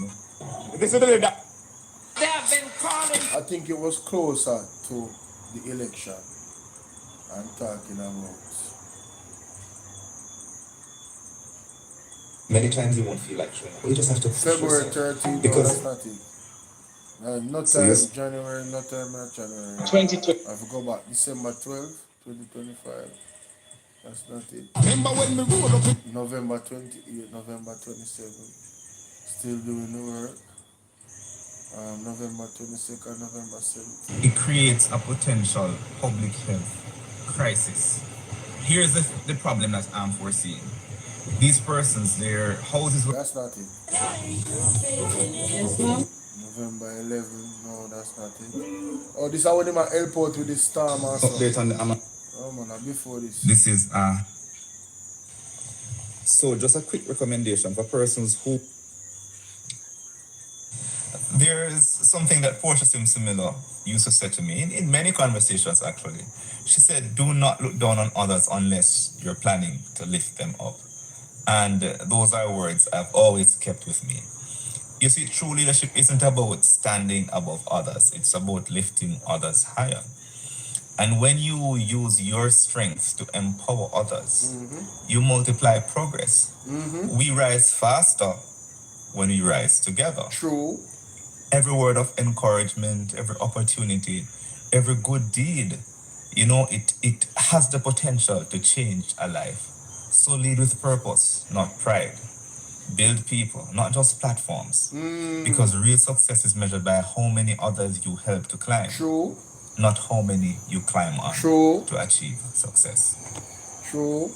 This is the that... They have been calling. I think it was closer to the election I'm talking about. Many times you won't feel like showing up. You just have to February 13th, because no, that's not it. No time, yes. January, no time, not January. 2020. I forgot about December 12, 2025. That's not it. Remember when we rolled up in November 28, November 27. Still doing the work. November 22nd, November 17th. it creates a potential public health crisis. Here's the problem that I'm foreseeing. These persons, their houses were... That's not it. November 11, no, that's not it. Oh, this is how they might help out with this storm also. Update on the... Oh man, before this. This is so just a quick recommendation for persons who... There's something that Portia Simsimilo used to say to me in many conversations actually. She said, do not look down on others unless you're planning to lift them up. And those are words I've always kept with me. You see, true leadership isn't about standing above others. It's about lifting others higher. And when you use your strength to empower others, you multiply progress. We rise faster when we rise together. True. Every word of encouragement, every opportunity, every good deed, you know, it has the potential to change a life. So lead with purpose, not pride. Build people, not just platforms. Because real success is measured by how many others you help to climb. True. Not how many you climb on True. to achieve success. True.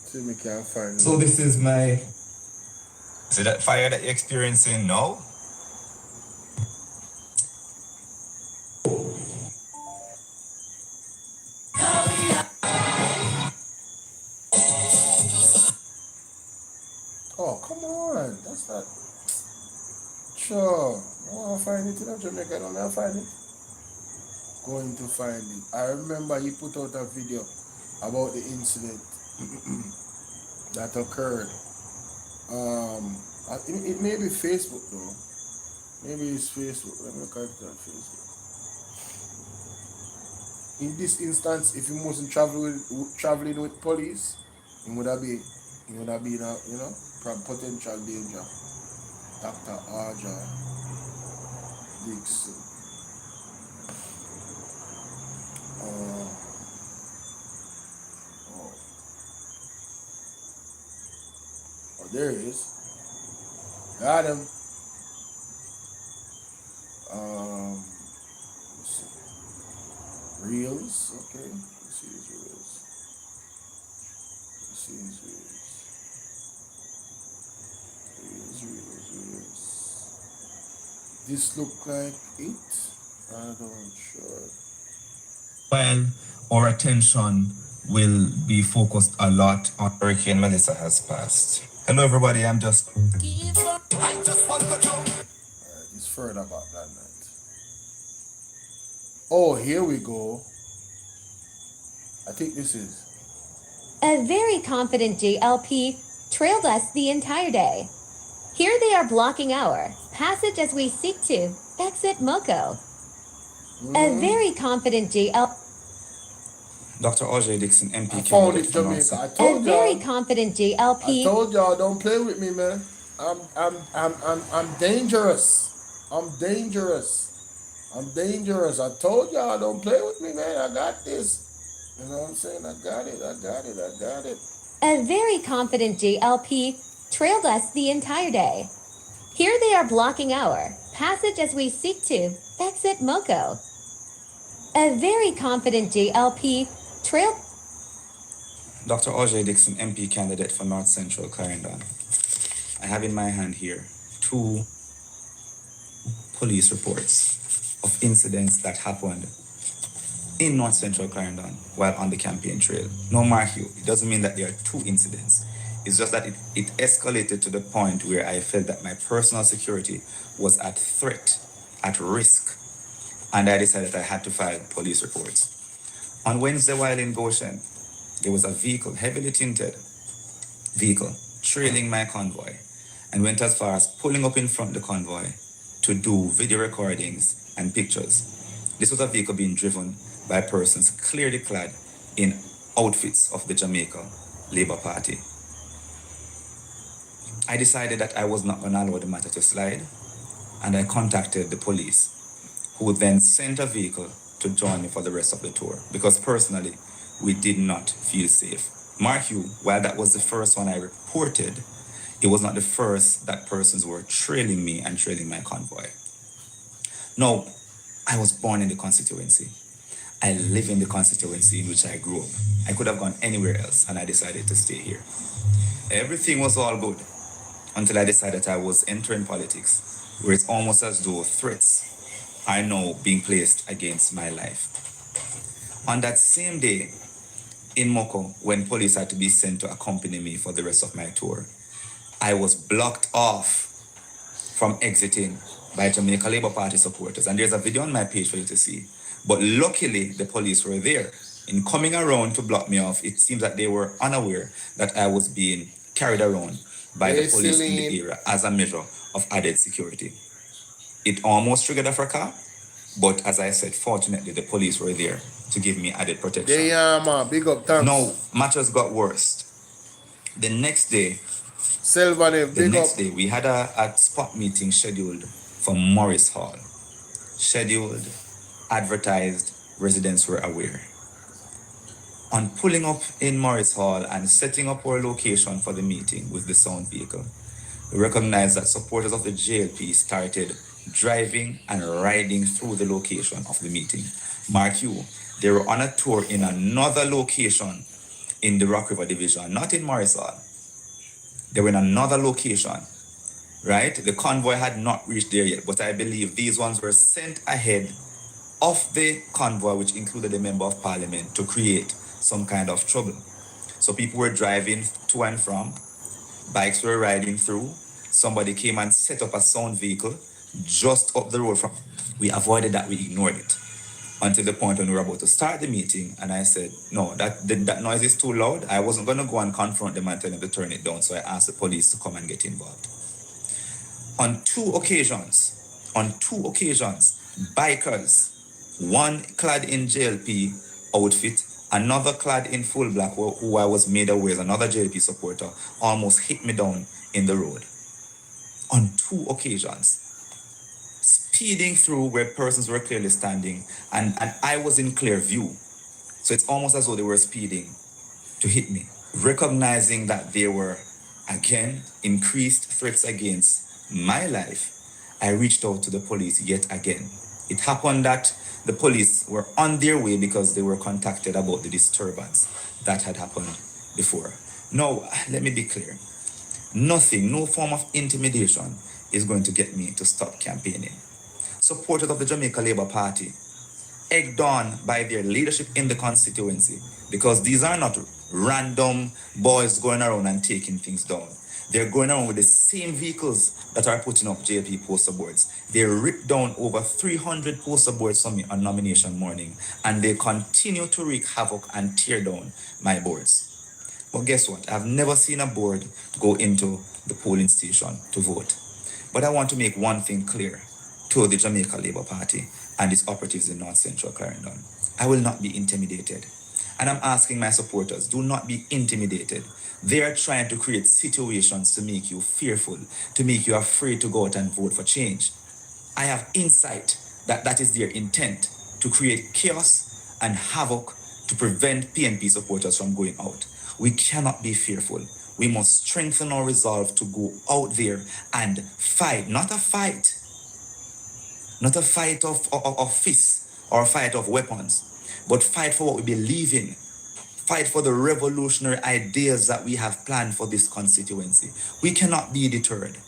See me can't find So this is my... See that fire that you're experiencing now? Oh, come on. That's not... Sure. I want to find it in Jamaica. I don't know find it. Going to find it. I remember he put out a video about the incident that occurred. It may be Facebook though. Maybe it's Facebook. Let me look at it on Facebook. In this instance, if you mustn't traveling with police, it would have been a, you know, potential danger. Dr. Arja Dixon. Oh, there he is. Got him. Let's see. Reels. Okay. Let's see his reels. Let's see his reels. Reels. This look like it? I don't sure. While our attention will be focused a lot on Hurricane Melissa has passed. Hello everybody, I'm just... Alright, it's further about that night. Oh, here we go. I think this is. A very confident JLP trailed us the entire day. Here they are blocking our passage as we seek to exit Moko. A very confident JLP. Dr. OJ Dixon, MP. I found it, Jamaica. I told A very y'all. confident JLP. I told y'all, don't play with me, man. I'm dangerous. I'm dangerous. I'm dangerous. I told y'all, don't play with me, man. I got this. You know what I'm saying? I got it. A very confident JLP trailed us the entire day. Here they are blocking our passage as we seek to exit Moko. A very confident JLP trailed. Dr. OJ Dixon, MP candidate for North Central Clarendon. I have in my hand here 2 police reports of incidents that happened in North Central Clarendon while on the campaign trail. No, mark you, it doesn't mean that there are 2 incidents. It's just that it escalated to the point where I felt that my personal security was at threat, at risk, and I decided I had to file police reports. On Wednesday while in Goshen, there was a vehicle, heavily tinted vehicle, trailing my convoy and went as far as pulling up in front of the convoy to do video recordings and pictures. This was a vehicle being driven by persons clearly clad in outfits of the Jamaica Labour Party. I decided that I was not going to allow the matter to slide, and I contacted the police, who then sent a vehicle to join me for the rest of the tour, because personally, we did not feel safe. Mark you, while that was the first one I reported, it was not the first that persons were trailing me and trailing my convoy. No, I was born in the constituency. I live in the constituency in which I grew up. I could have gone anywhere else, and I decided to stay here. Everything was all good until I decided I was entering politics, where it's almost as though threats are now being placed against my life. On that same day in Moko, when police had to be sent to accompany me for the rest of my tour, I was blocked off from exiting by Jamaica Labour Party supporters. And there's a video on my page for you to see. But luckily, the police were there. In coming around to block me off, it seems that they were unaware that I was being carried around by the police in the area as a measure of added security. It almost triggered a fracas, but as I said, fortunately, the police were there to give me added protection. Yeah, man, big up, thanks. No, matters got worse. The next day, Sylvan, The next day, we had a spot meeting scheduled for Morris Hall. Scheduled, advertised, residents were aware. On pulling up in Morris Hall and setting up our location for the meeting with the sound vehicle, we recognized that supporters of the JLP started driving and riding through the location of the meeting. Mark you, they were on a tour in another location in the Rock River Division, not in Morris Hall. They were in another location, right? The convoy had not reached there yet, but I believe these ones were sent ahead of the convoy, which included a member of parliament, to create some kind of trouble. So people were driving to and from, bikes were riding through, somebody came and set up a sound vehicle just up the road from. We avoided that, we ignored it, until the point when we were about to start the meeting, and I said, no, that noise is too loud. I wasn't going to go and confront them and tell them to turn it down, so I asked the police to come and get involved. On two occasions, bikers, one clad in JLP outfit, another clad in full black, who I was made aware is another JLP supporter, almost hit me down in the road. On two occasions. Speeding through where persons were clearly standing, and I was in clear view. So it's almost as though they were speeding to hit me. Recognizing that there were, again, increased threats against my life, I reached out to the police yet again. It happened that the police were on their way because they were contacted about the disturbance that had happened before. Now, let me be clear. Nothing, no form of intimidation is going to get me to stop campaigning. Supporters of the Jamaica Labour Party, egged on by their leadership in the constituency, because these are not random boys going around and taking things down. They're going around with the same vehicles that are putting up JLP poster boards. They ripped down over 300 poster boards from me on nomination morning, and they continue to wreak havoc and tear down my boards. But guess what? I've never seen a board go into the polling station to vote. But I want to make one thing clear to the Jamaica Labour Party and its operatives in North Central Clarendon. I will not be intimidated. And I'm asking my supporters, do not be intimidated. They are trying to create situations to make you fearful, to make you afraid to go out and vote for change. I have insight that that is their intent, to create chaos and havoc to prevent PNP supporters from going out. We cannot be fearful. We must strengthen our resolve to go out there and fight, not a fight of fists or a fight of weapons, but fight for what we believe in. Fight for the revolutionary ideas that we have planned for this constituency. We cannot be deterred.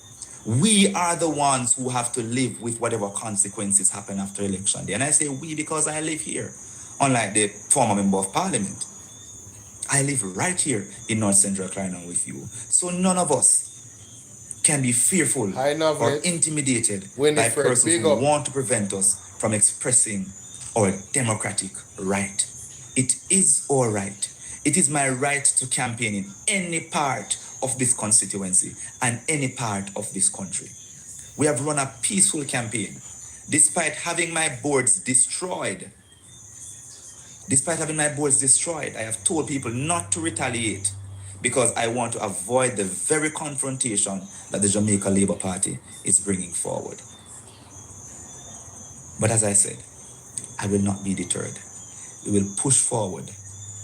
We are the ones who have to live with whatever consequences happen after election day. And I say we because I live here, unlike the former member of parliament. I live right here in North Central Clarendon with you. So none of us can be fearful or intimidated by persons who want to prevent us from expressing our democratic right. It is our right. It is my right to campaign in any part of this constituency and any part of this country. We have run a peaceful campaign, despite having my boards destroyed. I have told people not to retaliate because I want to avoid the very confrontation that the Jamaica Labour Party is bringing forward. But as I said, I will not be deterred. We will push forward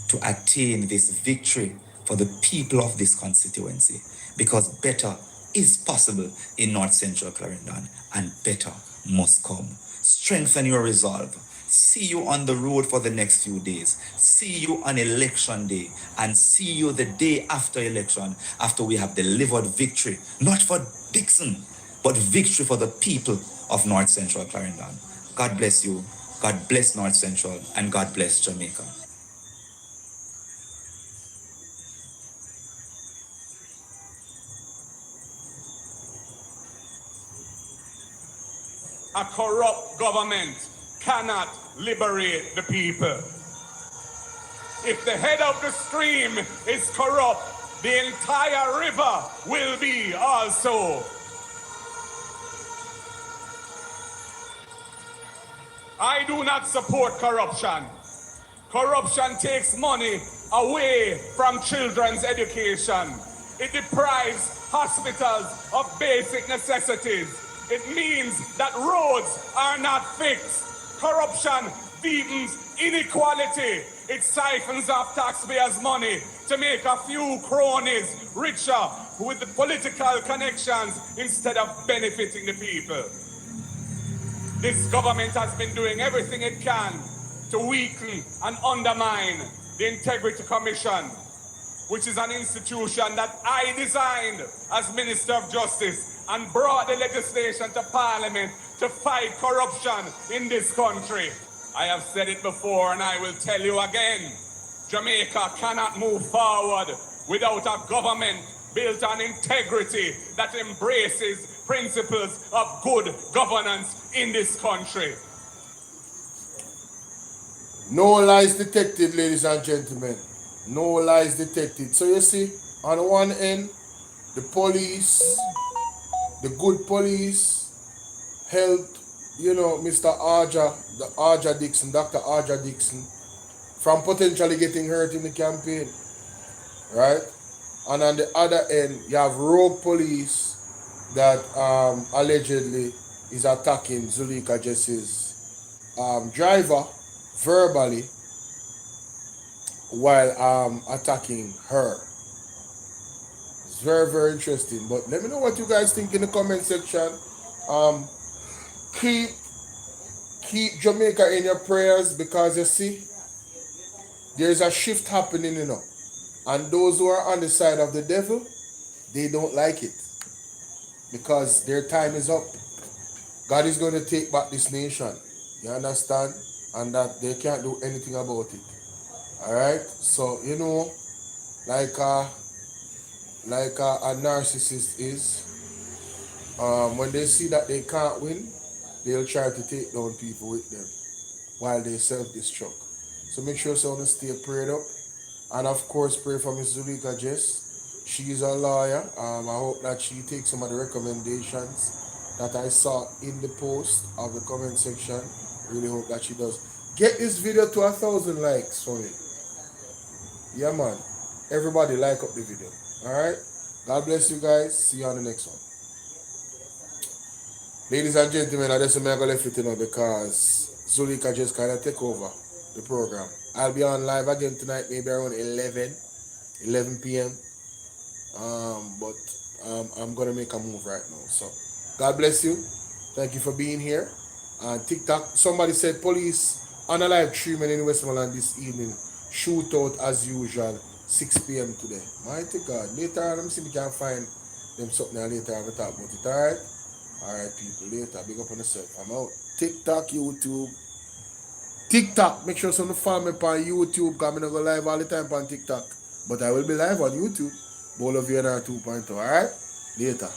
to attain this victory for the people of this constituency, because better is possible in North Central Clarendon, and better must come. Strengthen your resolve. See you on the road for the next few days. See you on election day, and see you the day after election, after we have delivered victory, not for Dixon, but victory for the people of North Central Clarendon. God bless you. God bless North Central, and God bless Jamaica. A corrupt government cannot liberate the people. If the head of the stream is corrupt, the entire river will be also. I do not support corruption. Corruption takes money away from children's education. It deprives hospitals of basic necessities. It means that roads are not fixed. Corruption deepens inequality. It siphons off taxpayers' money to make a few cronies richer with the political connections instead of benefiting the people. This government has been doing everything it can to weaken and undermine the Integrity Commission, which is an institution that I designed as Minister of Justice and brought the legislation to Parliament to fight corruption in this country. I have said it before and I will tell you again. Jamaica cannot move forward without a government built on integrity that embraces principles of good governance in this country. No lies detected, ladies and gentlemen. No lies detected. So you see, on one end, the police, the good police, helped, Mr. Dr. Arja Dixon, from potentially getting hurt in the campaign, right? And on the other end, you have rogue police that allegedly is attacking Zulika Jess's driver verbally while attacking her. It's very, very interesting. But let me know what you guys think in the comment section. Keep Jamaica in your prayers, because you see, there's a shift happening, and those who are on the side of the devil, they don't like it, because their time is up. God is going to take back this nation, you understand, and that they can't do anything about it. All right, so like a narcissist is, when they see that they can't win, they'll try to take down people with them while they self-destruct. So make sure someone stay prayed up, and of course pray for Miss Zulika Jess. She is a lawyer. I hope that she takes some of the recommendations that I saw in the post of the comment section. Really hope that she does. Get this video to 1,000 likes for me. Yeah, man. Everybody like up the video. Alright? God bless you guys. See you on the next one. Ladies and gentlemen, I just going to left it because Zulika just kind of take over the program. I'll be on live again tonight, maybe around 11 p.m. But I'm going to make a move right now. So, God bless you. Thank you for being here. And TikTok, somebody said police on a live streaming in Westmoreland this evening. Shootout as usual, 6 p.m. today. Mighty God. Later on, let me see if we can find them something later on. We'll talk about it. Alright? Alright, people. Later. Big up on yourself. I'm out. TikTok, YouTube. TikTok. Make sure someone follow me on YouTube, because I'm not go live all the time on TikTok. But I will be live on YouTube. BOLO V&R 2.0. Alright? Later.